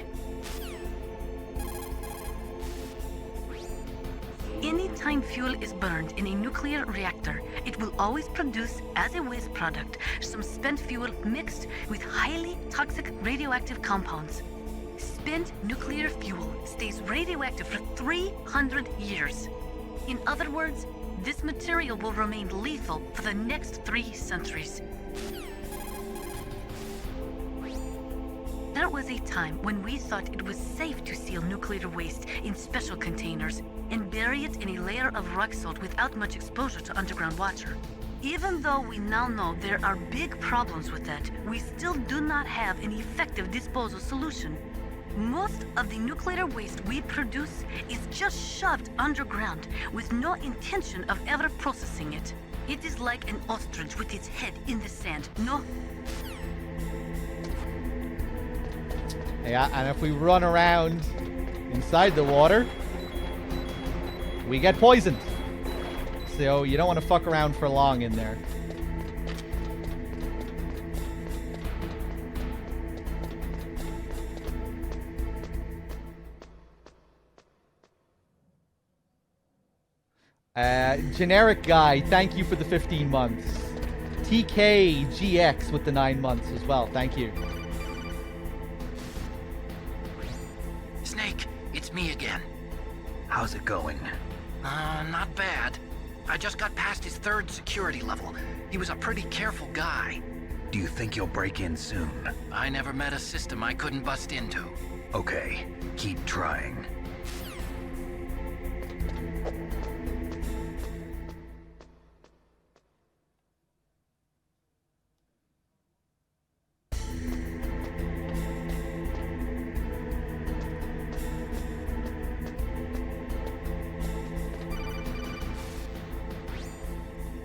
Anytime fuel is burned in a nuclear reactor, it will always produce, as a waste product, some spent fuel mixed with highly toxic radioactive compounds. Spent nuclear fuel stays radioactive for 300 years. In other words, this material will remain lethal for the next 3 centuries. There was a time when we thought it was safe to seal nuclear waste in special containers and bury it in a layer of rock salt without much exposure to underground water. Even though we now know there are big problems with that, we still do not have an effective disposal solution. Most of the nuclear waste we produce is just shoved underground with no intention of ever processing it. It is like an ostrich with its head in the sand. No.
Yeah, and if we run around inside the water, we get poisoned. So you don't want to fuck around for long in there. Generic guy, thank you for the 15 months. TKGX with the 9 months as well. Thank you.
Snake, it's me again.
How's it going?
Not bad. I just got past his 3rd security level. He was a pretty careful guy.
Do you think you'll break in soon?
I never met a system I couldn't bust into.
Okay, keep trying.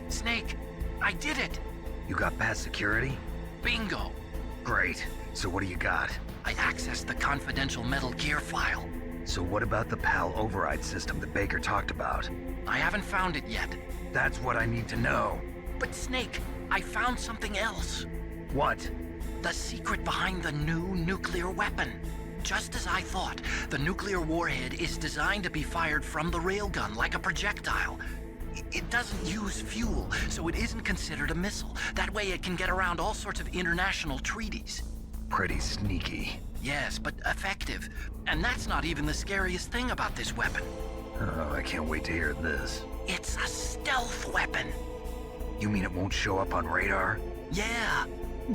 Snake, I did it!
You got past security?
Bingo!
Great. So what do you got?
I accessed the confidential Metal Gear file.
So what about the PAL override system that Baker talked about?
I haven't found it yet.
That's what I need to know.
But Snake, I found something else.
What?
The secret behind the new nuclear weapon. Just as I thought, the nuclear warhead is designed to be fired from the railgun like a projectile. It doesn't use fuel, so it isn't considered a missile. That way it can get around all sorts of international treaties.
Pretty sneaky.
Yes, but effective. And that's not even the scariest thing about this weapon.
Oh, I can't wait to hear this.
It's a stealth weapon.
You mean it won't show up on radar?
Yeah.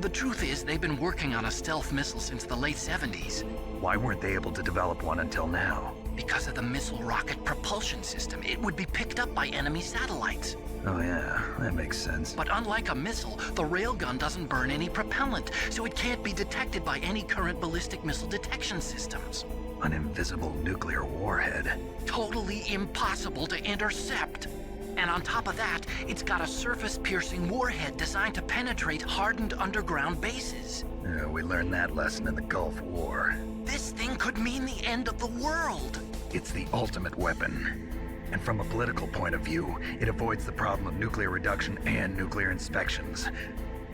The truth is, they've been working on a stealth missile since the late 70s.
Why weren't they able to develop one until now?
Because of the missile rocket propulsion system, it would be picked up by enemy satellites.
Oh yeah, that makes sense.
But unlike a missile, the railgun doesn't burn any propellant, so it can't be detected by any current ballistic missile detection systems.
An invisible nuclear warhead.
Totally impossible to intercept. And on top of that, it's got a surface-piercing warhead designed to penetrate hardened underground bases.
Yeah, we learned that lesson in the Gulf War.
This thing could mean the end of the world.
It's the ultimate weapon. And from a political point of view, it avoids the problem of nuclear reduction and nuclear inspections.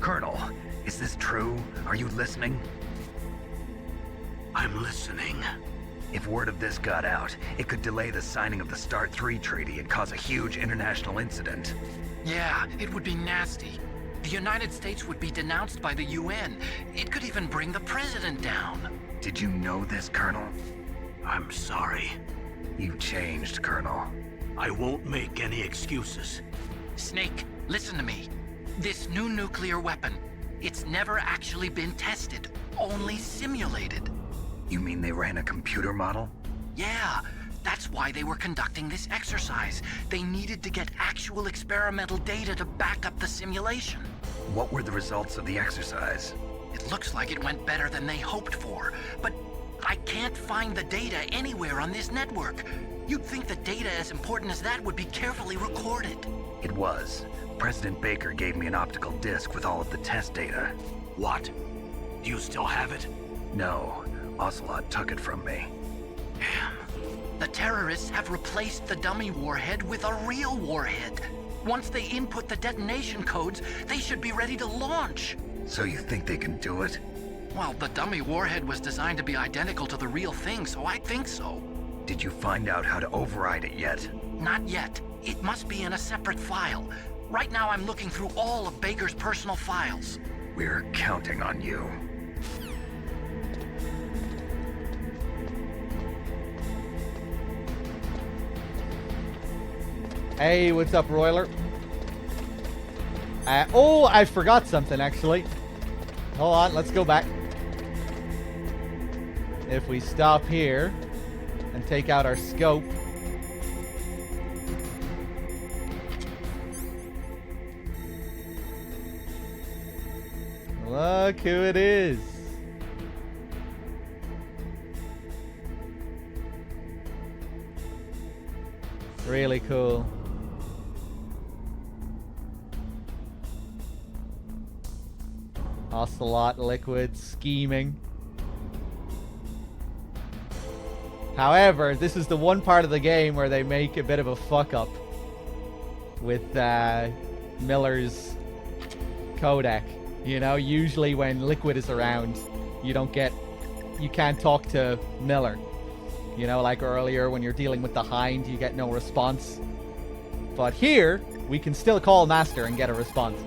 Colonel, is this true? Are you listening?
I'm listening.
If word of this got out, it could delay the signing of the START 3 treaty and cause a huge international incident.
Yeah, it would be nasty. The United States would be denounced by the UN. It could even bring the president down.
Did you know this, Colonel?
I'm sorry.
You changed, Colonel.
I won't make any excuses.
Snake, listen to me. This new nuclear weapon, it's never actually been tested, only simulated.
You mean they ran a computer model?
Yeah, that's why they were conducting this exercise. They needed to get actual experimental data to back up the simulation.
What were the results of the exercise?
It looks like it went better than they hoped for, but I can't find the data anywhere on this network. You'd think the data as important as that would be carefully recorded.
It was. President Baker gave me an optical disc with all of the test data.
What? Do you still have it?
No. Ocelot took it from me.
Damn. The terrorists have replaced the dummy warhead with a real warhead. Once they input the detonation codes, they should be ready to launch.
So you think they can do it?
Well, the dummy warhead was designed to be identical to the real thing, so I think so.
Did you find out how to override it yet?
Not yet. It must be in a separate file. Right now I'm looking through all of Baker's personal files.
We're counting on you.
Hey, what's up, Roiler? Oh, I forgot something, actually. Hold on, let's go back. If we stop here and take out our scope. Look who it is. Really cool. Ocelot, Liquid, scheming. However, this is the one part of the game where they make a bit of a fuck up with Miller's codec. You know, usually when Liquid is around, you can't talk to Miller. You know, like earlier when you're dealing with the Hind, you get no response. But here, we can still call Master and get a response.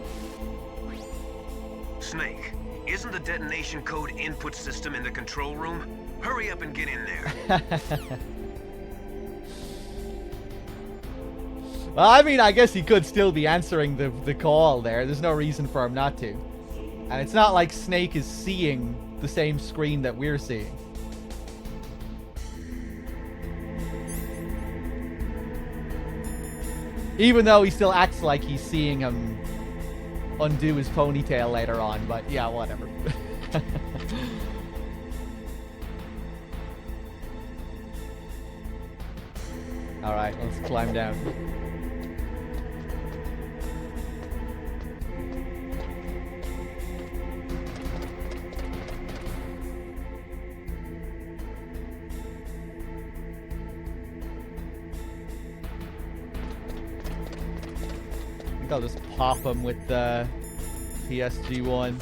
Snake, isn't the detonation code input system in the control room? Hurry up and get in there.
Well, I mean, I guess he could still be answering the call there. There's no reason for him not to. And it's not like Snake is seeing the same screen that we're seeing. Even though he still acts like he's seeing him undo his ponytail later on, but yeah, whatever. Alright, let's climb down. I think I'll just pop him with the PSG-1.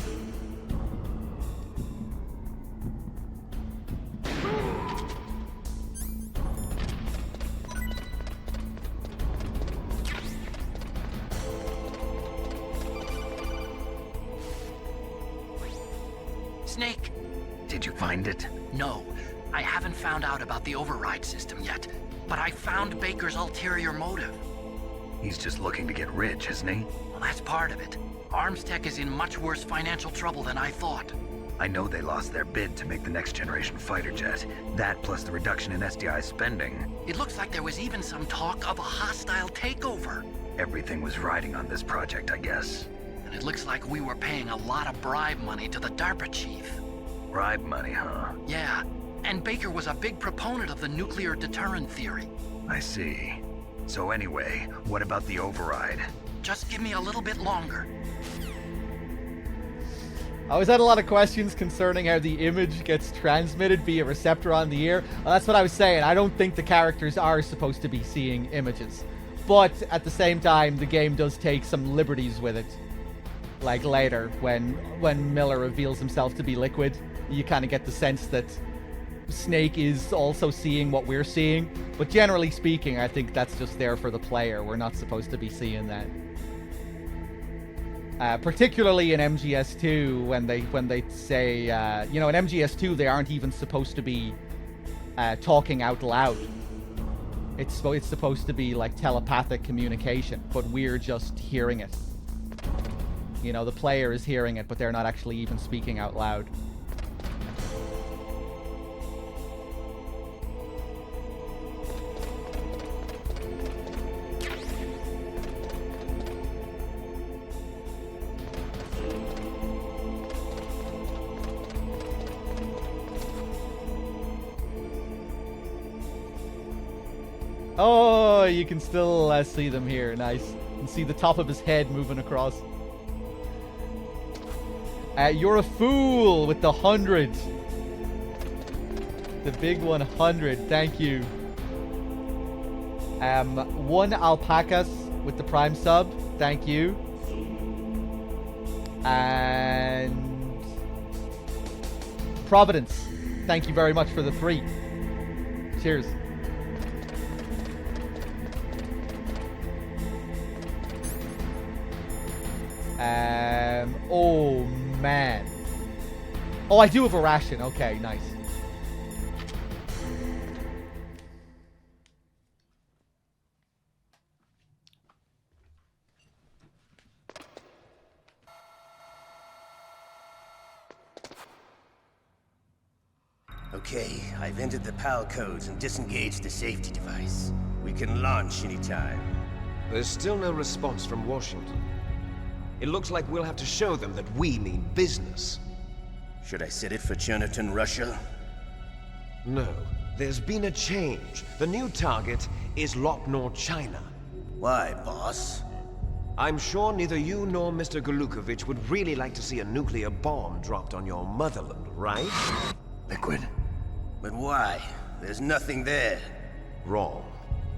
Snake!
Did you find it?
No, I haven't found out about the override system yet, but I found Baker's ulterior motive.
He's just looking to get rich, isn't he?
Well, that's part of it. Armstech is in much worse financial trouble than I thought.
I know they lost their bid to make the next generation fighter jet. That plus the reduction in SDI spending.
It looks like there was even some talk of a hostile takeover.
Everything was riding on this project, I guess.
And it looks like we were paying a lot of bribe money to the DARPA chief.
Bribe money, huh?
Yeah, and Baker was a big proponent of the nuclear deterrent theory.
I see. So anyway, what about the override?
Just give me a little bit longer.
I always had a lot of questions concerning how the image gets transmitted via receptor on the ear. Well, that's what I was saying. I don't think the characters are supposed to be seeing images. But at the same time, the game does take some liberties with it. Like later, when Miller reveals himself to be Liquid, you kind of get the sense that Snake is also seeing what we're seeing. But generally speaking, I think that's just there for the player. We're not supposed to be seeing that. Particularly in MGS2, when they say, you know, in MGS2 they aren't even supposed to be talking out loud. It's supposed to be like telepathic communication, but we're just hearing it. You know, the player is hearing it, but they're not actually even speaking out loud. Oh, you can still see them here. Nice. You can see the top of his head moving across. You're a fool with the 100. The big 100. Thank you. 1 alpacas with the prime sub. Thank you. And Providence. Thank you very much for the 3. Cheers. Oh man. Oh, I do have a ration. Okay, nice.
Okay, I've entered the PAL codes and disengaged the safety device. We can launch anytime.
There's still no response from Washington. It looks like we'll have to show them that we mean business.
Should I set it for Cherniton, Russia?
No. There's been a change. The new target is Lopnor, China.
Why, boss?
I'm sure neither you nor Mr. Golukovich would really like to see a nuclear bomb dropped on your motherland, right?
Liquid. But why? There's nothing there.
Wrong.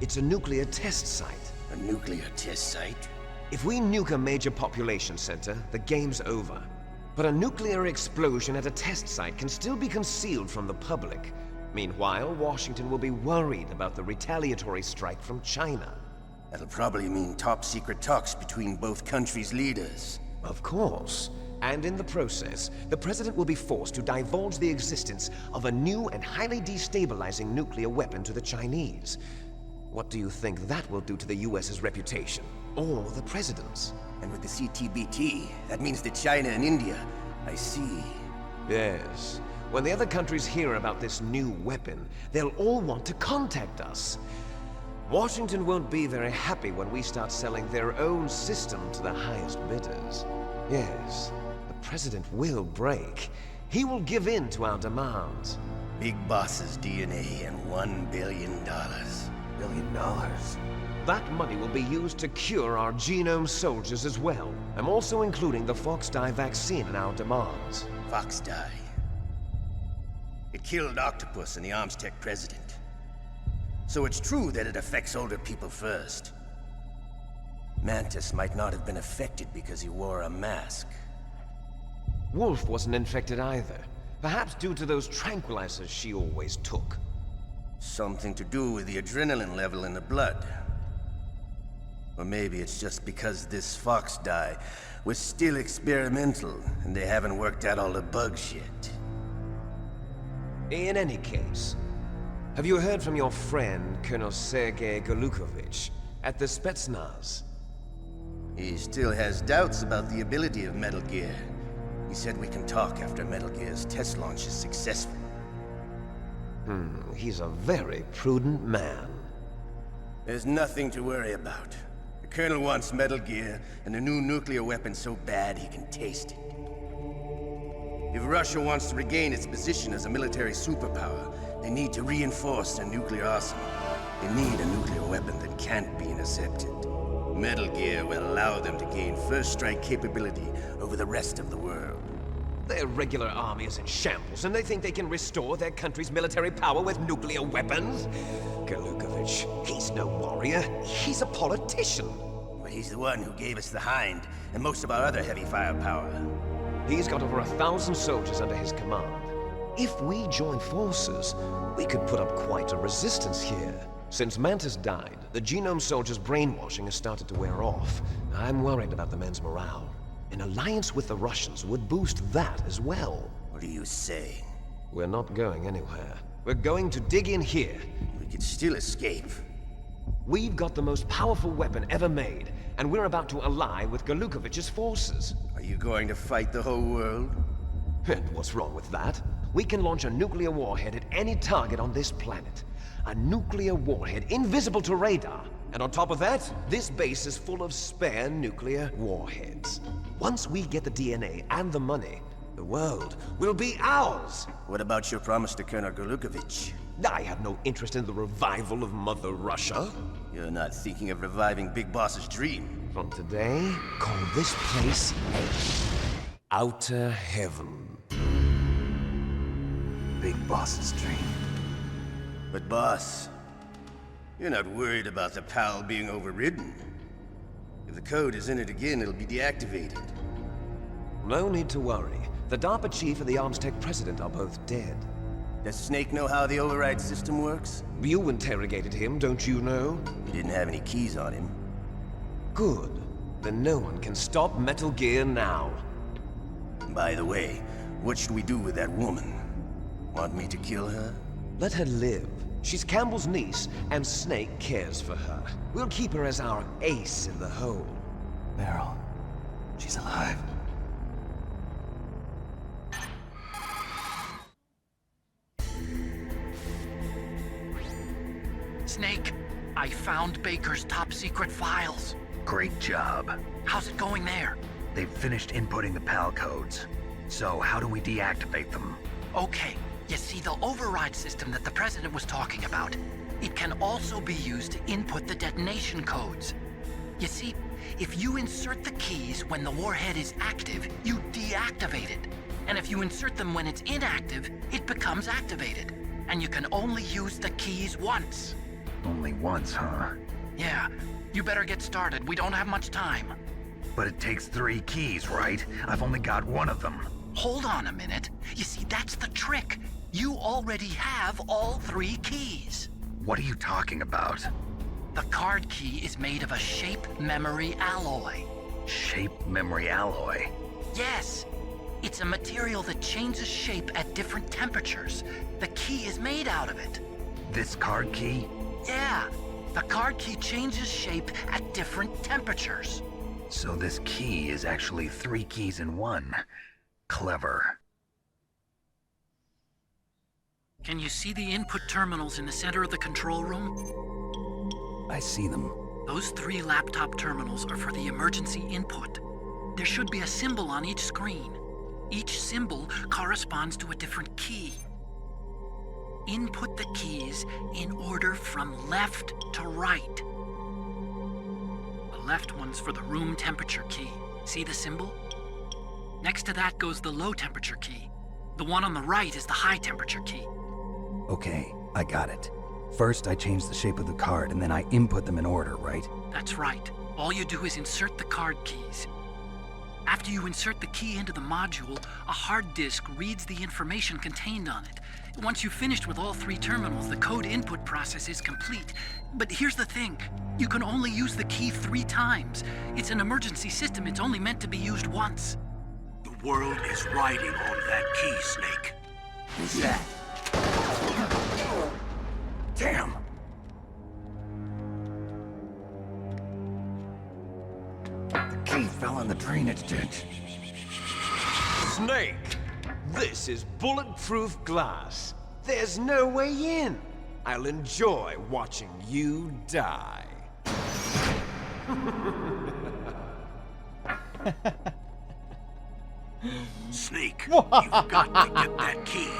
It's a nuclear test site.
A nuclear test site?
If we nuke a major population center, the game's over. But a nuclear explosion at a test site can still be concealed from the public. Meanwhile, Washington will be worried about the retaliatory strike from China.
That'll probably mean top-secret talks between both countries' leaders.
Of course. And in the process, the President will be forced to divulge the existence of a new and highly destabilizing nuclear weapon to the Chinese. What do you think that will do to the US's reputation? Or the President's?
And with the CTBT, that means that China and India. I see.
Yes. When the other countries hear about this new weapon, they'll all want to contact us. Washington won't be very happy when we start selling their own system to the highest bidders. Yes, the President will break. He will give in to our demands.
Big Boss's DNA and $1 billion. $1 billion?
That money will be used to cure our genome soldiers as well. I'm also including the Fox-Die vaccine in our demands.
Fox-Die? It killed Octopus and the Armstech president. So it's true that it affects older people first. Mantis might not have been affected because he wore a mask.
Wolf wasn't infected either. Perhaps due to those tranquilizers she always took.
Something to do with the adrenaline level in the blood. Or maybe it's just because this Fox-Die was still experimental and they haven't worked out all the bugs yet.
In any case, have you heard from your friend, Colonel Sergei Golukovich, at the Spetsnaz?
He still has doubts about the ability of Metal Gear. He said we can talk after Metal Gear's test launch is successful.
He's a very prudent man.
There's nothing to worry about. The Colonel wants Metal Gear and a new nuclear weapon so bad he can taste it. If Russia wants to regain its position as a military superpower, they need to reinforce their nuclear arsenal. They need a nuclear weapon that can't be intercepted. Metal Gear will allow them to gain first strike capability over the rest of the world.
Their regular army is in shambles, and they think they can restore their country's military power with nuclear weapons? Golukovich, he's no warrior. He's a politician.
But he's the one who gave us the Hind and most of our other heavy firepower.
He's got over 1,000 soldiers under his command. If we join forces, we could put up quite a resistance here. Since Mantis died, the genome soldiers' brainwashing has started to wear off. I'm worried about the men's morale. An alliance with the Russians would boost that as well.
What are you saying?
We're not going anywhere. We're going to dig in here.
We could still escape.
We've got the most powerful weapon ever made, and we're about to ally with Golukovich's forces.
Are you going to fight the whole world?
And what's wrong with that? We can launch a nuclear warhead at any target on this planet. A nuclear warhead invisible to radar. And on top of that, this base is full of spare nuclear warheads. Once we get the DNA and the money, the world will be ours!
What about your promise to Colonel Golukovich?
I have no interest in the revival of Mother Russia.
You're not thinking of reviving Big Boss's dream.
From today, call this place Outer Heaven.
Big Boss's dream.
But boss, you're not worried about the PAL being overridden. If the code is in it again, it'll be deactivated.
No need to worry. The DARPA chief and the Armstech president are both dead.
Does Snake know how the override system works?
You interrogated him, don't you know?
He didn't have any keys on him.
Good. Then no one can stop Metal Gear now.
By the way, what should we do with that woman? Want me to kill her?
Let her live. She's Campbell's niece, and Snake cares for her. We'll keep her as our ace in the hole.
Meryl, she's alive.
Snake, I found Baker's top-secret files.
Great job.
How's it going there?
They've finished inputting the PAL codes. So how do we deactivate them?
Okay, you see the override system that the President was talking about. It can also be used to input the detonation codes. You see, if you insert the keys when the warhead is active, you deactivate it. And if you insert them when it's inactive, it becomes activated. And you can only use the keys once.
Only once, huh?
Yeah, you better get started. We don't have much time.
But it takes 3 keys, right? I've only got 1 of them.
Hold on a minute. You see, that's the trick. You already have all 3 keys.
What are you talking about?
The card key is made of a shape memory alloy.
Shape memory alloy?
Yes. It's a material that changes shape at different temperatures. The key is made out of it.
This card key?
Yeah. The card key changes shape at different temperatures.
So this key is actually 3 keys in one. Clever.
Can you see the input terminals in the center of the control room?
I see them.
Those 3 laptop terminals are for the emergency input. There should be a symbol on each screen. Each symbol corresponds to a different key. Input the keys in order from left to right. The left one's for the room temperature key. See the symbol? Next to that goes the low temperature key. The one on the right is the high temperature key.
Okay, I got it. First, I change the shape of the card, and then I input them in order, right?
That's right. All you do is insert the card keys. After you insert the key into the module, a hard disk reads the information contained on it. Once you've finished with all 3 terminals, the code input process is complete. But here's the thing. You can only use the key 3 times. It's an emergency system. It's only meant to be used once.
The world is riding on that key, Snake.
Who's that? Damn! The key fell in the drainage ditch.
Snake! This is bulletproof glass. There's no way in. I'll enjoy watching you die.
Snake, you've got to get that key.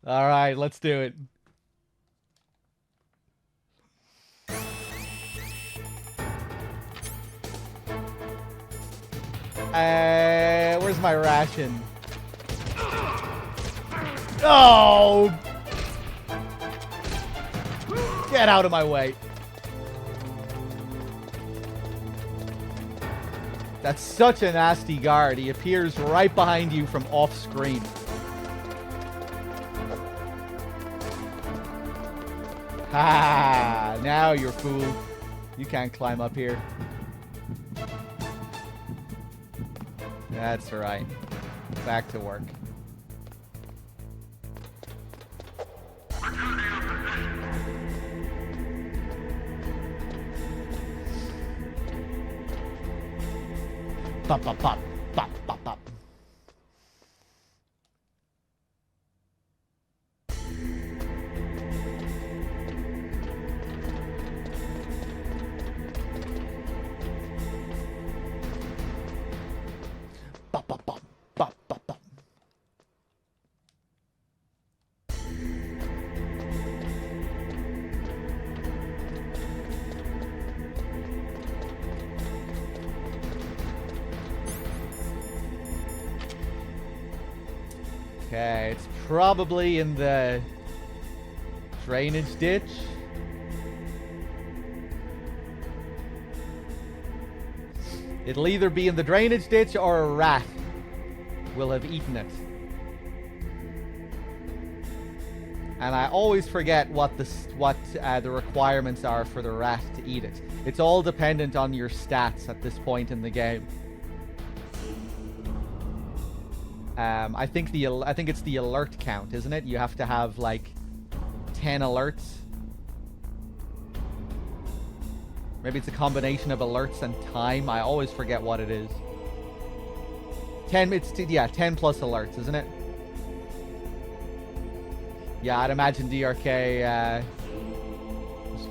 All right, let's do it. Where's my ration? Oh! Get out of my way. That's such a nasty guard. He appears right behind you from off screen. Ha! Now you're fooled. You can't climb up here. That's right. Back to work. Pop, pop, pop, pop, pop, pop. Pop, pop, pop, pop, pop, pop. Okay, it's probably in the drainage ditch. It'll either be in the drainage ditch or a rat will have eaten it. And I always forget what the requirements are for the rat to eat it. It's all dependent on your stats at this point in the game. I think it's the alert count, isn't it? You have to have like 10 alerts. Maybe it's a combination of alerts and time. I always forget what it is. 10 plus alerts, isn't it? Yeah, I'd imagine DRK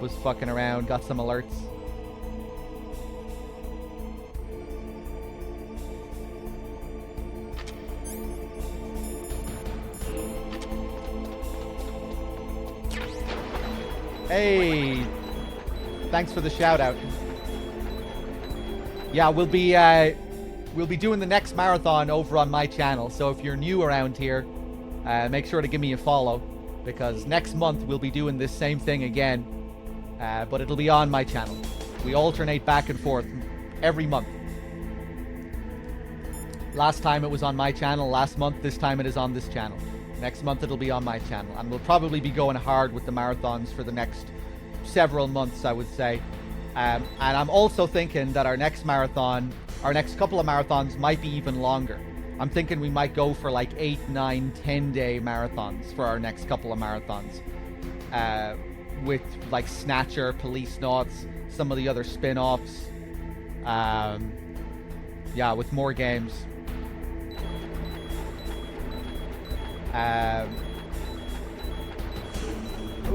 was fucking around, got some alerts. Hey, thanks for the shout out. Yeah, we'll be doing the next marathon over on my channel. So if you're new around here, make sure to give me a follow, because next month we'll be doing this same thing again, but it'll be on my channel. We alternate back and forth every month. Last time it was on my channel, last month, this time it is on this channel. Next month it'll be on my channel, and we'll probably be going hard with the marathons for the next several months, I would say. And I'm also thinking that our next marathon, our next couple of marathons might be even longer. I'm thinking we might go for like 8, 9, 10-day marathons for our next couple of marathons. With like Snatcher, Police Knots, some of the other spin-offs. Yeah, with more games.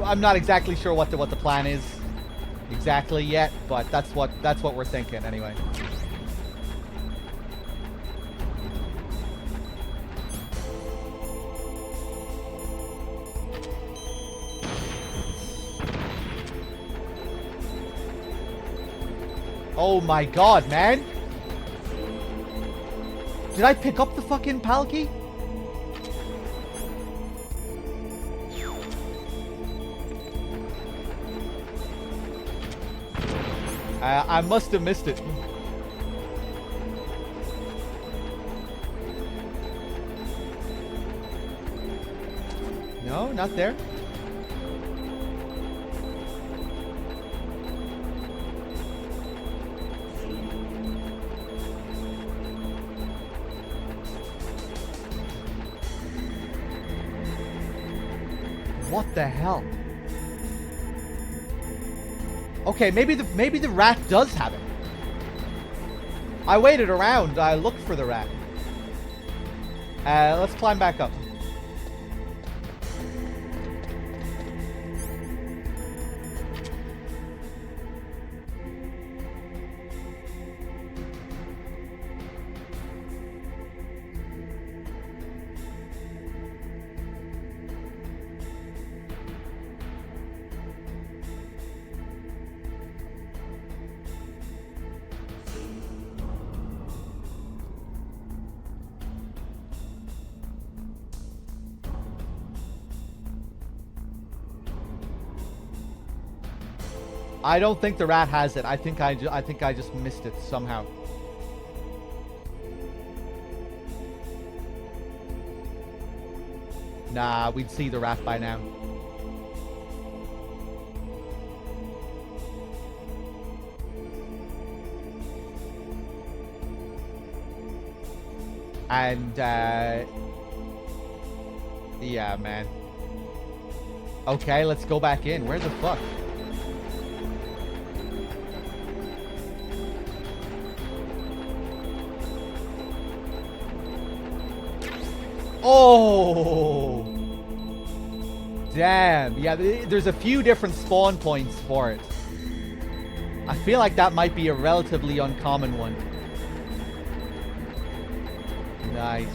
I'm not exactly sure what the plan is exactly yet, but that's what we're thinking anyway. Oh my god, man! Did I pick up the fucking Palki? I must have missed it. No, not there. What the hell? Okay, maybe the rat does have it. I waited around. I looked for the rat. Let's climb back up. I don't think the rat has it. I think I just missed it somehow. Nah, we'd see the rat by now. And yeah, man. Okay, let's go back in. Where the fuck? Oh! Damn. Yeah, there's a few different spawn points for it. I feel like that might be a relatively uncommon one. Nice.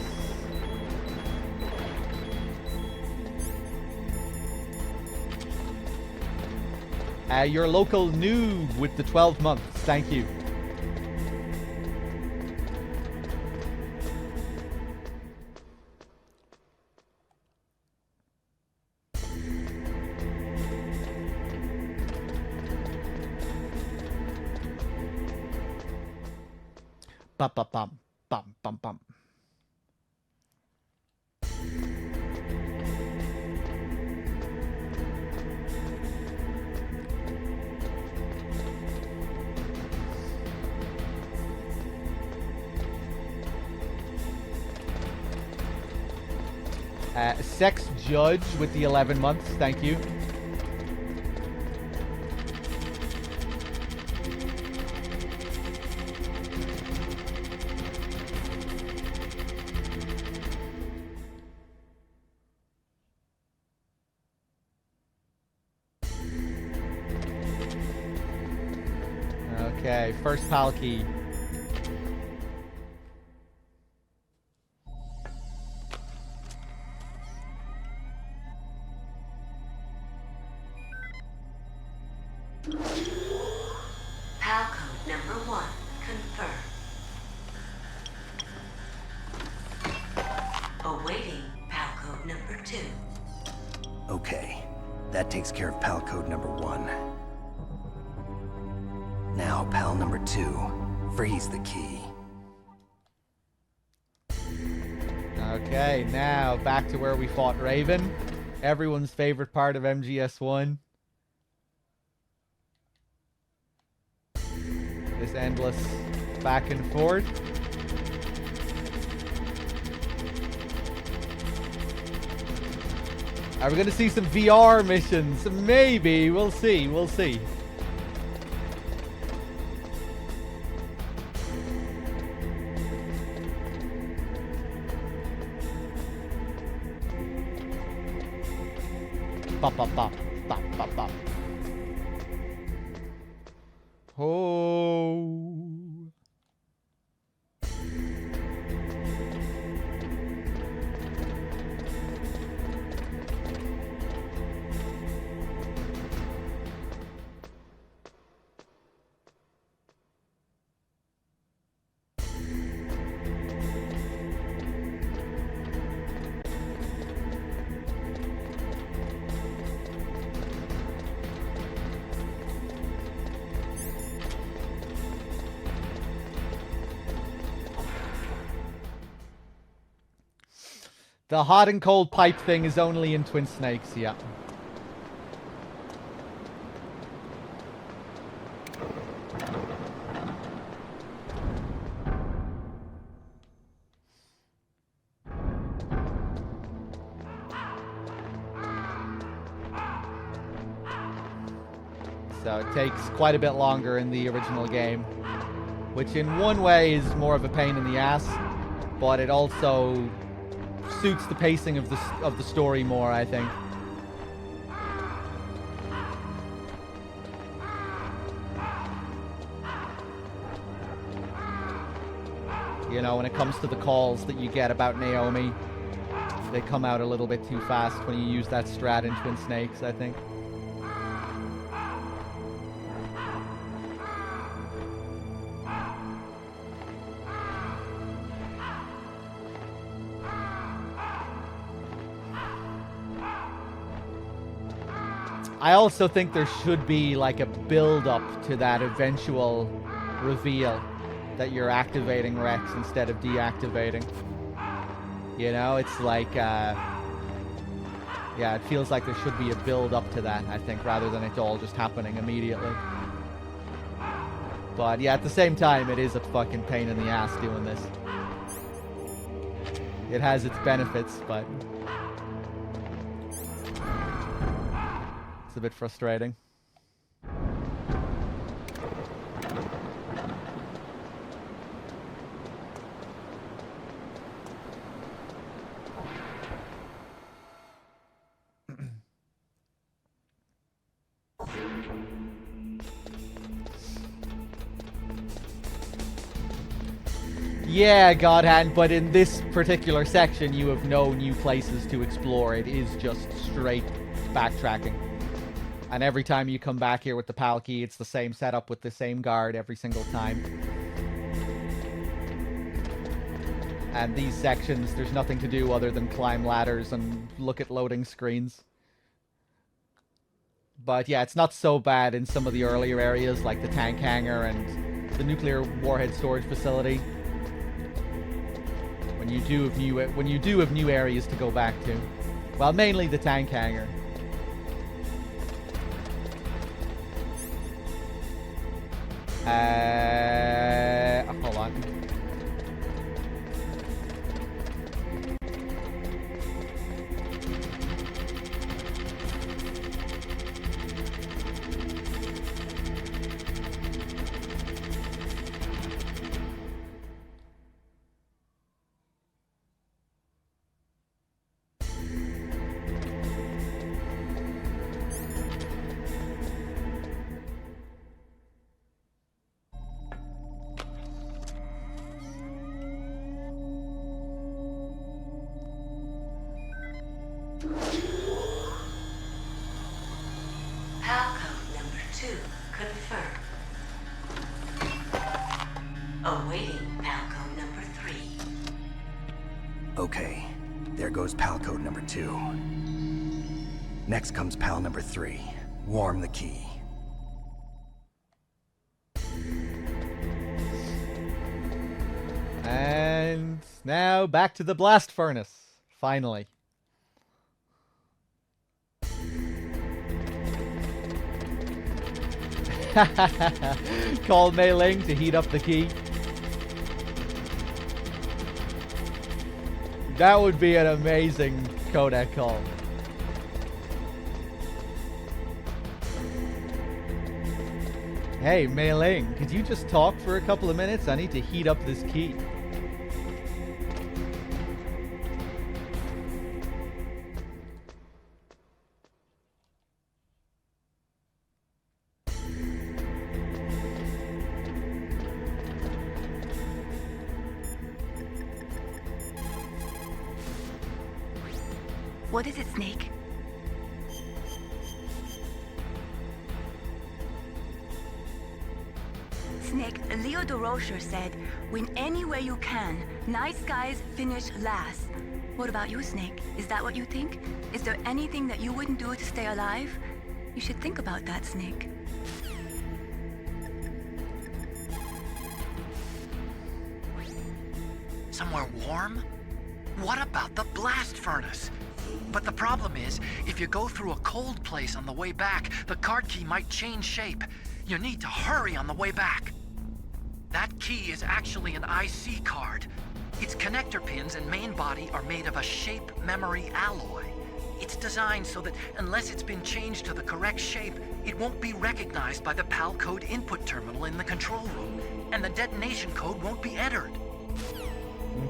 Your local noob with the 12 months. Thank you. Bum, bum, bum, bum, bum, bum. Sex Judge with the 11 months. Thank you. Okay, first Palki.
PAL code number 1, confirmed. Awaiting PAL code number 2.
Okay, that takes care of PAL code number 1. Now, PAL number 2. Freeze the key.
Okay, now back to where we fought Raven. Everyone's favorite part of MGS1. endless back and forth. Are we going to see some VR missions? Maybe. We'll see. We'll see. Bop, bop, bop. Bop, bop, bop. Oh. The hot and cold pipe thing is only in Twin Snakes, yeah. So it takes quite a bit longer in the original game, which in one way is more of a pain in the ass, but it also suits the pacing of the story more, I think. You know, when it comes to the calls that you get about Naomi, they come out a little bit too fast when you use that strat in Twin Snakes, I think. I also think there should be like a build-up to that eventual reveal that you're activating Rex instead of deactivating. You know, it's like, yeah, it feels like there should be a build-up to that, I think, rather than it all just happening immediately. But yeah, at the same time, it is a fucking pain in the ass doing this. It has its benefits, but it's a bit frustrating. Yeah, Godhand, but in this particular section, you have no new places to explore. It is just straight backtracking. And every time you come back here with the Palki, it's the same setup with the same guard every single time. And these sections, there's nothing to do other than climb ladders and look at loading screens. But yeah, it's not so bad in some of the earlier areas, like the tank hangar and the nuclear warhead storage facility. When you do have new areas to go back to. Well, mainly the tank hangar. Hold on.
Next comes PAL number 3. Warm the key.
And now back to the blast furnace. Finally. Call Mei Ling to heat up the key. That would be an amazing codec call. Hey, Mei Ling, could you just talk for a couple of minutes? I need to heat up this key.
What is it, Snake? Snake, Leo DeRocher said, win anywhere you can. Nice guys finish last. What about you, Snake? Is that what you think? Is there anything that you wouldn't do to stay alive? You should think about that, Snake.
Somewhere warm? What about the blast furnace? But the problem is, if you go through a cold place on the way back, the card key might change shape. You need to hurry on the way back. That key is actually an IC card. Its connector pins and main body are made of a shape memory alloy. It's designed so that unless it's been changed to the correct shape, it won't be recognized by the PAL code input terminal in the control room, and the detonation code won't be entered.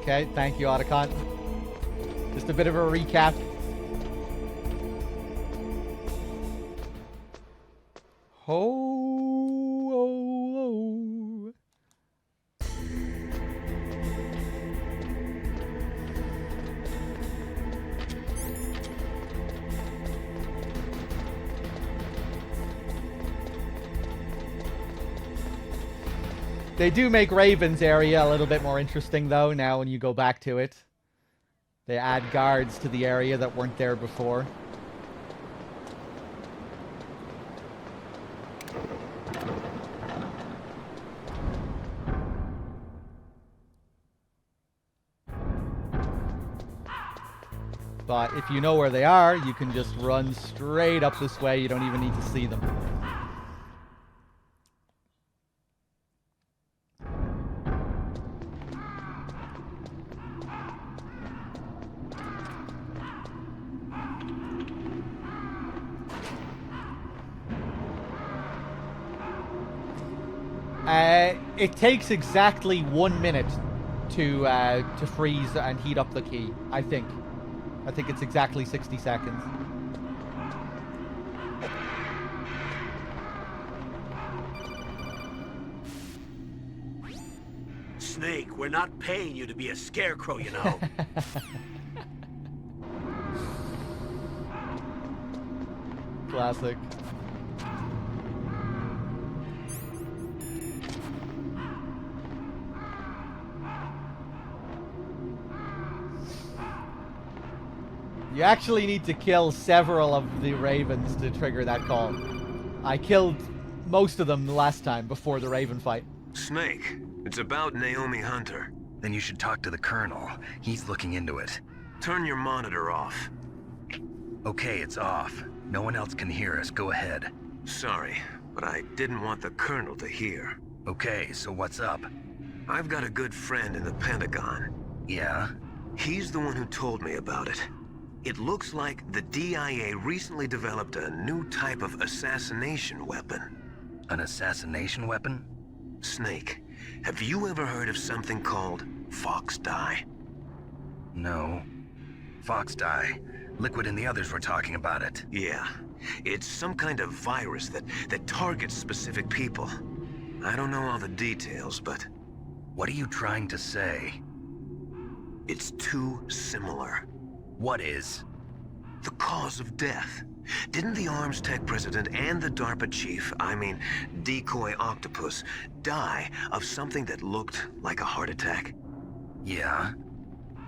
Okay, thank you, Otacon. Just a bit of a recap. Ho, oh, oh. They do make Raven's area a little bit more interesting, though, now when you go back to it. They add guards to the area that weren't there before. But if you know where they are, you can just run straight up this way. You don't even need to see them. It takes exactly 1 minute to freeze and heat up the key, I think. I think it's exactly 60 seconds.
Snake, we're not paying you to be a scarecrow, you know.
Classic. You actually need to kill several of the Ravens to trigger that call. I killed most of them the last time before the Raven fight.
Snake, it's about Naomi Hunter.
Then you should talk to the Colonel. He's looking into it.
Turn your monitor off.
Okay, it's off. No one else can hear us. Go ahead.
Sorry, but I didn't want the Colonel to hear.
Okay, so what's up?
I've got a good friend in the Pentagon.
Yeah?
He's the one who told me about it. It looks like the DIA recently developed a new type of assassination weapon.
An assassination weapon?
Snake, have you ever heard of something called Fox Dye?
No. Fox Dye. Liquid and the others were talking about it.
Yeah. It's some kind of virus that targets specific people. I don't know all the details, but...
What are you trying to say?
It's too similar.
What is?
The cause of death. Didn't the Arms Tech president and the DARPA chief, Decoy Octopus, die of something that looked like a heart attack?
Yeah?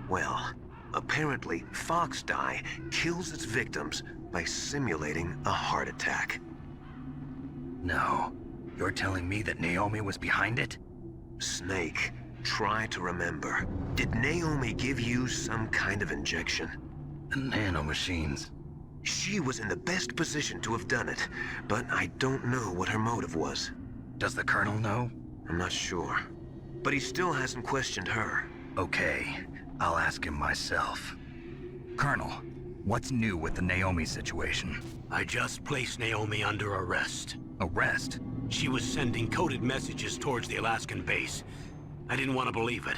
Well, apparently Fox Dye kills its victims by simulating a heart attack.
No. You're telling me that Naomi was behind it?
Snake, try to remember. Did Naomi give you some kind of injection?
The nanomachines.
She was in the best position to have done it, but I don't know what her motive was.
Does the Colonel know?
I'm not sure. But he still hasn't questioned her.
Okay, I'll ask him myself. Colonel, what's new with the Naomi situation?
I just placed Naomi under arrest.
Arrest?
She was sending coded messages towards the Alaskan base. I didn't want to believe it,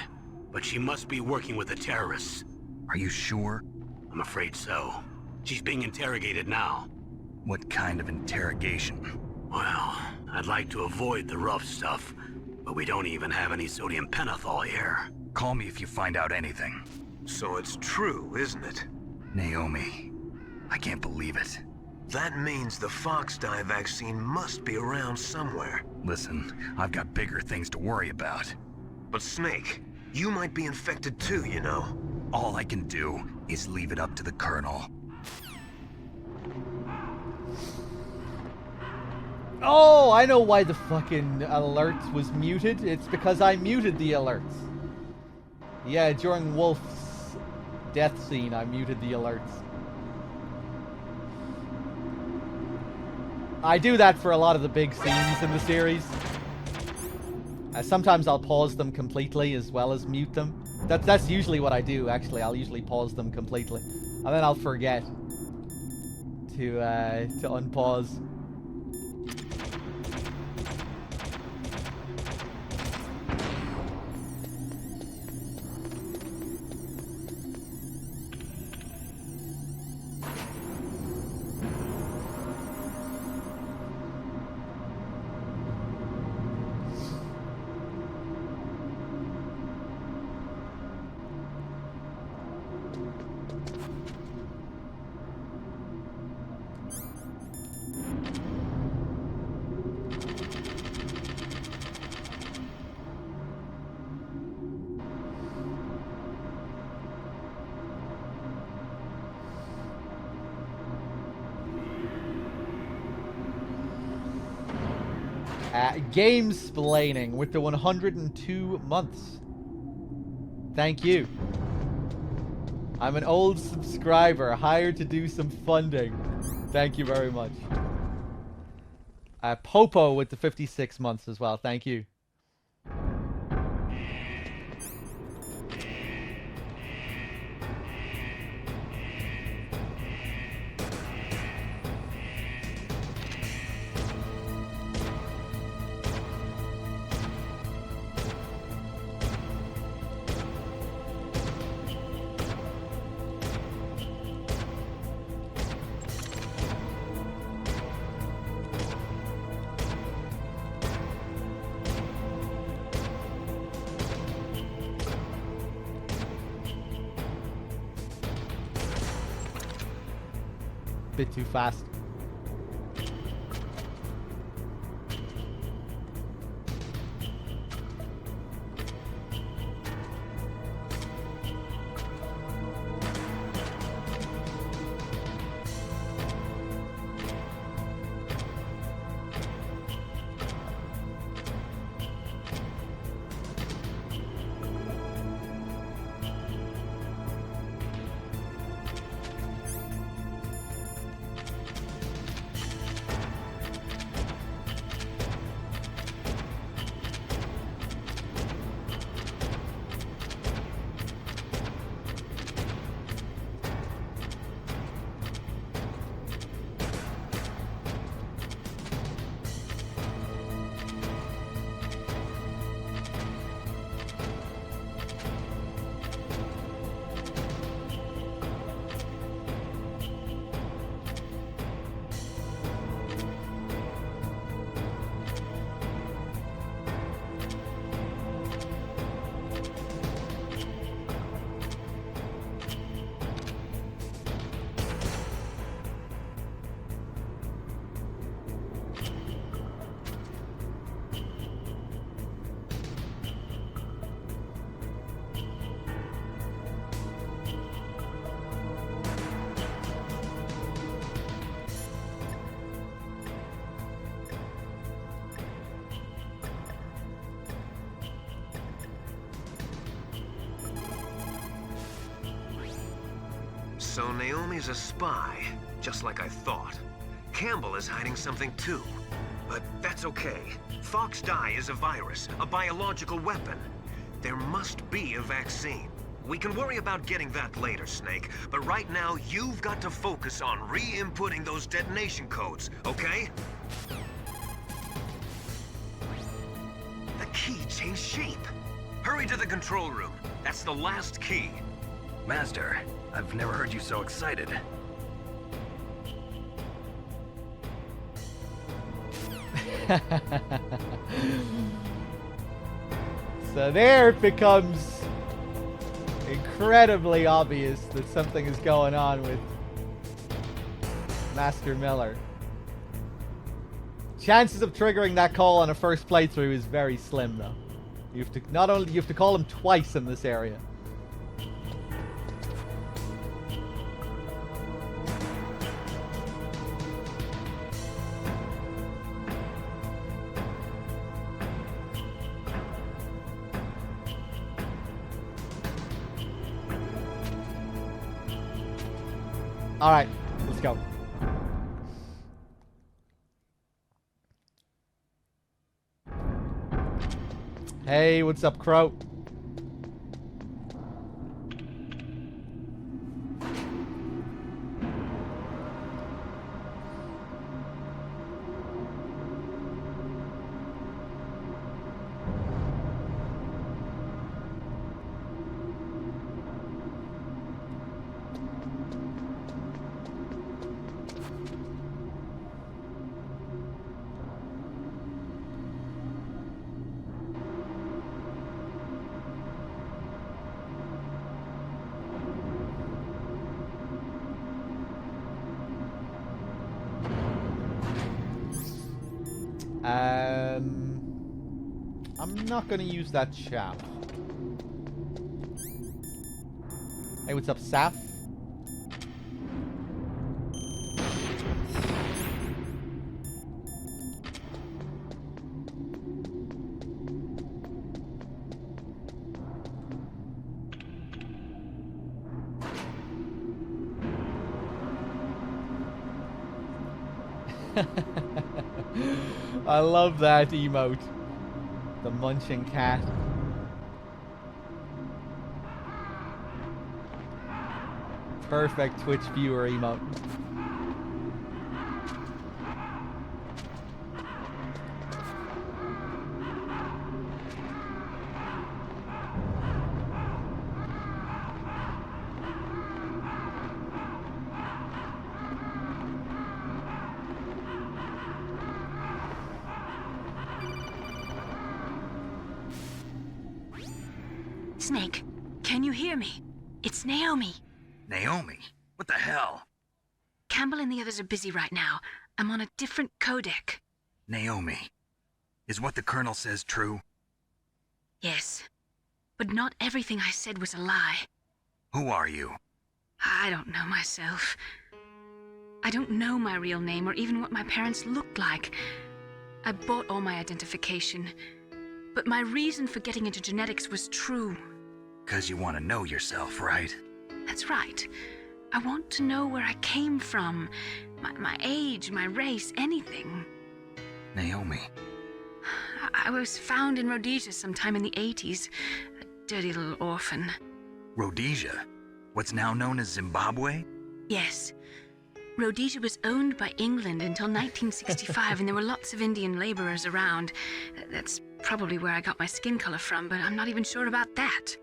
but she must be working with the terrorists.
Are you sure?
I'm afraid so. She's being interrogated now.
What kind of interrogation?
Well, I'd like to avoid the rough stuff, but we don't even have any sodium pentothal here.
Call me if you find out anything.
So it's true, isn't it?
Naomi, I can't believe it.
That means the Fox-Die vaccine must be around somewhere.
Listen, I've got bigger things to worry about.
But Snake, you might be infected too, you know.
All I can do is leave it up to the Colonel.
Oh, I know why the fucking alert was muted. It's because I muted the alerts. Yeah, during Wolf's death scene, I muted the alerts. I do that for a lot of the big scenes in the series. Sometimes I'll pause them completely as well as mute them. That's usually what I do, actually. I'll usually pause them completely. And then I'll forget to unpause. Gamesplaining with the 102 months. Thank you. I'm an old subscriber, hired to do some funding. Thank you very much. Popo with the 56 months as well. Thank you. Bit too fast.
So Naomi's a spy, just like I thought. Campbell is hiding something too. But that's okay. Fox dye is a virus, a biological weapon. There must be a vaccine. We can worry about getting that later, Snake. But right now, you've got to focus on re-inputting those detonation codes, okay? The key changed shape. Hurry to the control room. That's the last key.
Master, I've never heard you so excited.
So there it becomes incredibly obvious that something is going on with Master Miller. Chances of triggering that call on a first playthrough is very slim, though. You have to you have to call him twice in this area. All right, let's go. Hey, what's up, Crow? I'm not gonna use that chap. Hey, what's up, Saf? I love that emote. The munching cat. Perfect Twitch viewer emote.
Snake, can you hear me? It's Naomi.
Naomi? What the hell?
Campbell and the others are busy right now. I'm on a different codec.
Naomi, is what the Colonel says true?
Yes, but not everything I said was a lie.
Who are you?
I don't know myself. I don't know my real name or even what my parents looked like. I bought all my identification, but my reason for getting into genetics was true.
'Cause you want to know yourself, right?
That's right. I want to know where I came from. My age, my race, anything.
Naomi.
I was found in Rhodesia sometime in the 80s. A dirty little orphan.
Rhodesia? What's now known as Zimbabwe?
Yes. Rhodesia was owned by England until 1965, and there were lots of Indian laborers around. That's probably where I got my skin color from, but I'm not even sure about that.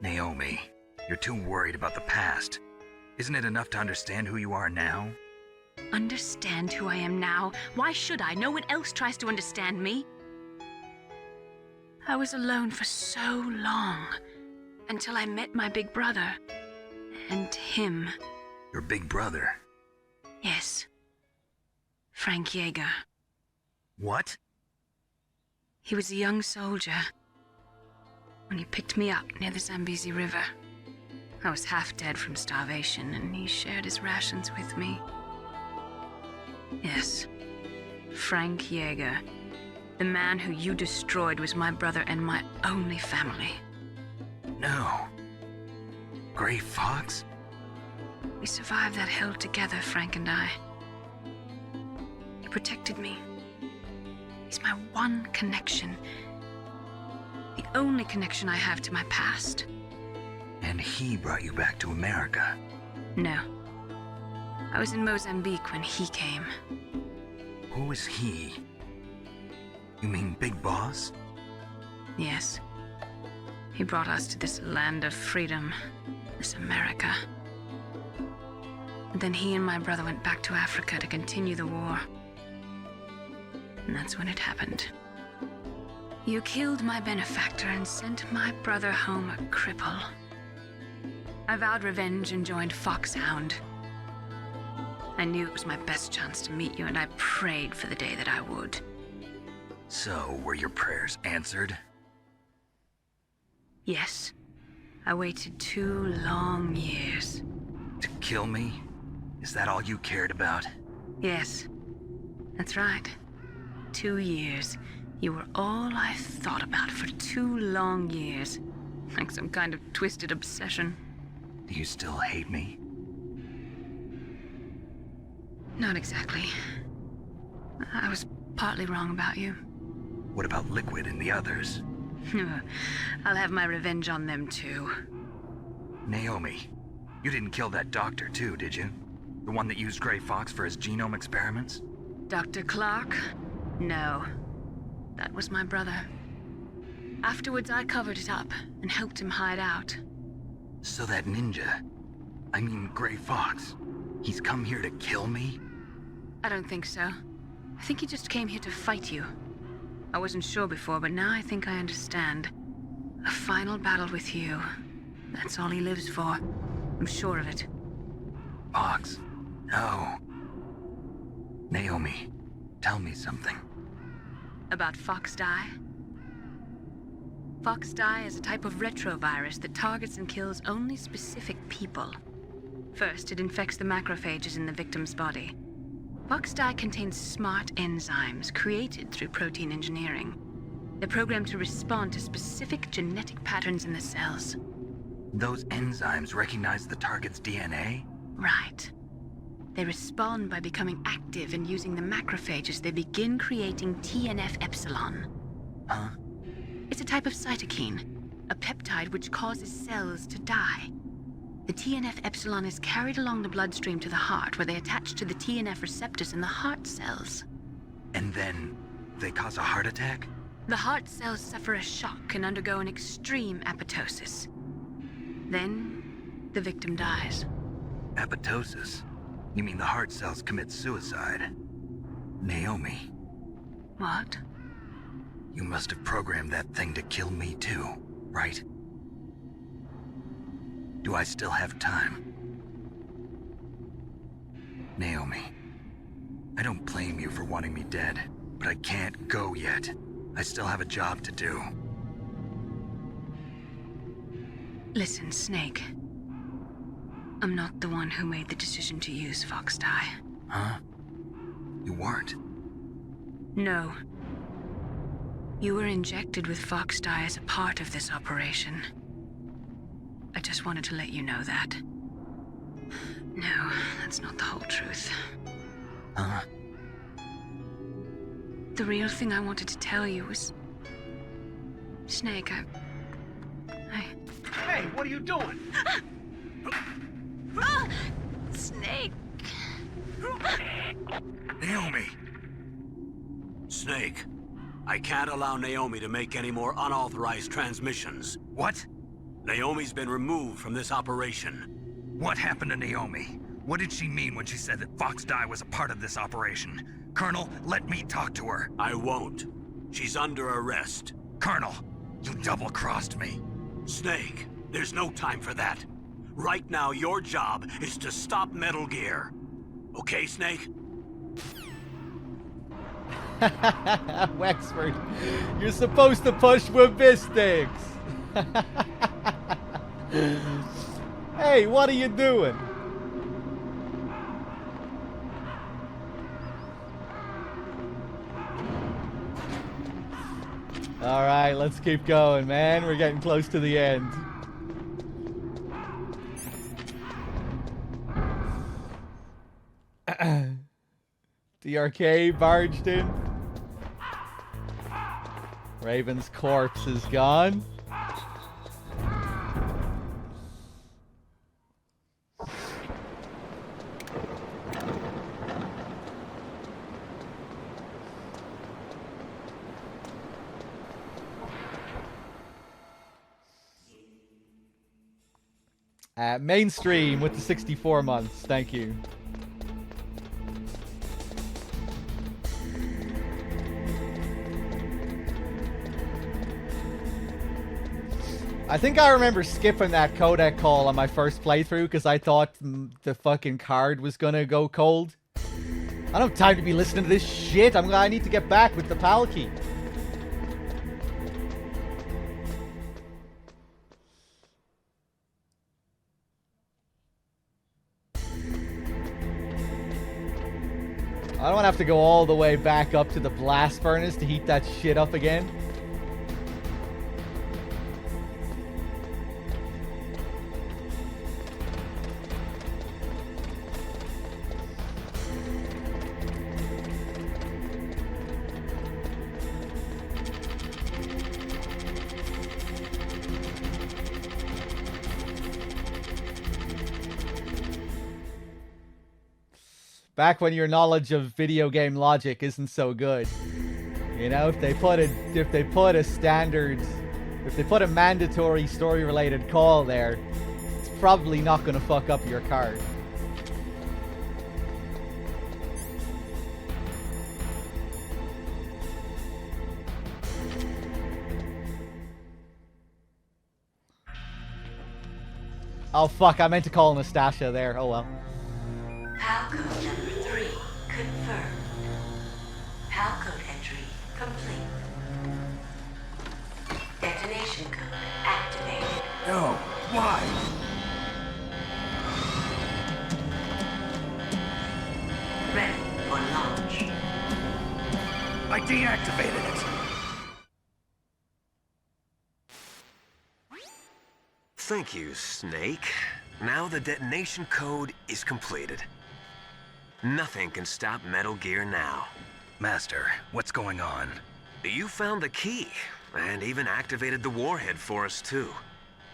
Naomi, you're too worried about the past. Isn't it enough to understand who you are now?
Understand who I am now? Why should I? No one else tries to understand me. I was alone for so long, until I met my big brother. And him.
Your big brother?
Yes. Frank Yeager.
What?
He was a young soldier when he picked me up near the Zambezi River. I was half dead from starvation, and he shared his rations with me. Yes, Frank Yeager. The man who you destroyed was my brother and my only family.
No. Gray Fox?
We survived that hell together, Frank and I. He protected me. He's my one connection. The only connection I have to my past.
And he brought you back to America?
No. I was in Mozambique when he came.
Who is he? You mean Big Boss?
Yes. He brought us to this land of freedom, this America. And then he and my brother went back to Africa to continue the war. And that's when it happened. You killed my benefactor and sent my brother home a cripple. I vowed revenge and joined Foxhound. I knew it was my best chance to meet you, and I prayed for the day that I would.
So, were your prayers answered?
Yes. I waited 2 long years.
To kill me? Is that all you cared about?
Yes. That's right. 2 years. You were all I thought about for 2 long years. Like some kind of twisted obsession.
Do you still hate me?
Not exactly. I was partly wrong about you.
What about Liquid and the others?
I'll have my revenge on them too.
Naomi, you didn't kill that doctor too, did you? The one that used Grey Fox for his genome experiments?
Dr. Clark? No. That was my brother. Afterwards, I covered it up and helped him hide out.
So that ninja, I mean Grey Fox, he's come here to kill me?
I don't think so. I think he just came here to fight you. I wasn't sure before, but now I think I understand. A final battle with you. That's all he lives for. I'm sure of it.
Fox? No. Naomi, tell me something.
About Foxdie? Foxdie is a type of retrovirus that targets and kills only specific people. First, it infects the macrophages in the victim's body. Foxdie contains smart enzymes created through protein engineering. They're programmed to respond to specific genetic patterns in the cells.
Those enzymes recognize the target's DNA?
Right. They respond by becoming active and using the macrophages. They begin creating TNF-epsilon.
Huh?
It's a type of cytokine, a peptide which causes cells to die. The TNF-epsilon is carried along the bloodstream to the heart, where they attach to the TNF receptors in the heart cells.
And then they cause a heart attack?
The heart cells suffer a shock and undergo an extreme apoptosis. Then, the victim dies.
Apoptosis? You mean the heart cells commit suicide? Naomi.
What?
You must have programmed that thing to kill me too, right? Do I still have time? Naomi, I don't blame you for wanting me dead, but I can't go yet. I still have a job to do.
Listen, Snake. I'm not the one who made the decision to use Foxdie.
Huh? You weren't?
No. You were injected with Foxdie as a part of this operation. I just wanted to let you know that. No, that's not the whole truth.
Huh?
The real thing I wanted to tell you was... Snake, I...
Hey, what are you doing?
Snake!
Naomi!
Snake, I can't allow Naomi to make any more unauthorized transmissions.
What?
Naomi's been removed from this operation.
What happened to Naomi? What did she mean when she said that Foxdie was a part of this operation? Colonel, let me talk to her.
I won't. She's under arrest.
Colonel, you double-crossed me.
Snake, there's no time for that. Right now, your job is to stop Metal Gear. Okay, Snake?
Wexford, you're supposed to push with fistics. Hey, what are you doing? All right, let's keep going, man. We're getting close to the end. DRK barged in. Raven's corpse is gone. Mainstream with the 64 months. Thank you. I think I remember skipping that codec call on my first playthrough because I thought the fucking card was gonna go cold. I don't have time to be listening to this shit. I need to get back with the PAL key. I don't want to have to go all the way back up to the blast furnace to heat that shit up again. Back when your knowledge of video game logic isn't so good. You know, if they put a mandatory story related call there, it's probably not gonna fuck up your card. Oh fuck, I meant to call Nastasia there. Oh well.
PAL code number 3 confirmed. PAL code entry complete. Detonation code activated.
No, why?
Ready for launch.
I deactivated it.
Thank you, Snake. Now the detonation code is completed. Nothing can stop Metal Gear now.
Master, what's going on?
You found the key, and even activated the warhead for us too.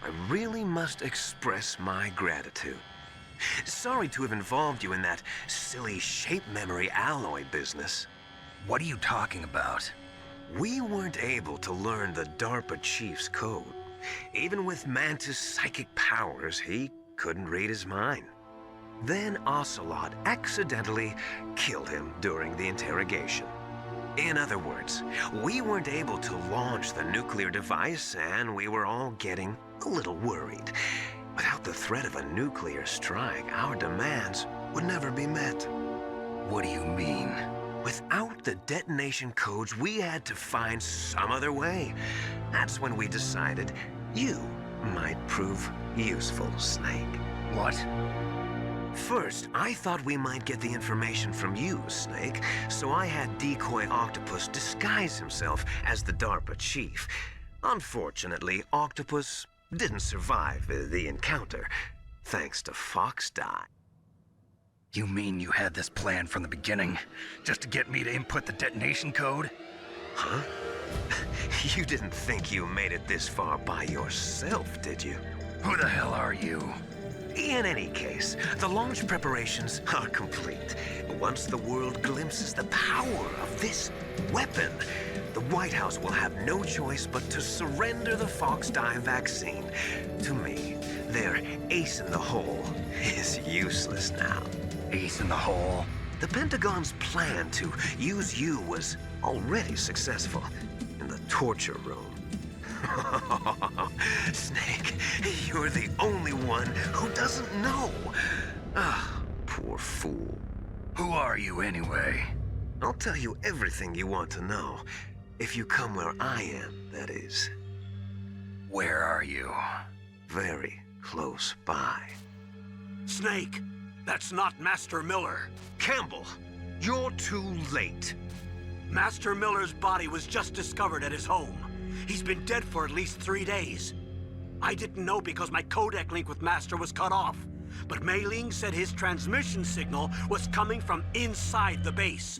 I really must express my gratitude. Sorry to have involved you in that silly shape memory alloy business.
What are you talking about?
We weren't able to learn the DARPA chief's code. Even with Mantis' psychic powers, he couldn't read his mind. Then Ocelot accidentally killed him during the interrogation. In other words, we weren't able to launch the nuclear device, and we were all getting a little worried. Without the threat of a nuclear strike, our demands would never be met.
What do you mean?
Without the detonation codes, we had to find some other way. That's when we decided you might prove useful, Snake.
What?
First, I thought we might get the information from you, Snake, so I had Decoy Octopus disguise himself as the DARPA chief. Unfortunately, Octopus didn't survive the encounter, thanks to Fox Die.
You mean you had this plan from the beginning, just to get me to input the detonation code?
Huh? You didn't think you made it this far by yourself, did you?
Who the hell are you?
In any case, the launch preparations are complete. Once the world glimpses the power of this weapon, the White House will have no choice but to surrender the Fox Die vaccine to me. Their ace in the hole is useless now.
Ace in the hole?
The Pentagon's plan to use you was already successful in the torture room. Snake, you're the only one who doesn't know. Ah, poor fool.
Who are you anyway?
I'll tell you everything you want to know. If you come where I am, that is.
Where are you?
Very close by.
Snake, that's not Master Miller.
Campbell, you're too late.
Master Miller's body was just discovered at his home. He's been dead for at least 3 days. I didn't know because my codec link with Master was cut off. but Mei Ling said his transmission signal was coming from inside the base.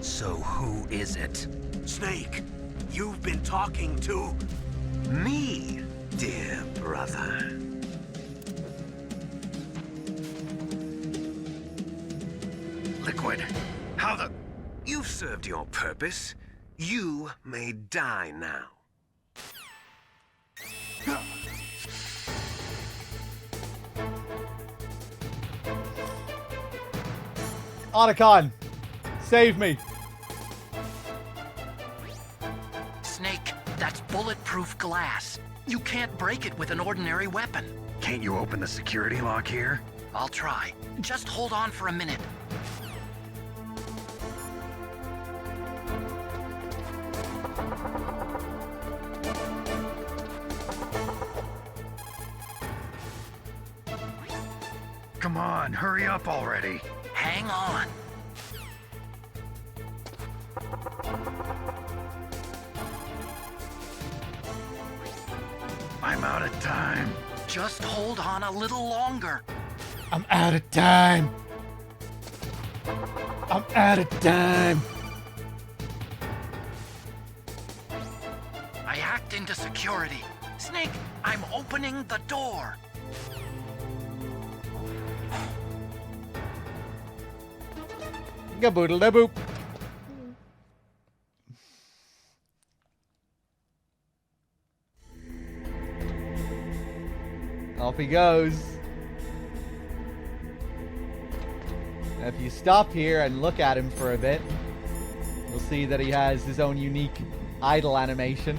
So who is it?
Snake, you've been talking to...
Me, dear brother.
Liquid, how the...
You've served your purpose. You may die now.
Otacon, save me.
Snake, that's bulletproof glass. You can't break it with an ordinary weapon.
Can't you open the security lock here?
I'll try. Just hold on for a minute.
Come on, hurry up already.
Hang on.
I'm out of time.
Just hold on a little longer.
I'm out of time. I'm out of time.
I hacked into security. Snake, I'm opening the door.
Gaboodle da boop. Off he goes. Now if you stop here and look at him for a bit, you'll see that he has his own unique idle animation.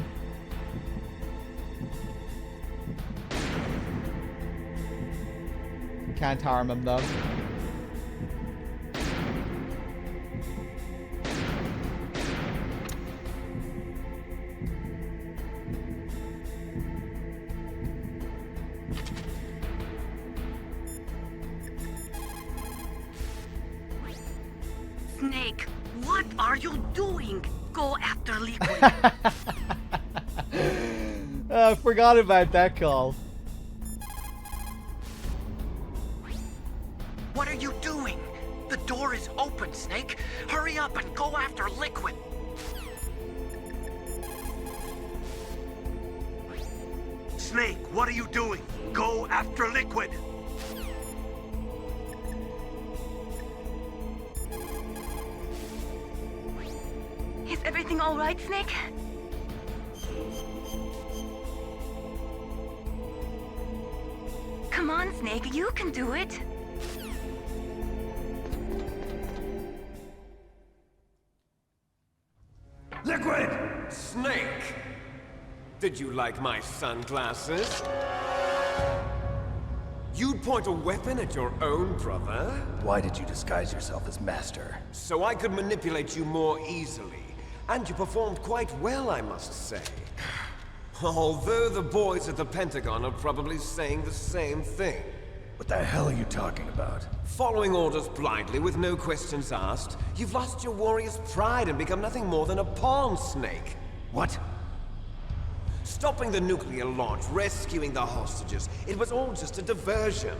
Can't harm him though.
Snake, what are you doing? Go after Liquid.
I forgot about that call.
What are you doing? The door is open, Snake. Hurry up and go after Liquid.
Snake, what are you doing? Go after Liquid.
Is everything all right, Snake? Come on, Snake, you can do it.
Liquid!
Snake! Did you like my sunglasses? You'd point a weapon at your own brother?
Why did you disguise yourself as Master?
So I could manipulate you more easily. And you performed quite well, I must say. Although the boys at the Pentagon are probably saying the same thing.
What the hell are you talking about?
Following orders blindly with no questions asked, you've lost your warrior's pride and become nothing more than a pawn, Snake.
What?
Stopping the nuclear launch, rescuing the hostages, it was all just a diversion.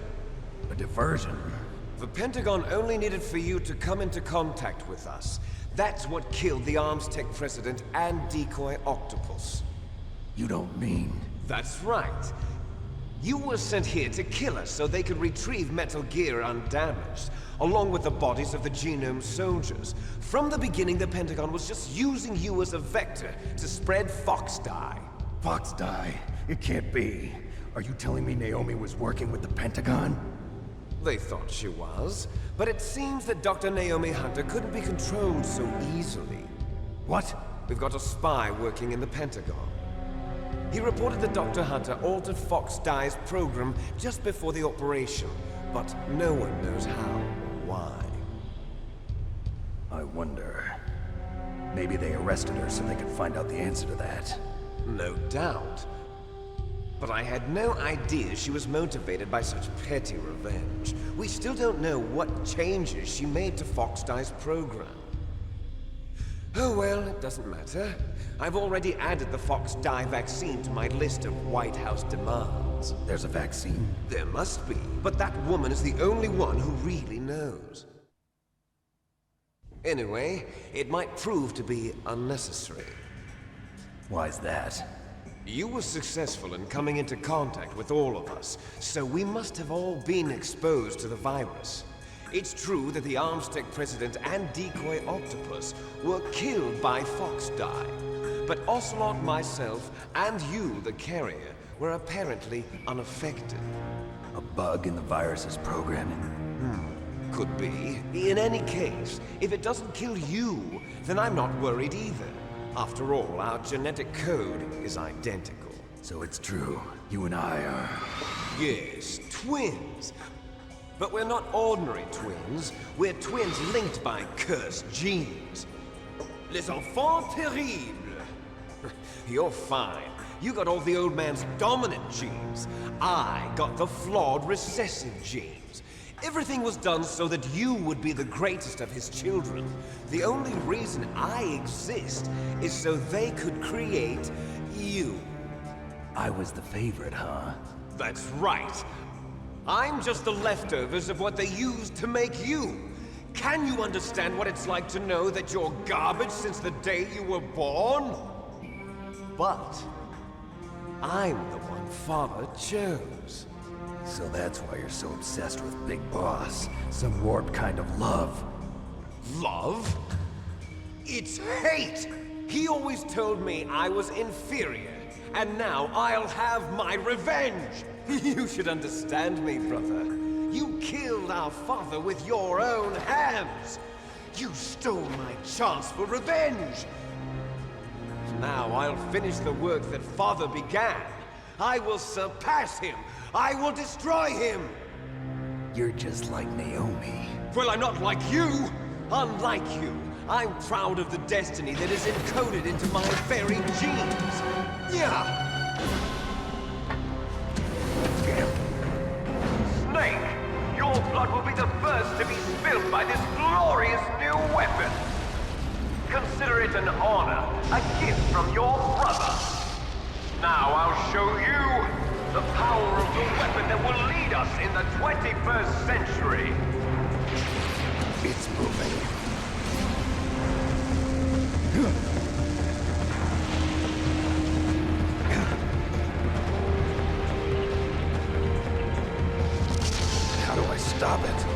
A diversion?
The Pentagon only needed for you to come into contact with us. That's what killed the Armstech president and decoy Octopus.
You don't mean...
That's right. You were sent here to kill us so they could retrieve Metal Gear undamaged, along with the bodies of the Genome soldiers. From the beginning, the Pentagon was just using you as a vector to spread Fox Dye.
Fox Dye? It can't be. Are you telling me Naomi was working with the Pentagon?
They thought she was, but it seems that Dr. Naomi Hunter couldn't be controlled so easily.
What?
We've got a spy working in the Pentagon. He reported that Dr. Hunter altered Fox Dye's program just before the operation, but no one knows how or why.
I wonder... Maybe they arrested her so they could find out the answer to that.
No doubt. But I had no idea she was motivated by such petty revenge. We still don't know what changes she made to Fox Dye's program.
Oh well, it doesn't matter. I've already added the Fox Die vaccine to my list of White House demands.
There's a vaccine?
There must be, but that woman is the only one who really knows. Anyway, it might prove to be unnecessary.
Why's that?
You were successful in coming into contact with all of us, so we must have all been exposed to the virus. It's true that the Armstec President and Decoy Octopus were killed by Fox Die, but Ocelot, myself, and you, the carrier, were apparently unaffected.
A bug in the virus's programming?
Could be. In any case, if it doesn't kill you, then I'm not worried either. After all, our genetic code is identical.
So it's true. You and I are...
Yes, twins. But we're not ordinary twins. We're twins linked by cursed genes. Les enfants terribles. You're fine. You got all the old man's dominant genes. I got the flawed recessive genes. Everything was done so that you would be the greatest of his children. The only reason I exist is so they could create you.
I was the favorite, huh?
That's right. I'm just the leftovers of what they used to make you. Can you understand what it's like to know that you're garbage since the day you were born? But I'm the one Father chose.
So that's why you're so obsessed with Big Boss. Some warped kind of love.
Love? It's hate! He always told me I was inferior, and now I'll have my revenge! You should understand me, brother. You killed our father with your own hands! You stole my chance for revenge! Now I'll finish the work that Father began. I will surpass him! I will destroy him!
You're just like Naomi.
Well, I'm not like you! Unlike you, I'm proud of the destiny that is encoded into my very genes! Yeah!
Snake, your blood will be the first to be spilled by this glorious new weapon! Consider it an honor, a gift from your brother! Now I'll show you the power of the weapon that will lead us in the 21st century!
It's moving. How do I stop it?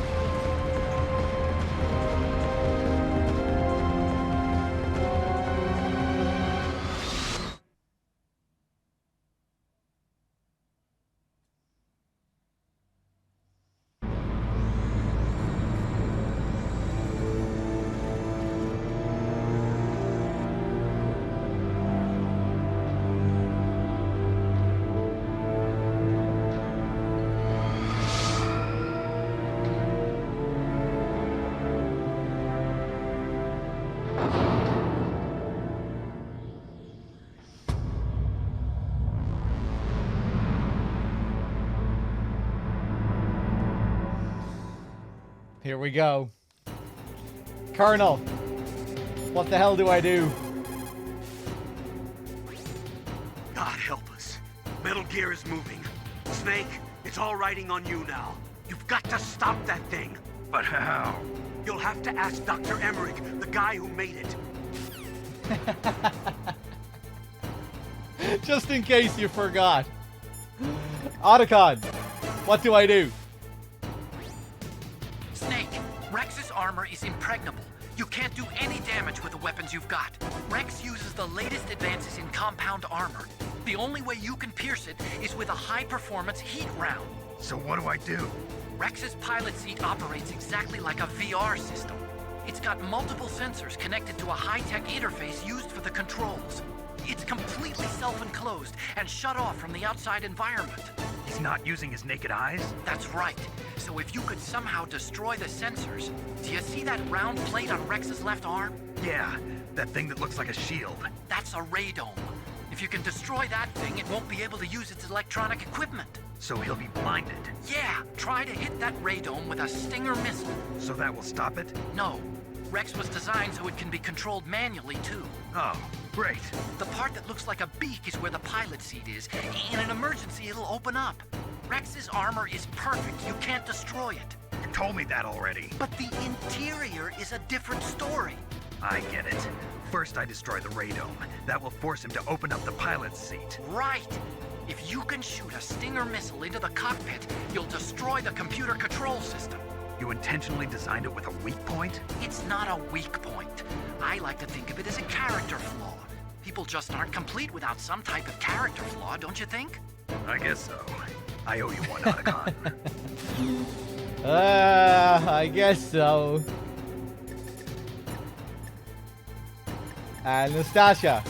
Here we go. Colonel, what the hell do I do?
God help us. Metal Gear is moving. Snake, it's all riding on you now. You've got to stop that thing.
But how?
You'll have to ask Dr. Emmerich, the guy who made it.
Just in case you forgot. Otacon, what do I do?
Snake, Rex's armor is impregnable. You can't do any damage with the weapons you've got. Rex uses the latest advances in compound armor. The only way you can pierce it is with a high-performance heat round.
So what do I do?
Rex's pilot seat operates exactly like a VR system. It's got multiple sensors connected to a high-tech interface used for the controls. It's completely self-enclosed and shut off from the outside environment.
He's not using his naked eyes?
That's right. So if you could somehow destroy the sensors... Do you see that round plate on Rex's left arm?
Yeah, that thing that looks like a shield.
That's a radome. If you can destroy that thing, it won't be able to use its electronic equipment.
So he'll be blinded.
Yeah, try to hit that radome with a Stinger missile.
So that will stop it?
No. Rex was designed so it can be controlled manually, too.
Oh, great.
The part that looks like a beak is where the pilot seat is. In an emergency, it'll open up. Rex's armor is perfect. You can't destroy it.
You told me that already.
But the interior is a different story.
I get it. First I destroy the radome. That will force him to open up the pilot's seat.
Right. If you can shoot a Stinger missile into the cockpit, you'll destroy the computer control system.
You intentionally designed it with a weak point?
It's not a weak point. I like to think of it as a character flaw. People just aren't complete without some type of character flaw, don't you think?
I guess so. I owe you one, Otacon.
I guess so. Nastasia.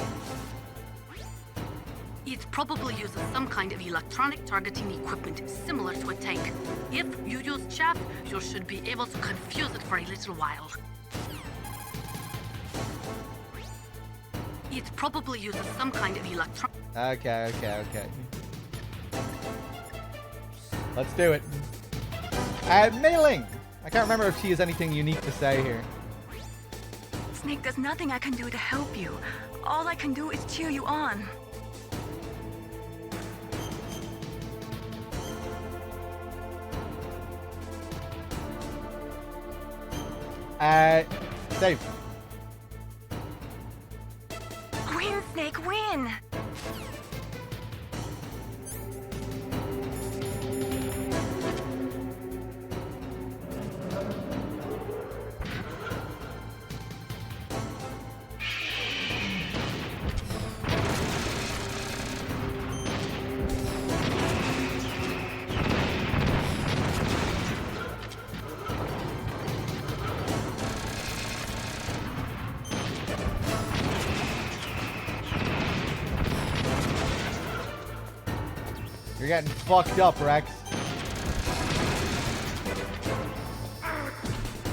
It probably uses some kind of electronic targeting equipment similar to a tank. If you use chaff, you should be able to confuse it for a little while. It probably uses some kind of
Okay. Let's do it. Mei Ling. I can't remember if she has anything unique to say here.
Snake, there's nothing I can do to help you. All I can do is cheer you on.
Save.
Win, Snake, win!
You're getting fucked up, Rex.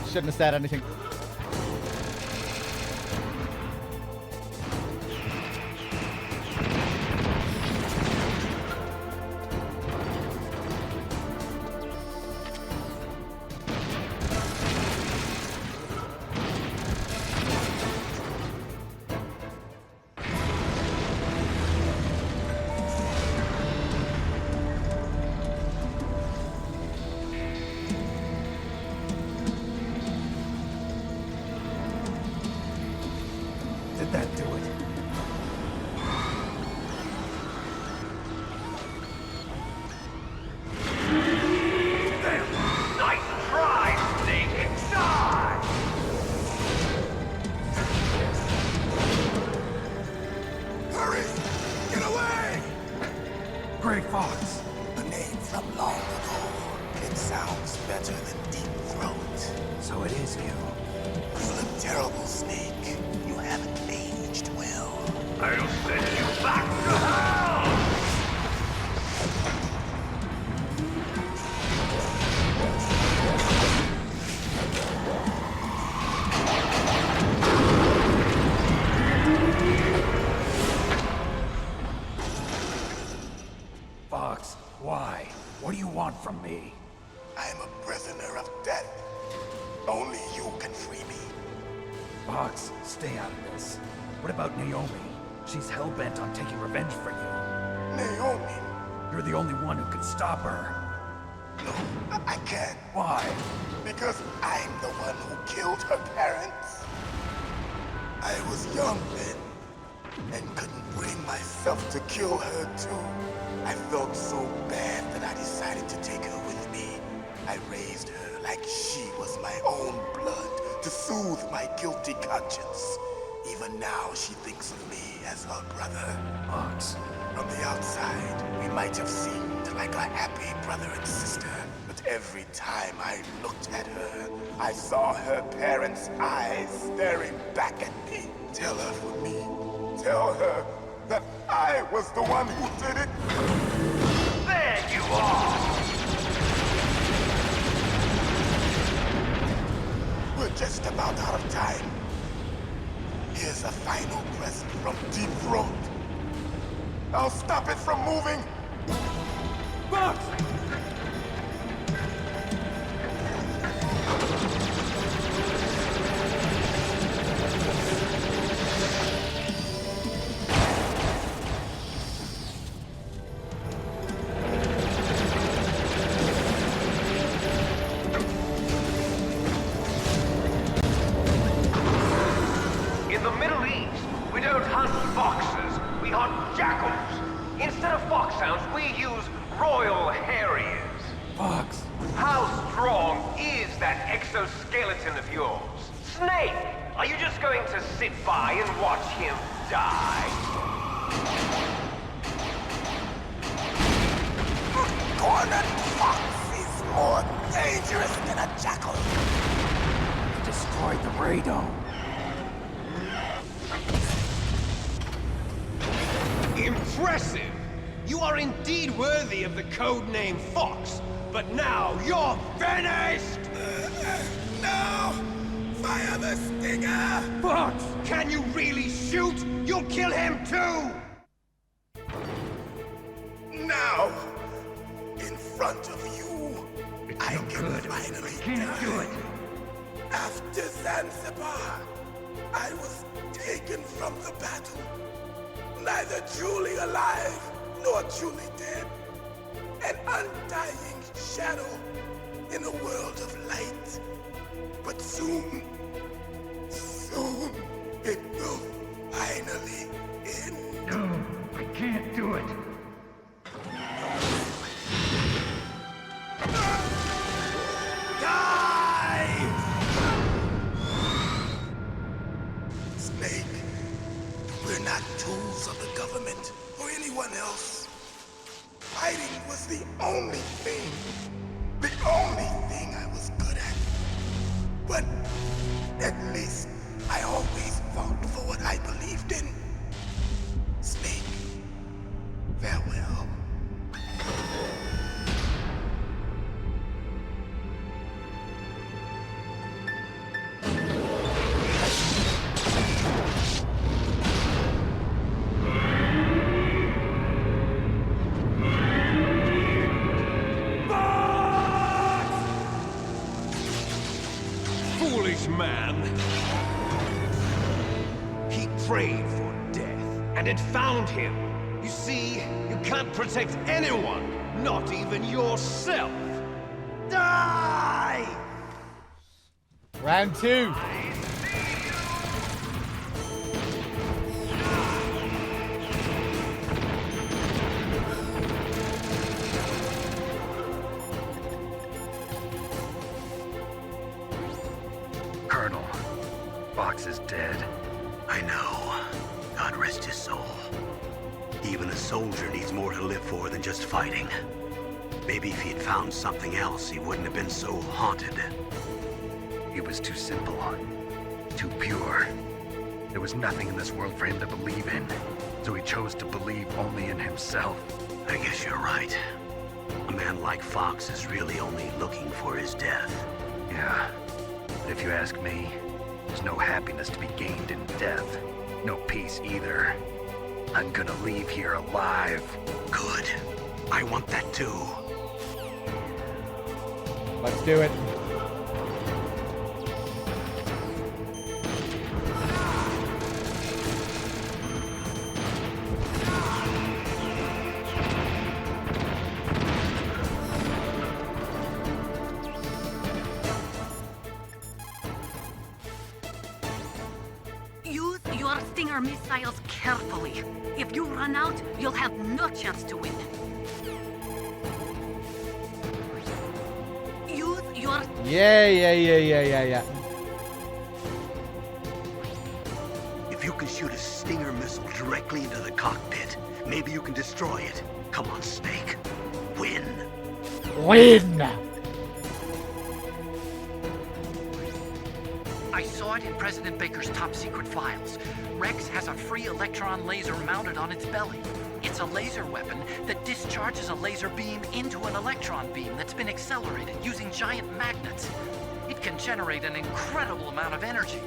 Shouldn't have said anything.
Did that do it?
Nice try, Snake! Die! Hurry! Get away!
Gray Fox.
A name from long ago. It sounds better than Deep Throat.
So it is you.
You look terrible, Snake. You haven't aged well.
I'll send you back to hell! Fox, why? What do you want from me?
I am a prisoner of death. Only you can free me.
Fox, stay out of this. What about Naomi? She's hell-bent on taking revenge for you.
Naomi?
You're the only one who can stop her.
No, I can't.
Why?
Because I'm the one who killed her parents. I was young then, and couldn't bring myself to kill her too. I felt so bad that I decided to take her with me. I raised her like she was my own blood to soothe my guilty conscience. Even now, she thinks of me as her brother.
Fox.
From the outside, we might have seemed like a happy brother and sister. But every time I looked at her, I saw her parents' eyes staring back at me. Tell her for me. Tell her that I was the one who did it.
There you are!
We're just about out of time. Here's a final present from Deep Throat. I'll stop it from moving.
Fox!
yours. Snake, are you just going to sit by and watch him die?
Cornered fox is more dangerous than a jackal.
Destroyed the radome.
Impressive! You are indeed worthy of the codename Fox, but now you're finished!
No! Fire the stinger!
Fox! Can you really shoot? You'll kill him too!
Now, in front of you, I can finally die. After Zanzibar, I was taken from the battle. Neither truly alive, nor truly dead. An undying shadow in a world of light. But soon, it will finally end.
No, I can't do it.
Die! Snake, we're not tools of the government or anyone else. Fighting was the only thing I was good at. But at least I always fought for what I believed in. Snake, farewell.
Foolish man! He prayed for death, and it found him. You see, you can't protect anyone, not even yourself. Die!
Round 2.
Colonel, Fox is dead.
I know. God rest his soul. Even a soldier needs more to live for than just fighting. Maybe if he'd found something else, he wouldn't have been so haunted.
He was too simple, too pure. There was nothing in this world for him to believe in, so he chose to believe only in himself.
I guess you're right. A man like Fox is really only looking for his death.
Yeah. But if you ask me, there's no happiness to be gained in death. No peace either. I'm gonna leave here alive.
Good. I want that too.
Let's do it.
Use your Stinger missiles carefully. If you run out, you'll have no chance to win. Use your...
Yeah.
If you can shoot a Stinger missile directly into the cockpit, maybe you can destroy it. Come on, Snake. Win.
Win!
I saw it in President Baker's top secret files. Rex has a free electron laser mounted on its belly. It's a laser weapon that discharges a laser beam into an electron beam that's been accelerated using giant magnets. It can generate an incredible amount of energy,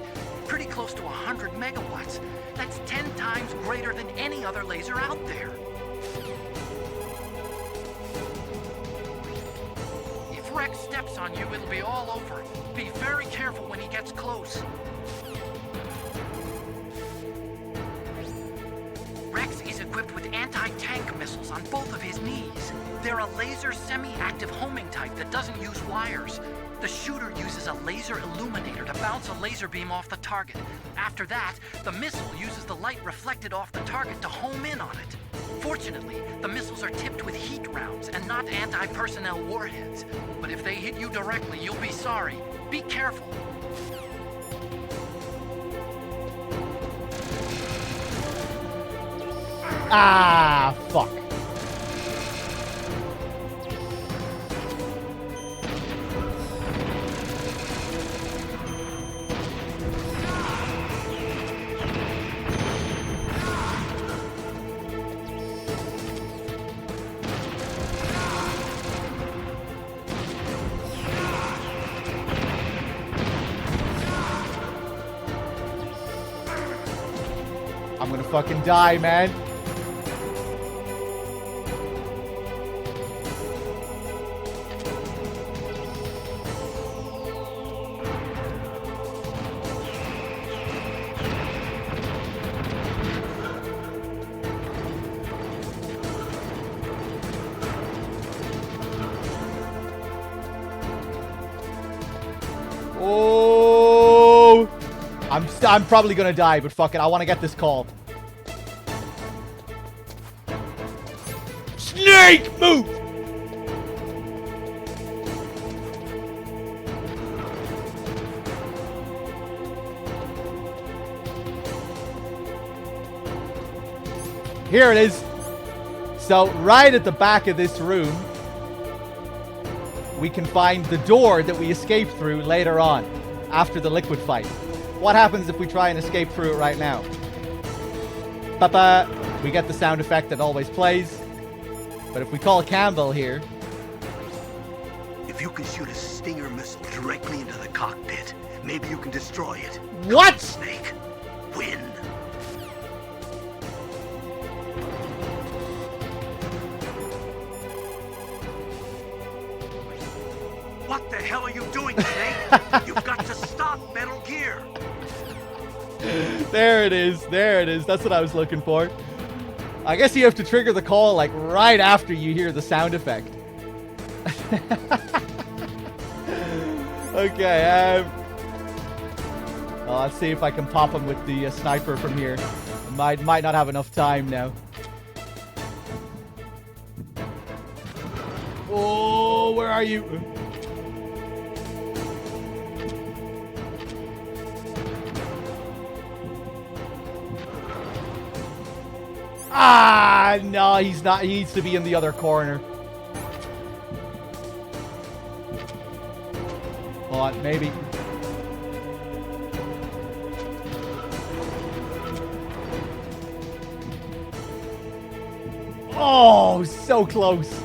pretty close to 100 megawatts. That's 10 times greater than any other laser out there. If Rex steps on you, it'll be all over. Be very careful when he gets close. Rex is equipped with anti-tank missiles on both of his knees. They're a laser semi-active homing type that doesn't use wires. The shooter uses a laser illuminator to bounce a laser beam off the target. After that, the missile uses the light reflected off the target to home in on it. Fortunately, the missiles are tipped with heat rounds and not anti-personnel warheads. But if they hit you directly, you'll be sorry. Be careful.
Ah, fuck. I'm gonna fucking die, man. Oh, I'm probably gonna die, but fuck it, I want to get this call. Snake, move! Here it is. So right at the back of this room, we can find the door that we escaped through later on, after the liquid fight. What happens if we try and escape through it right now? Papa, we get the sound effect that always plays. But if we call Campbell here...
If you can shoot a Stinger missile directly into the cockpit, maybe you can destroy it.
What?
Snake, win. What the hell are you doing, Snake? You've got to stop Metal Gear.
There it is. There it is. That's what I was looking for. I guess you have to trigger the call like right after you hear the sound effect. Okay, well, let's see if I can pop him with the sniper from here. Might not have enough time now. Oh, where are you? Ah, no, he's not. He needs to be in the other corner. Hold on, maybe. Oh, so close.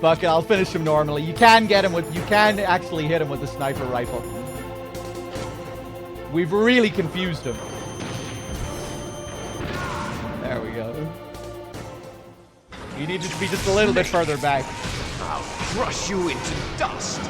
Fuck it, I'll finish him normally. You can get him with, you can actually hit him with a sniper rifle. We've really confused him. There we go. You needed to be just a little bit further back.
I'll crush you into dust.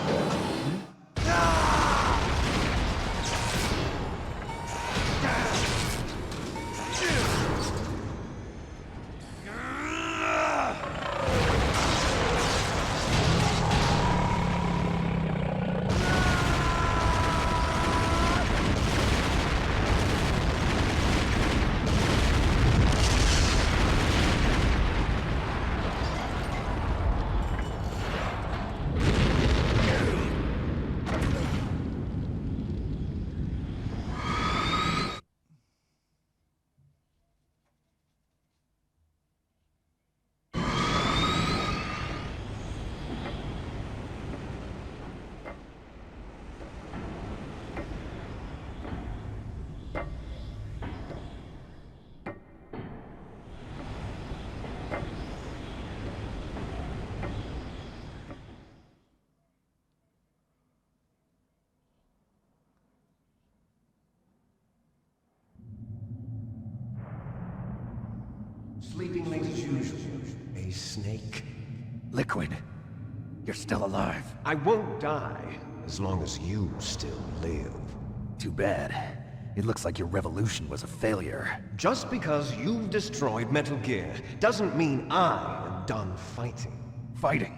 Sleeping late as usual, eh, Snake?
Liquid, you're still alive.
I won't die as long as you still live.
Too bad. It looks like your revolution was a failure.
Just because you've destroyed Metal Gear doesn't mean I am done fighting.
Fighting?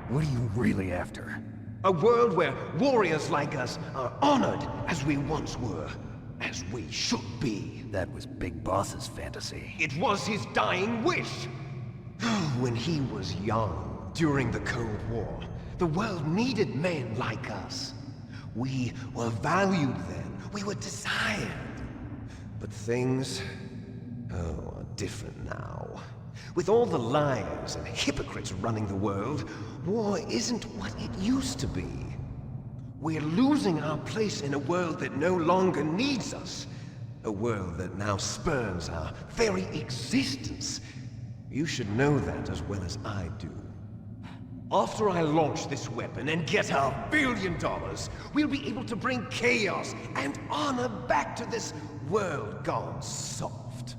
What are you really after?
A world where warriors like us are honored as we once were, as we should be.
That was Big Boss's fantasy.
It was his dying wish. When he was young, during the Cold War, the world needed men like us. We were valued then. We were desired. But things, are different now. With all the liars and hypocrites running the world, war isn't what it used to be. We're losing our place in a world that no longer needs us. A world that now spurns our very existence. You should know that as well as I do. After I launch this weapon and get our $1 billion, we'll be able to bring chaos and honor back to this world gone soft.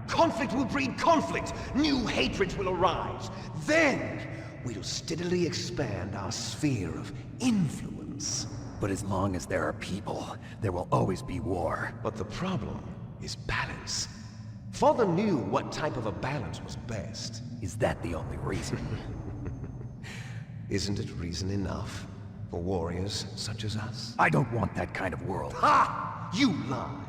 Conflict will breed conflict. New hatreds will arise. Then, we'll steadily expand our sphere of influence.
But as long as there are people, there will always be war.
But the problem is balance. Father knew what type of a balance was best.
Is that the only reason?
Isn't it reason enough for warriors such as us?
I don't want that kind of world.
Ha! You lie!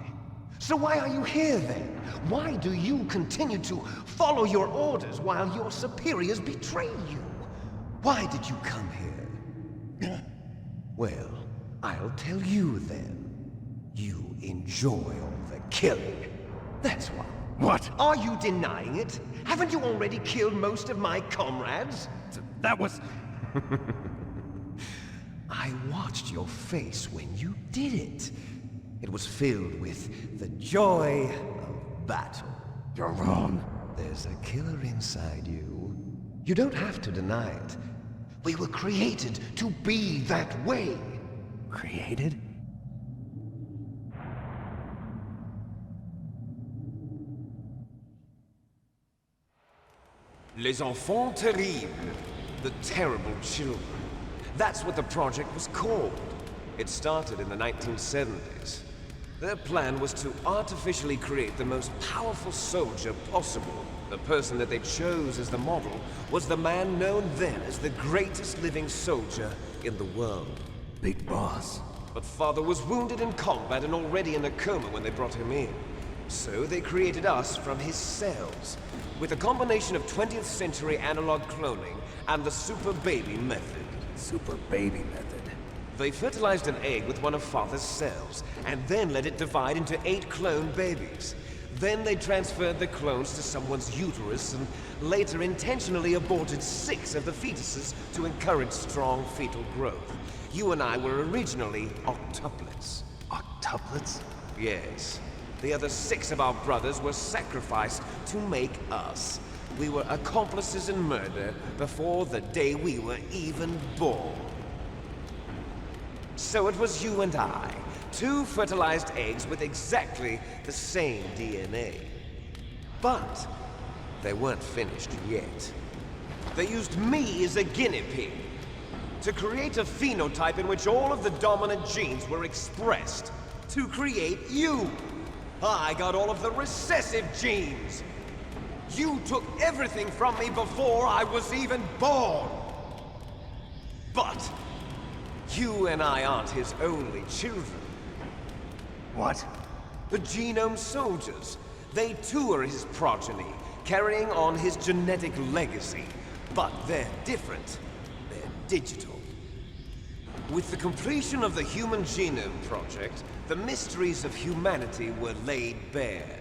So why are you here then? Why do you continue to follow your orders while your superiors betray you? Why did you come here? Well, I'll tell you then. You enjoy all the killing. That's why.
What?
Are you denying it? Haven't you already killed most of my comrades?
That was...
I watched your face when you did it. It was filled with the joy of battle.
You're wrong.
There's a killer inside you. You don't have to deny it. We were created to be that way.
Created?
Les enfants terribles. The terrible children. That's what the project was called. It started in the 1970s. Their plan was to artificially create the most powerful soldier possible. The person that they chose as the model was the man known then as the greatest living soldier in the world.
Big Boss.
But Father was wounded in combat and already in a coma when they brought him in. So they created us from his cells, with a combination of 20th century analog cloning and the Super Baby method.
Super Baby method.
They fertilized an egg with one of Father's cells, and then let it divide into 8 clone babies. Then they transferred the clones to someone's uterus, and later intentionally aborted 6 of the fetuses to encourage strong fetal growth. You and I were originally octuplets.
Octuplets?
Yes. The other 6 of our brothers were sacrificed to make us. We were accomplices in murder before the day we were even born. So it was you and I, 2 fertilized eggs with exactly the same DNA. But they weren't finished yet. They used me as a guinea pig to create a phenotype in which all of the dominant genes were expressed to create you. I got all of the recessive genes. You took everything from me before I was even born. But you and I aren't his only children.
What?
The Genome Soldiers. They too are his progeny, carrying on his genetic legacy. But they're different. They're digital. With the completion of the Human Genome Project, the mysteries of humanity were laid bare.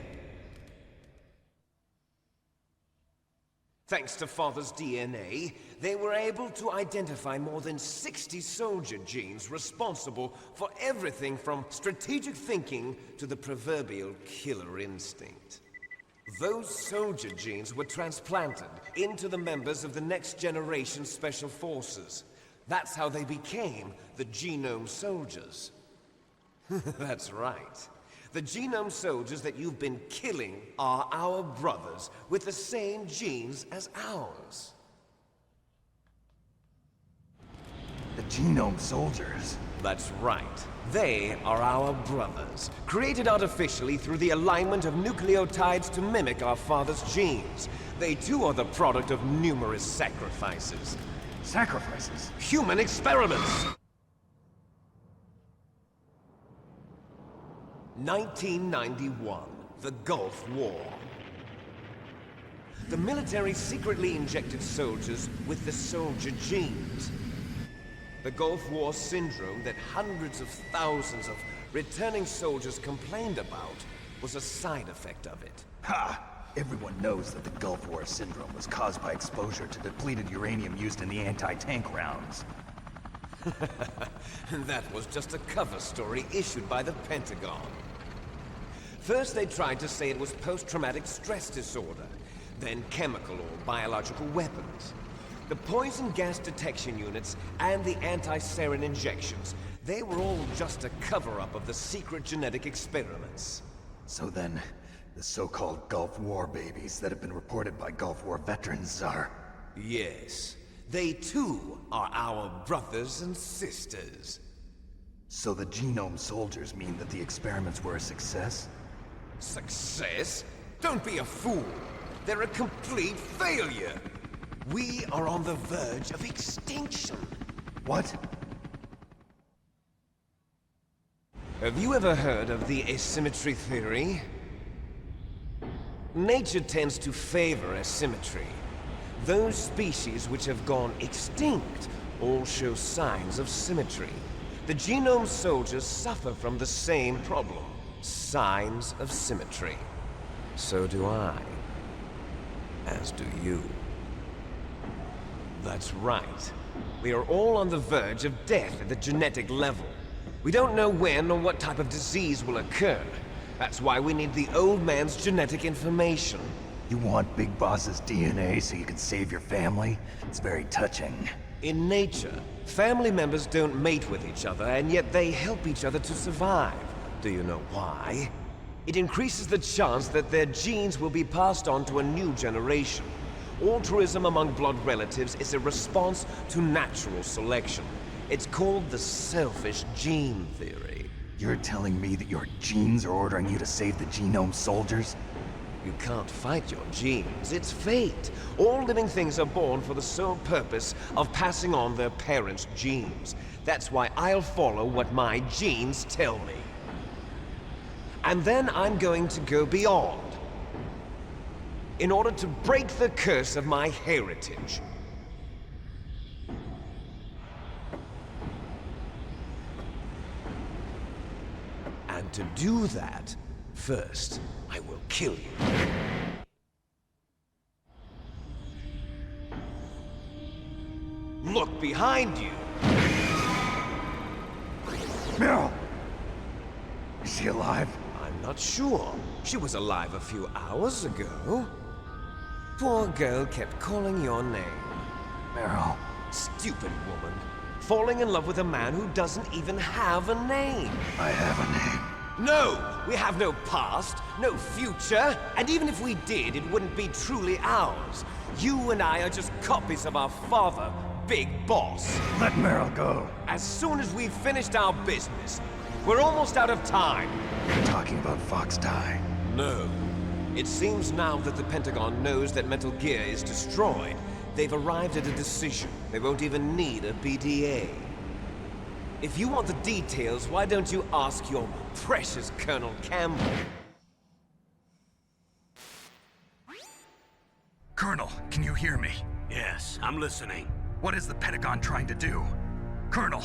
Thanks to Father's DNA, they were able to identify more than 60 soldier genes responsible for everything from strategic thinking to the proverbial killer instinct. Those soldier genes were transplanted into the members of the next generation Special Forces. That's how they became the Genome Soldiers. That's right. The Genome Soldiers that you've been killing are our brothers with the same genes as ours.
The Genome Soldiers?
That's right. They are our brothers, created artificially through the alignment of nucleotides to mimic our father's genes. They too are the product of numerous sacrifices.
Sacrifices?
Human experiments! 1991, the Gulf War. The military secretly injected soldiers with the soldier genes. The Gulf War syndrome that hundreds of thousands of returning soldiers complained about was a side effect of it.
Ha! Everyone knows that the Gulf War syndrome was caused by exposure to depleted uranium used in the anti-tank rounds.
That was just a cover story issued by the Pentagon. First they tried to say it was post-traumatic stress disorder, then chemical or biological weapons. The poison gas detection units and the anti-sarin injections, they were all just a cover-up of the secret genetic experiments.
So then, the so-called Gulf War babies that have been reported by Gulf War veterans are...
Yes. They too are our brothers and sisters.
So the genome soldiers mean that the experiments were a success?
Success? Don't be a fool. They're a complete failure. We are on the verge of extinction.
What?
Have you ever heard of the asymmetry theory? Nature tends to favor asymmetry. Those species which have gone extinct all show signs of symmetry. The genome soldiers suffer from the same problem. Signs of symmetry. So do I. As do you. That's right. We are all on the verge of death at the genetic level. We don't know when or what type of disease will occur. That's why we need the old man's genetic information.
You want Big Boss's DNA so you can save your family? It's very touching.
In nature, family members don't mate with each other, and yet they help each other to survive. Do you know why? It increases the chance that their genes will be passed on to a new generation. Altruism among blood relatives is a response to natural selection. It's called the selfish gene theory.
You're telling me that your genes are ordering you to save the genome soldiers?
You can't fight your genes. It's fate. All living things are born for the sole purpose of passing on their parents' genes. That's why I'll follow what my genes tell me. And then I'm going to go beyond. In order to break the curse of my heritage. And to do that, first, I will kill you. Look behind you!
Meryl! Is she alive?
I'm not sure. She was alive a few hours ago. Poor girl kept calling your name.
Meryl.
Stupid woman. Falling in love with a man who doesn't even have a name.
I have a name.
No! We have no past, no future, and even if we did, it wouldn't be truly ours. You and I are just copies of our father, Big Boss.
Let Meryl go.
As soon as we've finished our business, we're almost out of time.
You're talking about Fox Die.
No. It seems now that the Pentagon knows that Metal Gear is destroyed. They've arrived at a decision. They won't even need a BDA. If you want the details, why don't you ask your precious Colonel Campbell?
Colonel, can you hear me?
Yes, I'm listening.
What is the Pentagon trying to do? Colonel,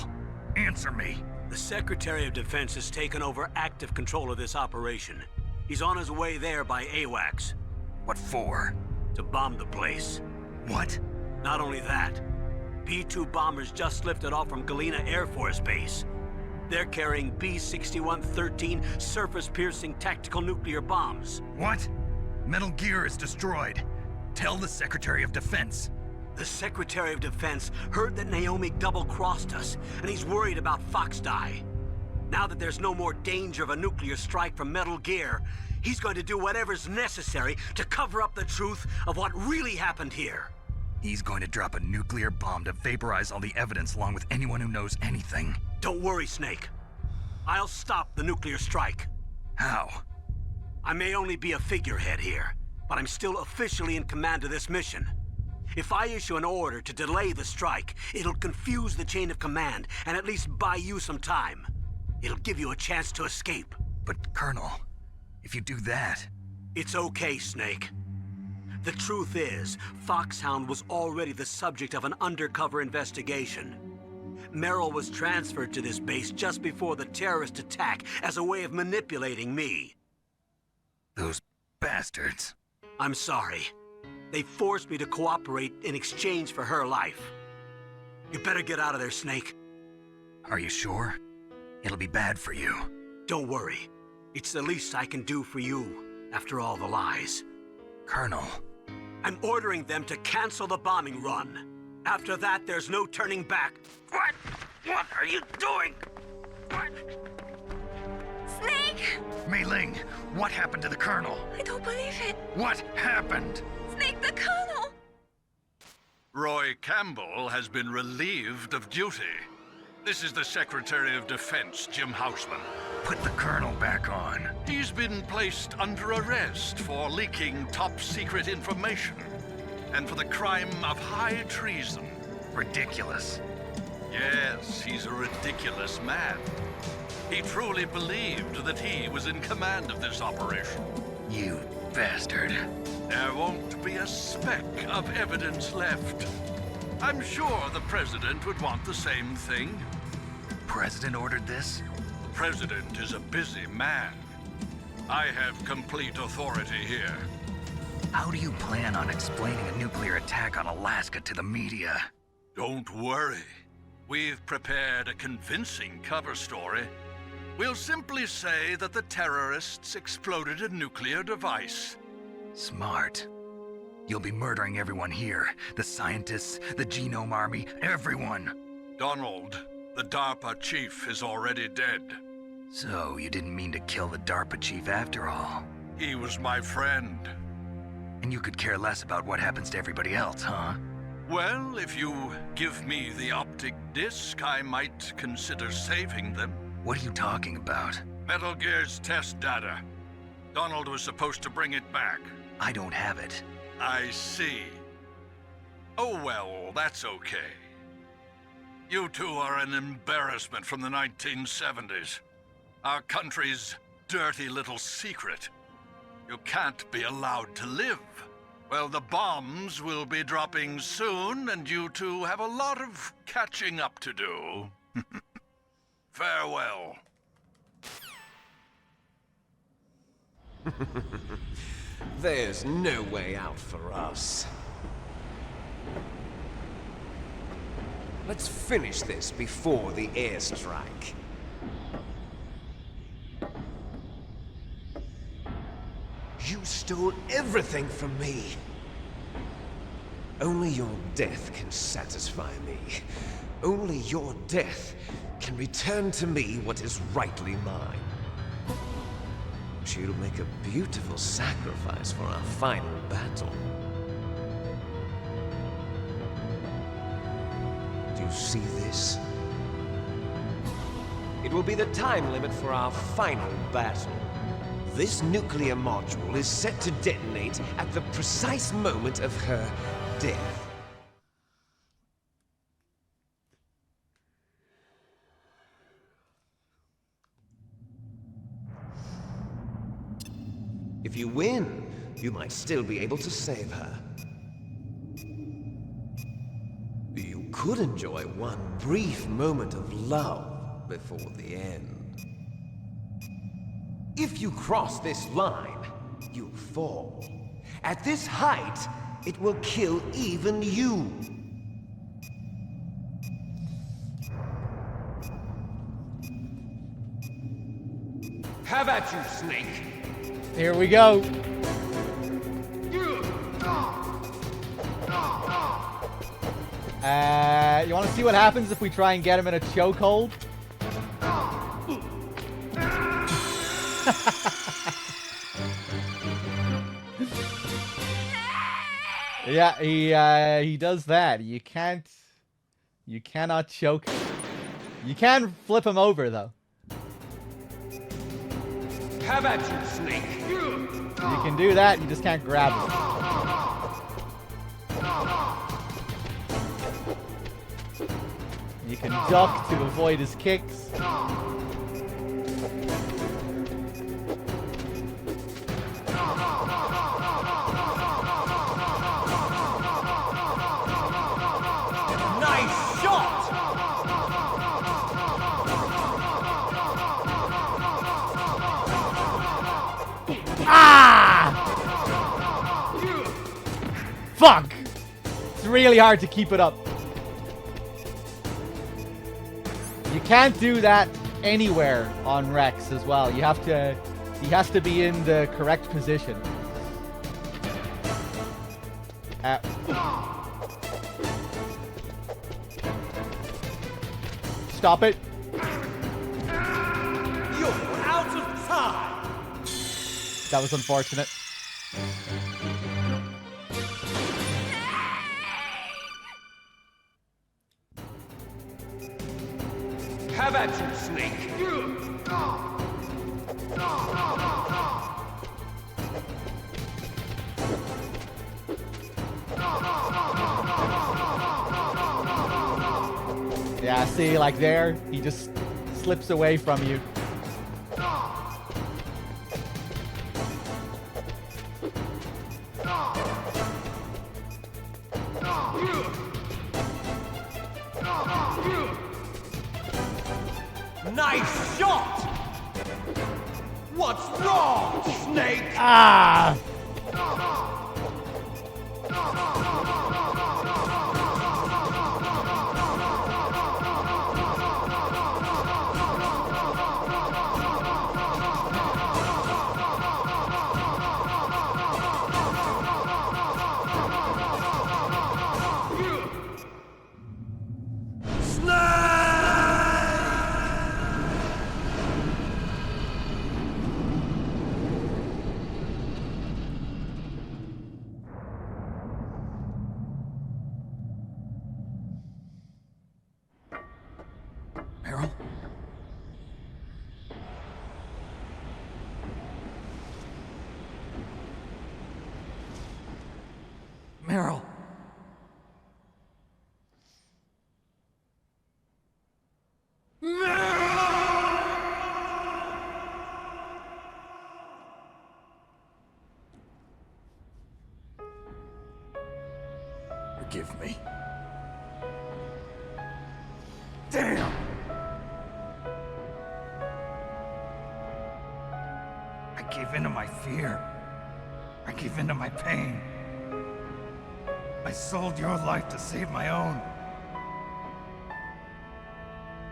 answer me.
The Secretary of Defense has taken over active control of this operation. He's on his way there by AWACS.
What for?
To bomb the place.
What?
Not only that, P-2 bombers just lifted off from Galena Air Force Base. They're carrying B-6113 surface-piercing tactical nuclear bombs.
What? Metal Gear is destroyed. Tell the Secretary of Defense.
The Secretary of Defense heard that Naomi double-crossed us, and he's worried about Fox Die. Now that there's no more danger of a nuclear strike from Metal Gear, he's going to do whatever's necessary to cover up the truth of what really happened here.
He's going to drop a nuclear bomb to vaporize all the evidence along with anyone who knows anything.
Don't worry, Snake. I'll stop the nuclear strike.
How?
I may only be a figurehead here, but I'm still officially in command of this mission. If I issue an order to delay the strike, it'll confuse the chain of command and at least buy you some time. It'll give you a chance to escape.
But, Colonel, if you do that...
It's okay, Snake. The truth is, Foxhound was already the subject of an undercover investigation. Merrill was transferred to this base just before the terrorist attack as a way of manipulating me.
Those bastards.
I'm sorry. They forced me to cooperate in exchange for her life. You better get out of there, Snake.
Are you sure? It'll be bad for you.
Don't worry. It's the least I can do for you, after all the lies.
Colonel.
I'm ordering them to cancel the bombing run. After that, there's no turning back.
What? What are you doing? What?
Snake!
Mei Ling, what happened to the Colonel?
I don't believe it.
What happened?
Snake, the Colonel!
Roy Campbell has been relieved of duty. This is the Secretary of Defense, Jim Houseman.
Put the Colonel back on.
He's been placed under arrest for leaking top-secret information and for the crime of high treason.
Ridiculous.
Yes, he's a ridiculous man. He truly believed that he was in command of this operation.
You bastard.
There won't be a speck of evidence left. I'm sure the President would want the same thing.
President ordered this?
The President is a busy man. I have complete authority here.
How do you plan on explaining a nuclear attack on Alaska to the media?
Don't worry. We've prepared a convincing cover story. We'll simply say that the terrorists exploded a nuclear device.
Smart. You'll be murdering everyone here. The scientists, the Genome Army, everyone.
Donald, the DARPA chief, is already dead.
So, you didn't mean to kill the DARPA chief after all?
He was my friend.
And you could care less about what happens to everybody else, huh?
Well, if you give me the optic disc, I might consider saving them.
What are you talking about?
Metal Gear's test data. Donald was supposed to bring it back.
I don't have it.
I see. Oh well, that's okay. You two are an embarrassment from the 1970s. Our country's dirty little secret. You can't be allowed to live. Well, the bombs will be dropping soon, and you two have a lot of catching up to do. Farewell.
There's no way out for us. Let's finish this before the airstrike. You stole everything from me. Only your death can satisfy me. Only your death can return to me what is rightly mine. She'll make a beautiful sacrifice for our final battle. Do you see this? It will be the time limit for our final battle. This nuclear module is set to detonate at the precise moment of her death. If you win, you might still be able to save her. You could enjoy one brief moment of love before the end. If you cross this line, you fall. At this height, it will kill even you. Have at you, Snake.
Here we go. You want to see what happens if we try and get him in a chokehold? Yeah, he does that. You cannot choke him. You can flip him over though.
Have at you, Snake.
You can do that, you just can't grab him. You can duck to avoid his kicks.
Nice shot!
fuck! It's really hard to keep it up. You can't do that anywhere on Rex as well. You have to... He has to be in the correct position. Stop it.
You're out of time.
That was unfortunate.
Have at you, Snake.
Yeah, see, like there, he just slips away from you.
Nice shot! What's wrong, Snake?
Ah!
Meryl? Meryl.
Forgive me.
Damn! I gave in to my fear. I gave in to my pain. I sold your life to save my own.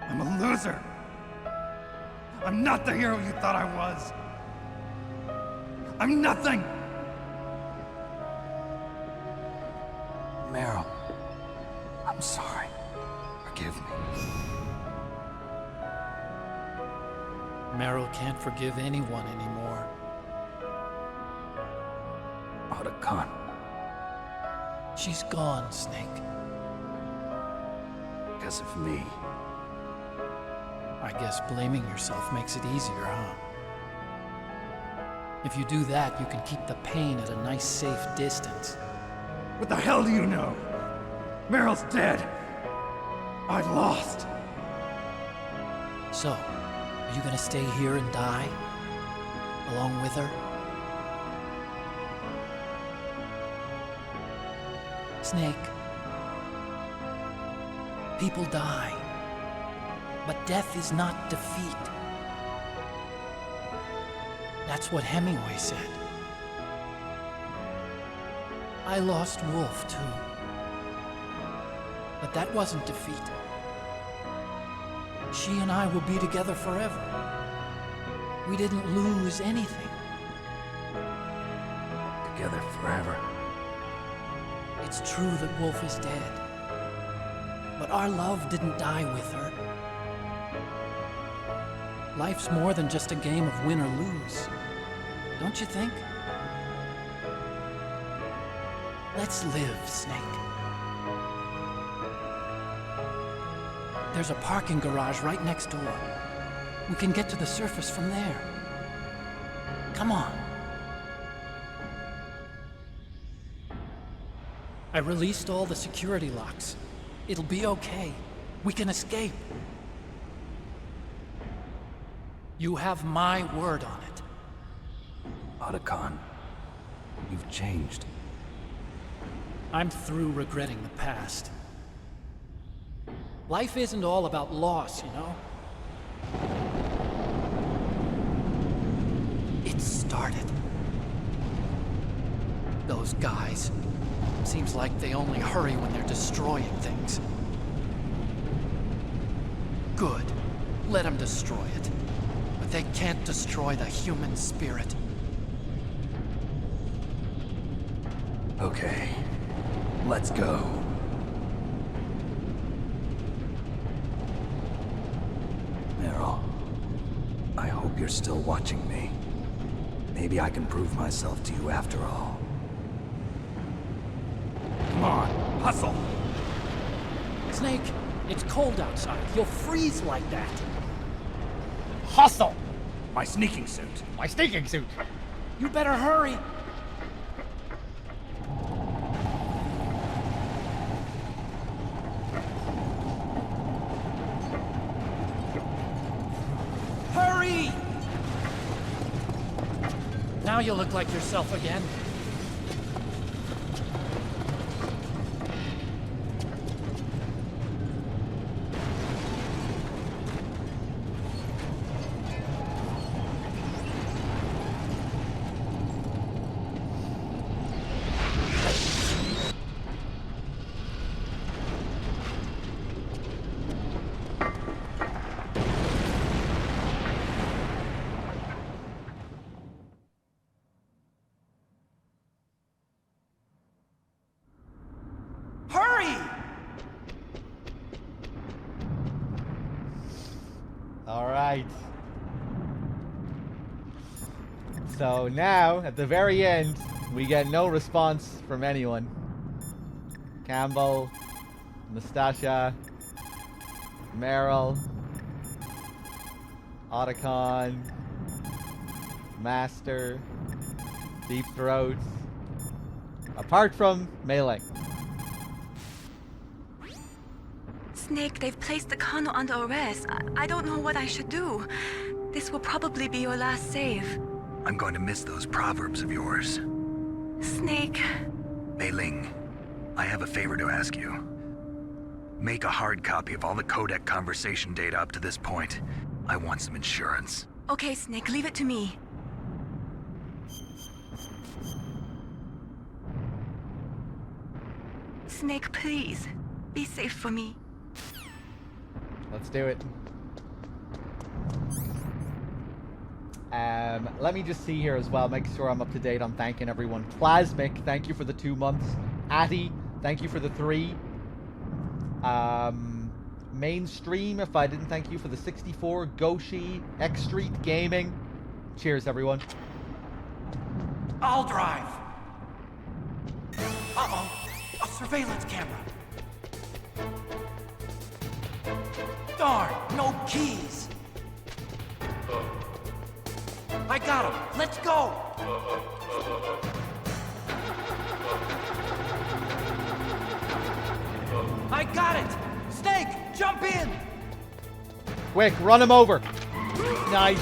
I'm a loser. I'm not the hero you thought I was. I'm nothing.
Meryl, I'm sorry. Forgive me.
Meryl can't forgive anyone anymore.
Otacon.
She's gone, Snake.
Because of me.
I guess blaming yourself makes it easier, huh? If you do that, you can keep the pain at a nice, safe distance.
What the hell do you know? Meryl's dead. I lost.
So, are you gonna stay here and die? Along with her? Snake. People die. But death is not defeat. That's what Hemingway said. I lost Wolf, too. But that wasn't defeat. She and I will be together forever. We didn't lose anything.
Together forever.
It's true that Wolf is dead. But our love didn't die with her. Life's more than just a game of win or lose. Don't you think? Let's live, Snake. There's a parking garage right next door. We can get to the surface from there. Come on. I released all the security locks. It'll be okay. We can escape. You have my word on it.
Otacon, you've changed.
I'm through regretting the past. Life isn't all about loss, you know? It started. Those guys.
Seems like they only hurry when they're destroying things. Good. Let them destroy it. But they can't destroy the human spirit.
Okay, let's go. Meryl, I hope you're still watching me. Maybe I can prove myself to you after all.
Come on, hustle!
Snake, it's cold outside. You'll freeze like that.
Hustle! My sneaking suit.
My sneaking suit. You better hurry. Hurry! Now you look like yourself again.
Alright. So now, at the very end, we get no response from anyone. Campbell, Nastasha, Meryl, Otacon, Master, Deep Throat, apart from Melee.
Snake, they've placed the Colonel under arrest. I don't know what I should do. This will probably be your last save.
I'm going to miss those proverbs of yours.
Snake.
Mei Ling, I have a favor to ask you. Make a hard copy of all the codec conversation data up to this point. I want some insurance.
Okay, Snake, leave it to me. Snake, please. Be safe for me.
Let's do it. Let me just see here as well, make sure I'm up to date on thanking everyone. Plasmic, thank you for the 2 months. Atty, thank you for the 3. Mainstream, if I didn't thank you for the 64. Goshi, X Street Gaming. Cheers, everyone.
I'll drive. Uh-oh. A surveillance camera. Darn, no keys. I got him. Let's go. I got it. Snake, jump in.
Quick, run him over. Nice.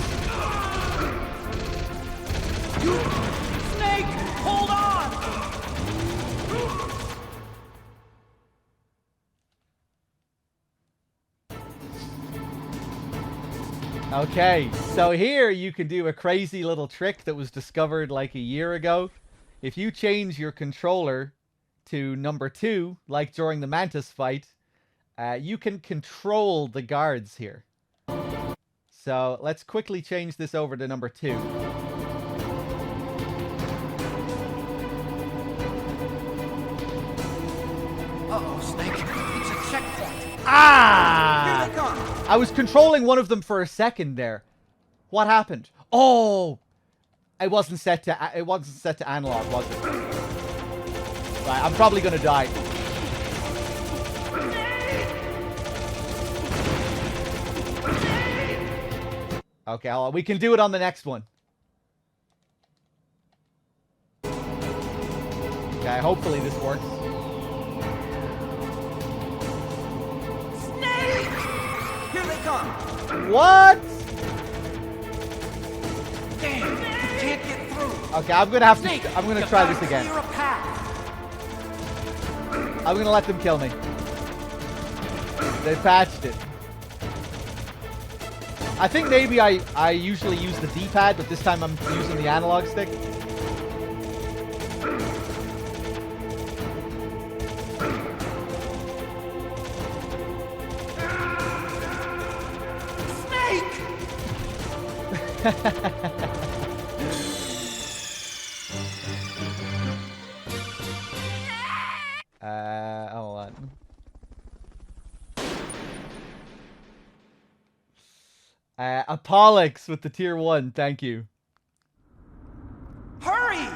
Snake, hold on.
Okay, so here you can do a crazy little trick that was discovered like a year ago. If you change your controller to number 2, like during the Mantis fight, you can control the guards here. So let's quickly change this over to number 2.
Uh-oh, Snake. It's a checkpoint.
Ah!
Here they come.
I was controlling one of them for a second there. What happened? Oh! It wasn't set to analog, was it? Right, I'm probably gonna die. Okay, hold on. We can do it on the next one. Okay, hopefully this works.
Here they come.
What?
Damn, you can't get through.
Okay, I'm gonna have
Snake,
to. I'm gonna
you
try
gotta
this again.
clear a path.
I'm gonna let them kill me. They patched it. I think maybe I usually use the D-pad, but this time I'm using the analog stick. Hold on. Apollux with the tier 1, thank you.
Hurry!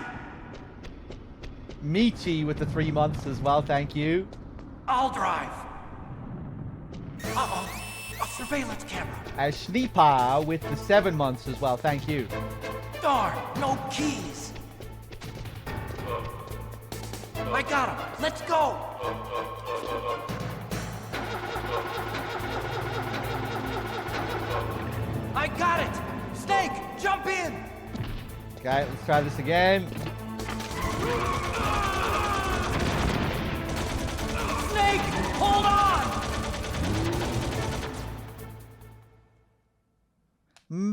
Michi with the 3 months as well, thank you.
I'll drive. Uh-oh. A surveillance camera.
Shnipa with the 7 months as well, thank you.
Darn, no keys. I got him. Let's go. I got it. Snake, jump in.
Okay, let's try this again.
Snake, hold on.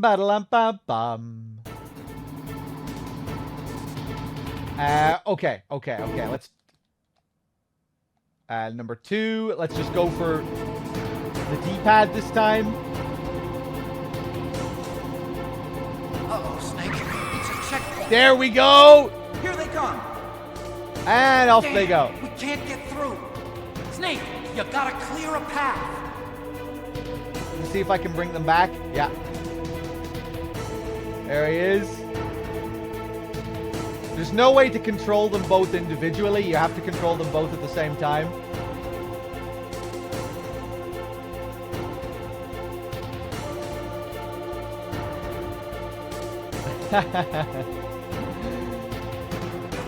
Ba-da-lum-bum-bum. Okay, let's... number 2, let's just go for the D-pad this time.
Uh-oh, Snake. It's a checkpoint.
There we go!
Here they come.
And off
Damn,
they go.
We can't get through. Snake, you gotta clear a path.
Let's see if I can bring them back. Yeah. There he is. There's no way to control them both individually. You have to control them both at the same time.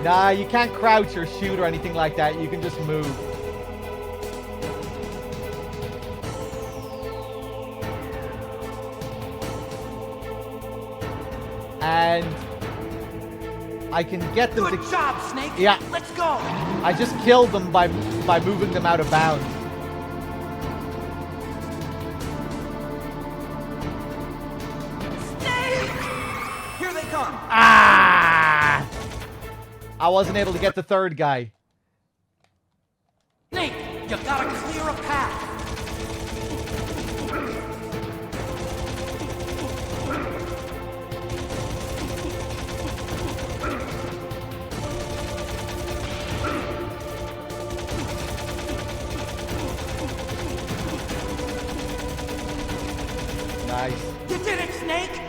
Nah, you can't crouch or shoot or anything like that. You can just move. And I can get them
Good
to...
job, Snake.
Yeah.
Let's go.
I just killed them by moving them out of bounds.
Snake! Here they come.
Ah! I wasn't able to get the third guy.
Snake, you gotta clear a path.
Nice.
You did it, Snake!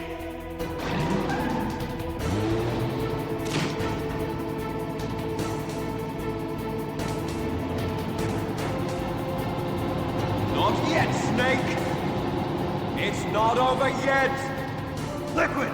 Not yet, Snake! It's not over yet! Liquid!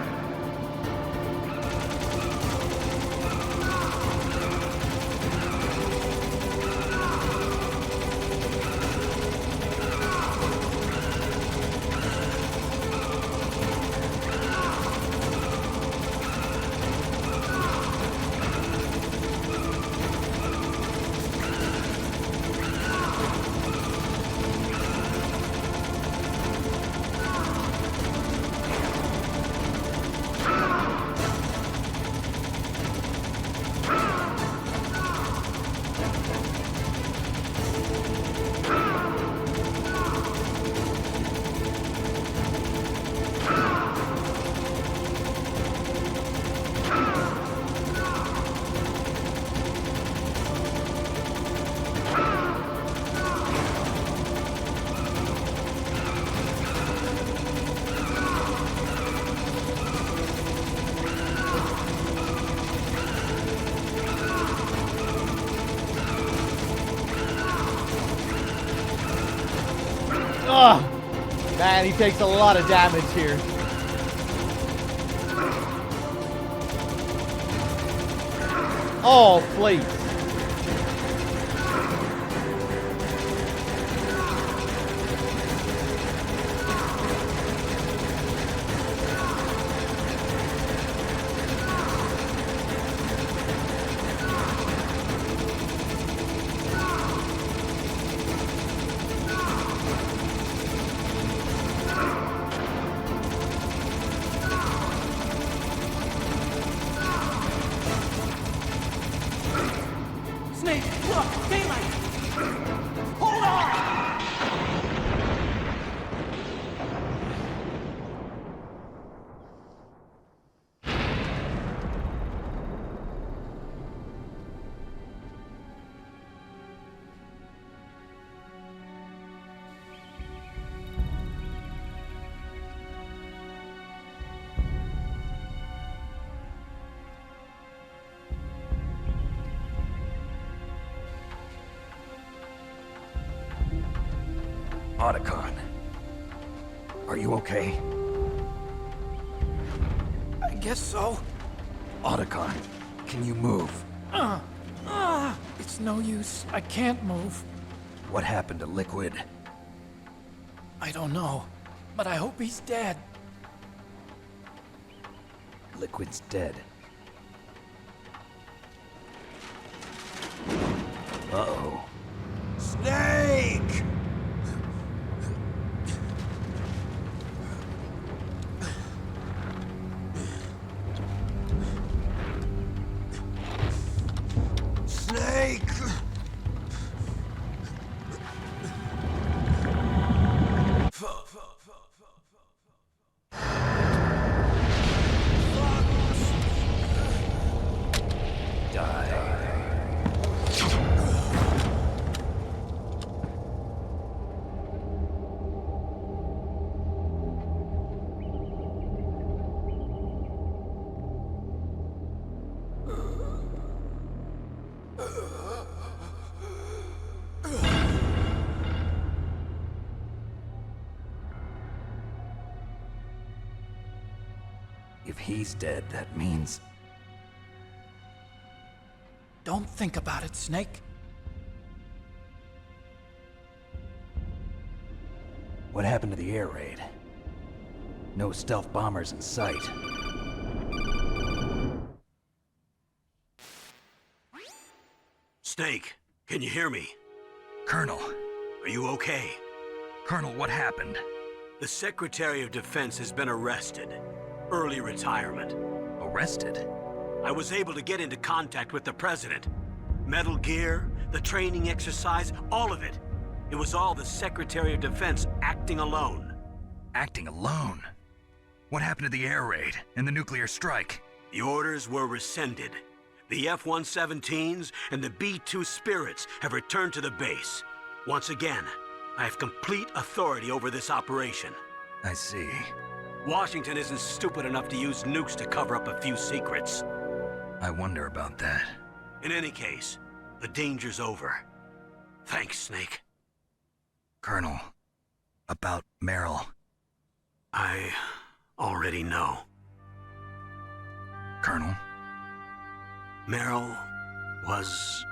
Ugh! Man, he takes a lot of damage here. Oh, please.
Snake, look! Daylight! Hold on!
Otacon. Are you okay?
I guess so.
Otacon, can you move?
It's no use. I can't move.
What happened to Liquid?
I don't know, but I hope he's dead.
Liquid's dead. Uh-oh.
Snake! Snake!
If he's dead, that means...
Don't think about it, Snake.
What happened to the air raid? No stealth bombers in sight.
Snake, can you hear me?
Colonel.
Are you okay?
Colonel, what happened?
The Secretary of Defense has been arrested. Early retirement.
Arrested?
I was able to get into contact with the President. Metal Gear, the training exercise, all of it. It was all the Secretary of Defense acting alone.
Acting alone? What happened to the air raid and the nuclear strike?
The orders were rescinded. The F-117s and the B-2 Spirits have returned to the base. Once again, I have complete authority over this operation.
I see.
Washington isn't stupid enough to use nukes to cover up a few secrets.
I wonder about that.
In any case, the danger's over. Thanks, Snake.
Colonel, about Meryl.
I already know.
Colonel?
Meryl was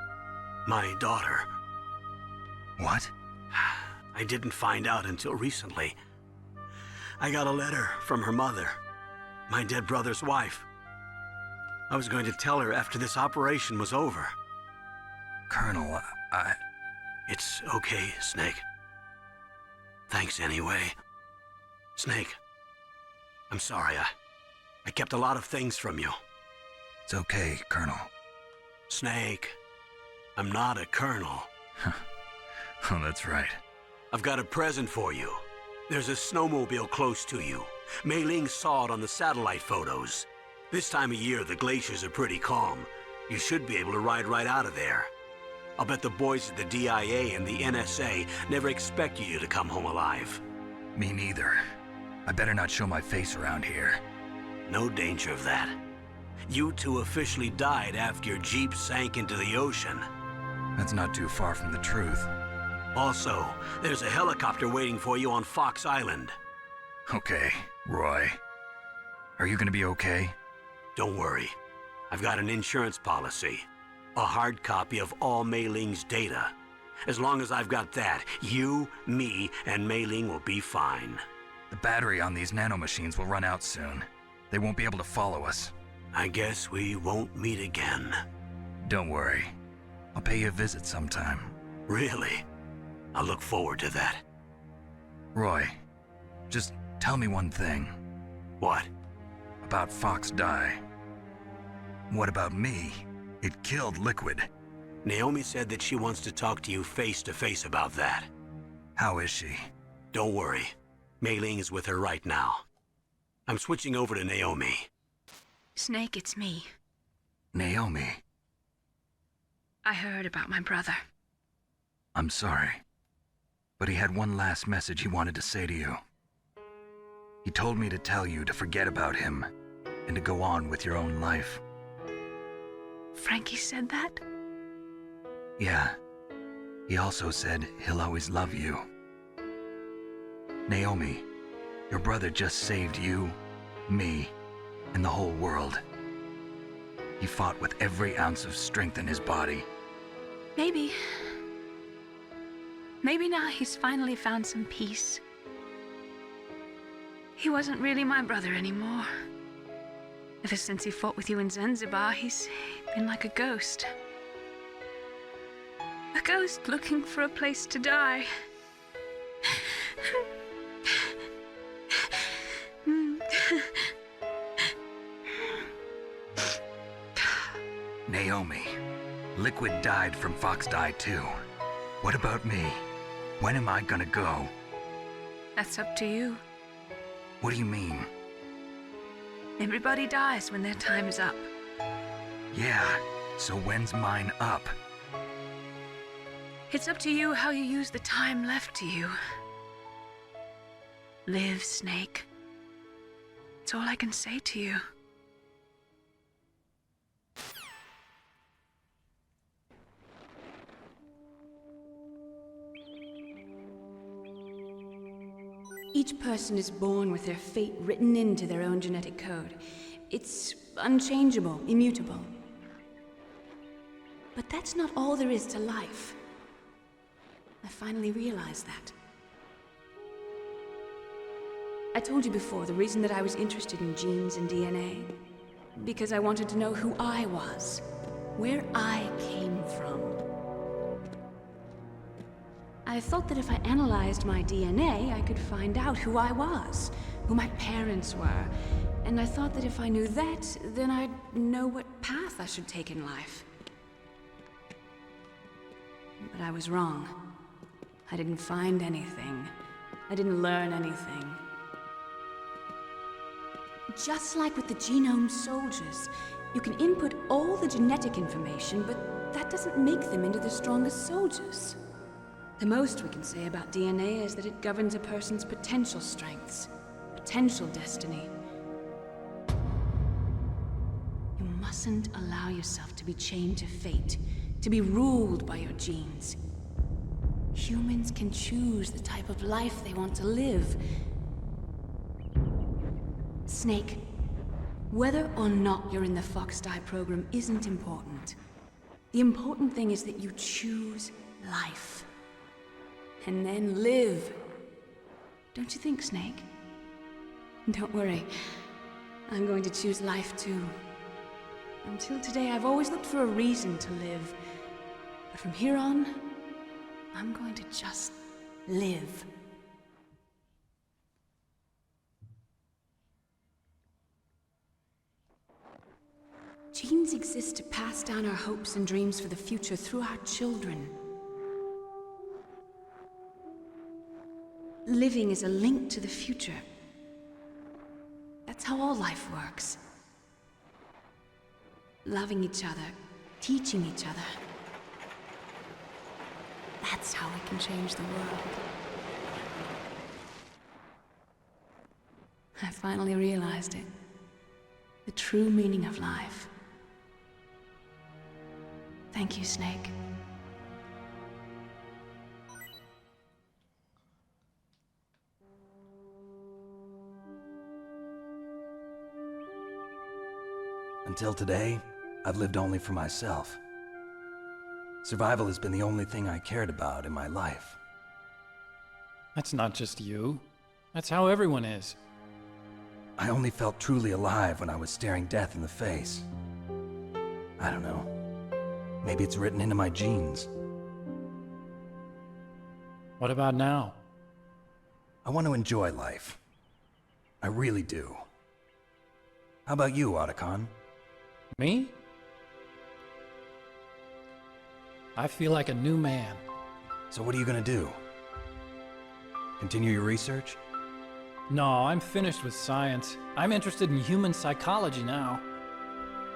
my daughter.
What?
I didn't find out until recently. I got a letter from her mother, my dead brother's wife. I was going to tell her after this operation was over.
Colonel,
It's okay, Snake. Thanks anyway. Snake, I'm sorry. I kept a lot of things from you.
It's okay, Colonel.
Snake, I'm not a colonel.
Oh, that's right.
I've got a present for you. There's a snowmobile close to you. Mei Ling saw it on the satellite photos. This time of year, the glaciers are pretty calm. You should be able to ride right out of there. I'll bet the boys at the DIA and the NSA never expect you to come home alive.
Me neither. I better not show my face around here.
No danger of that. You two officially died after your Jeep sank into the ocean.
That's not too far from the truth.
Also, there's a helicopter waiting for you on Fox Island.
Okay, Roy. Are you gonna be okay?
Don't worry. I've got an insurance policy. A hard copy of all Mei Ling's data. As long as I've got that, you, me, and Mei Ling will be fine.
The battery on these nanomachines will run out soon. They won't be able to follow us.
I guess we won't meet again.
Don't worry. I'll pay you a visit sometime.
Really? I look forward to that.
Roy, just tell me one thing.
What?
About Fox Die. What about me? It killed Liquid.
Naomi said that she wants to talk to you face to face about that.
How is she?
Don't worry. Mei Ling is with her right now. I'm switching over to Naomi.
Snake, it's me.
Naomi.
I heard about my brother.
I'm sorry. But he had one last message he wanted to say to you. He told me to tell you to forget about him and to go on with your own life.
Frankie said that?
Yeah. He also said he'll always love you. Naomi, your brother just saved you, me, and the whole world. He fought with every ounce of strength in his body.
Maybe. Maybe now he's finally found some peace. He wasn't really my brother anymore. Ever since he fought with you in Zanzibar, he's been like a ghost. A ghost looking for a place to die.
Naomi, Liquid died from Fox Die too. What about me? When am I gonna go?
That's up to you.
What do you mean?
Everybody dies when their time is up.
Yeah, so when's mine up?
It's up to you how you use the time left to you. Live, Snake. That's all I can say to you.
Each person is born with their fate written into their own genetic code. It's unchangeable, immutable. But that's not all there is to life. I finally realized that. I told you before the reason that I was interested in genes and DNA. Because I wanted to know who I was, where I came from. I thought that if I analyzed my DNA, I could find out who I was, who my parents were. And I thought that if I knew that, then I'd know what path I should take in life. But I was wrong. I didn't find anything. I didn't learn anything. Just like with the genome soldiers, you can input all the genetic information, but that doesn't make them into the strongest soldiers. The most we can say about DNA is that it governs a person's potential strengths, potential destiny. You mustn't allow yourself to be chained to fate, to be ruled by your genes. Humans can choose the type of life they want to live. Snake, whether or not you're in the Fox Die program isn't important. The important thing is that you choose life. And then live. Don't you think, Snake? Don't worry. I'm going to choose life too. Until today, I've always looked for a reason to live. But from here on, I'm going to just live. Genes exist to pass down our hopes and dreams for the future through our children. Living is a link to the future. That's how all life works. Loving each other, teaching each other. That's how we can change the world. I finally realized it. The true meaning of life. Thank you, Snake.
Until today, I've lived only for myself. Survival has been the only thing I cared about in my life.
That's not just you. That's how everyone is.
I only felt truly alive when I was staring death in the face. I don't know. Maybe it's written into my genes.
What about now?
I want to enjoy life. I really do. How about you, Otacon?
Me? I feel like a new man.
So what are you gonna do? Continue your research?
No, I'm finished with science. I'm interested in human psychology now.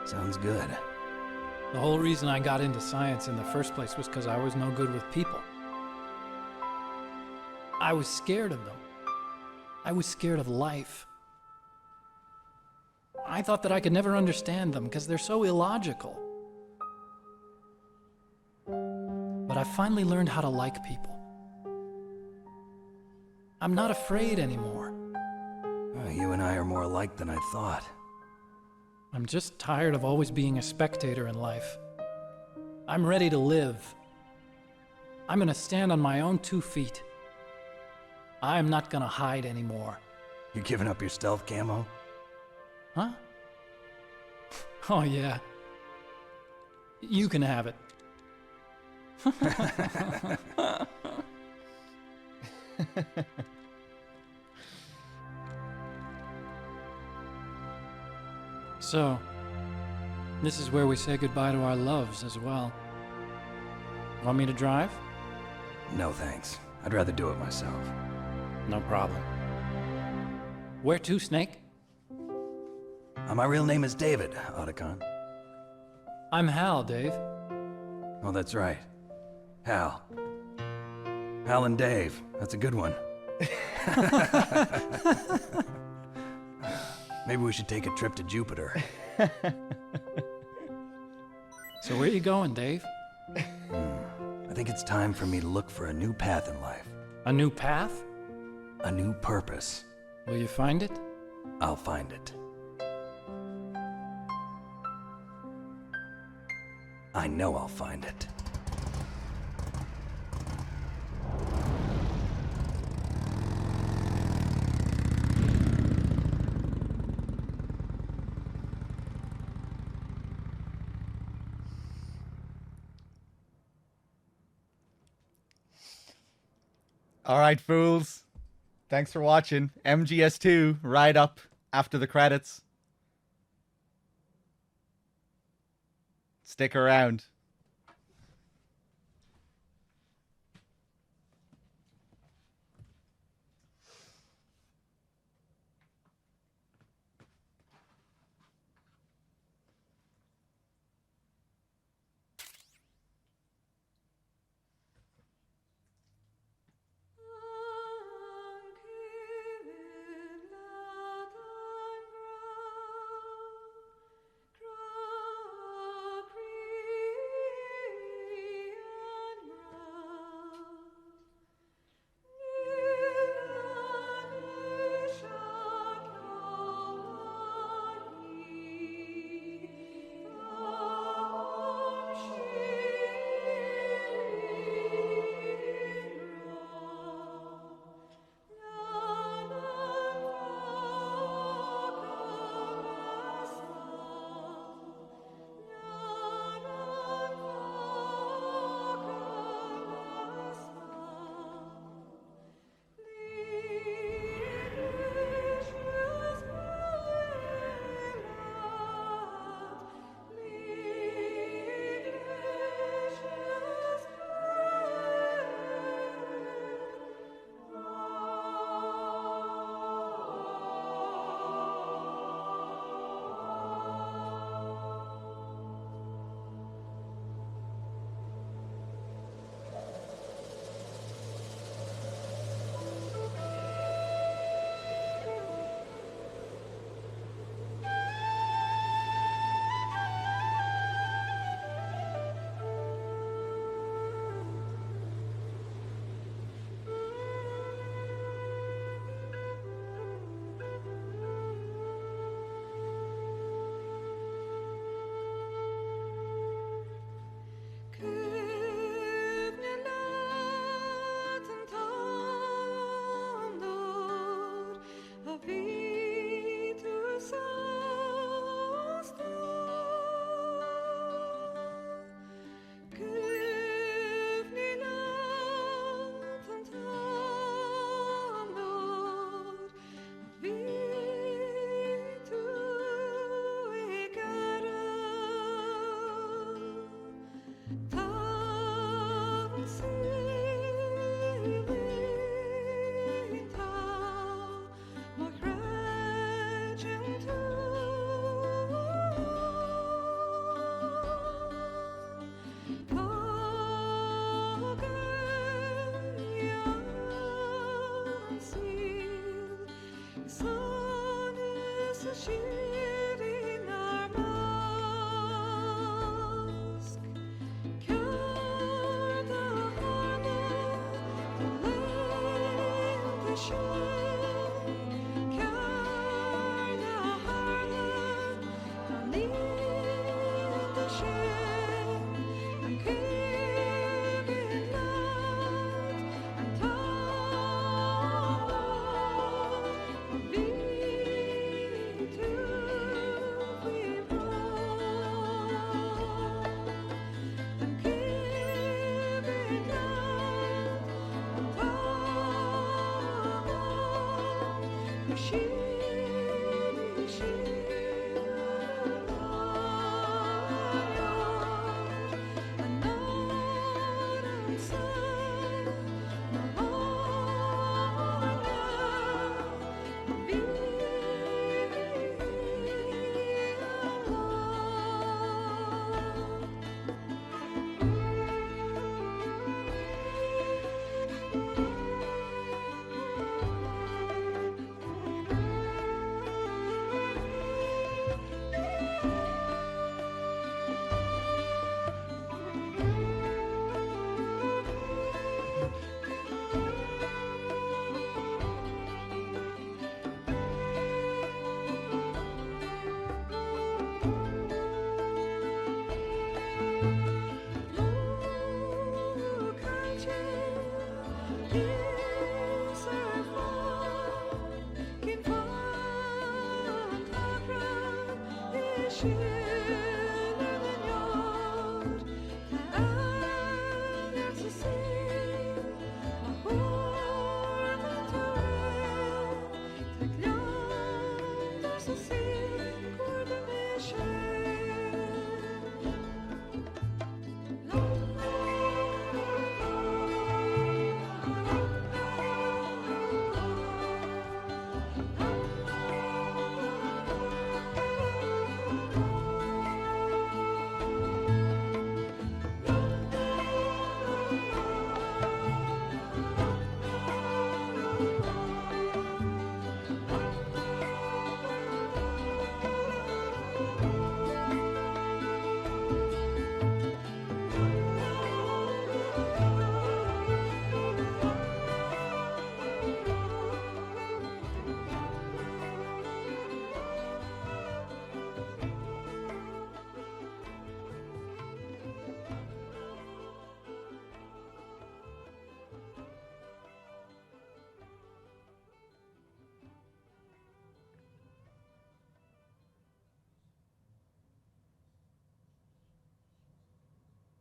Sounds good.
The whole reason I got into science in the first place was because I was no good with people. I was scared of them. I was scared of life. I thought that I could never understand them because they're so illogical. But I finally learned how to like people. I'm not afraid anymore.
You and I are more alike than I thought.
I'm just tired of always being a spectator in life. I'm ready to live. I'm gonna stand on my own 2 feet. I'm not gonna hide anymore.
You giving up your stealth camo?
Huh? Oh yeah. You can have it. So, this is where we say goodbye to our loves as well. Want me to drive?
No thanks. I'd rather do it myself.
No problem. Where to, Snake?
My real name is David, Otacon.
I'm Hal, Dave.
Oh, that's right. Hal. Hal and Dave. That's a good one. Maybe we should take a trip to Jupiter.
So where you going, Dave?
I think it's time for me to look for a new path in life.
A new path?
A new purpose.
Will you find it?
I'll find it. I know I'll find it.
All right, fools. Thanks for watching. MGS2 right up after the credits. Stick around.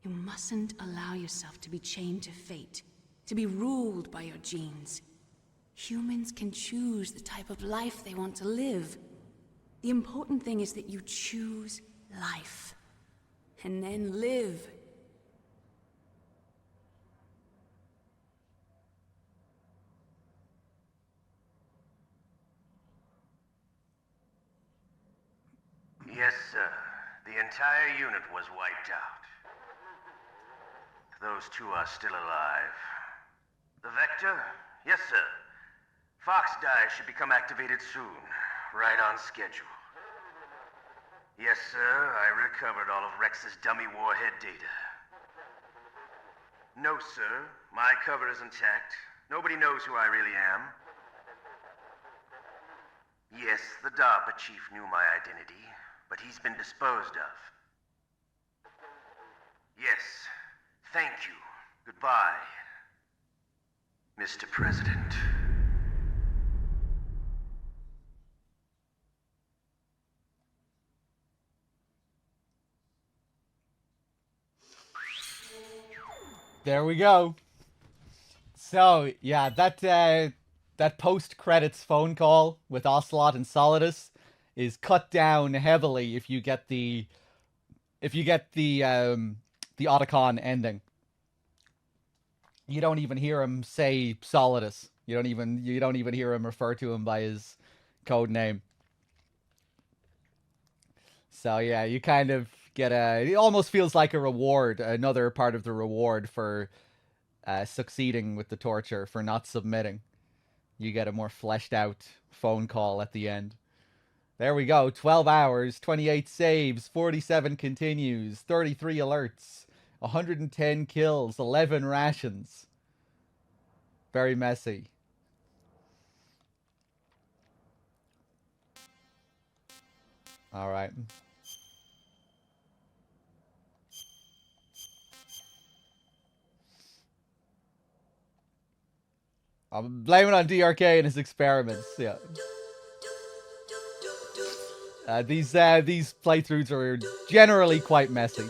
You mustn't allow yourself to be chained to fate, to be ruled by your genes. Humans can choose the type of life they want to live. The important thing is that you choose life. And then live.
Yes, sir. The entire unit was wiped out. Those two are still alive. The Vector? Yes, sir. Fox Die should become activated soon. Right on schedule. Yes, sir. I recovered all of Rex's dummy warhead data. No, sir. My cover is intact. Nobody knows who I really am. Yes, the DARPA chief knew my identity, but he's been disposed of. Yes. Thank you. Goodbye, Mr. President.
There we go. So, yeah, that post-credits phone call with Ocelot and Solidus is cut down heavily if you get the Otacon ending. You don't even hear him say Solidus. You don't even hear him refer to him by his code name. So yeah, you kind of get it almost feels like a reward, another part of the reward for succeeding with the torture, for not submitting. You get a more fleshed out phone call at the end. There we go, 12 hours, 28 saves, 47 continues, 33 alerts, 110 kills, 11 rations. Very messy. All right. I'll blame it on DRK and his experiments. Yeah. These playthroughs are generally quite messy.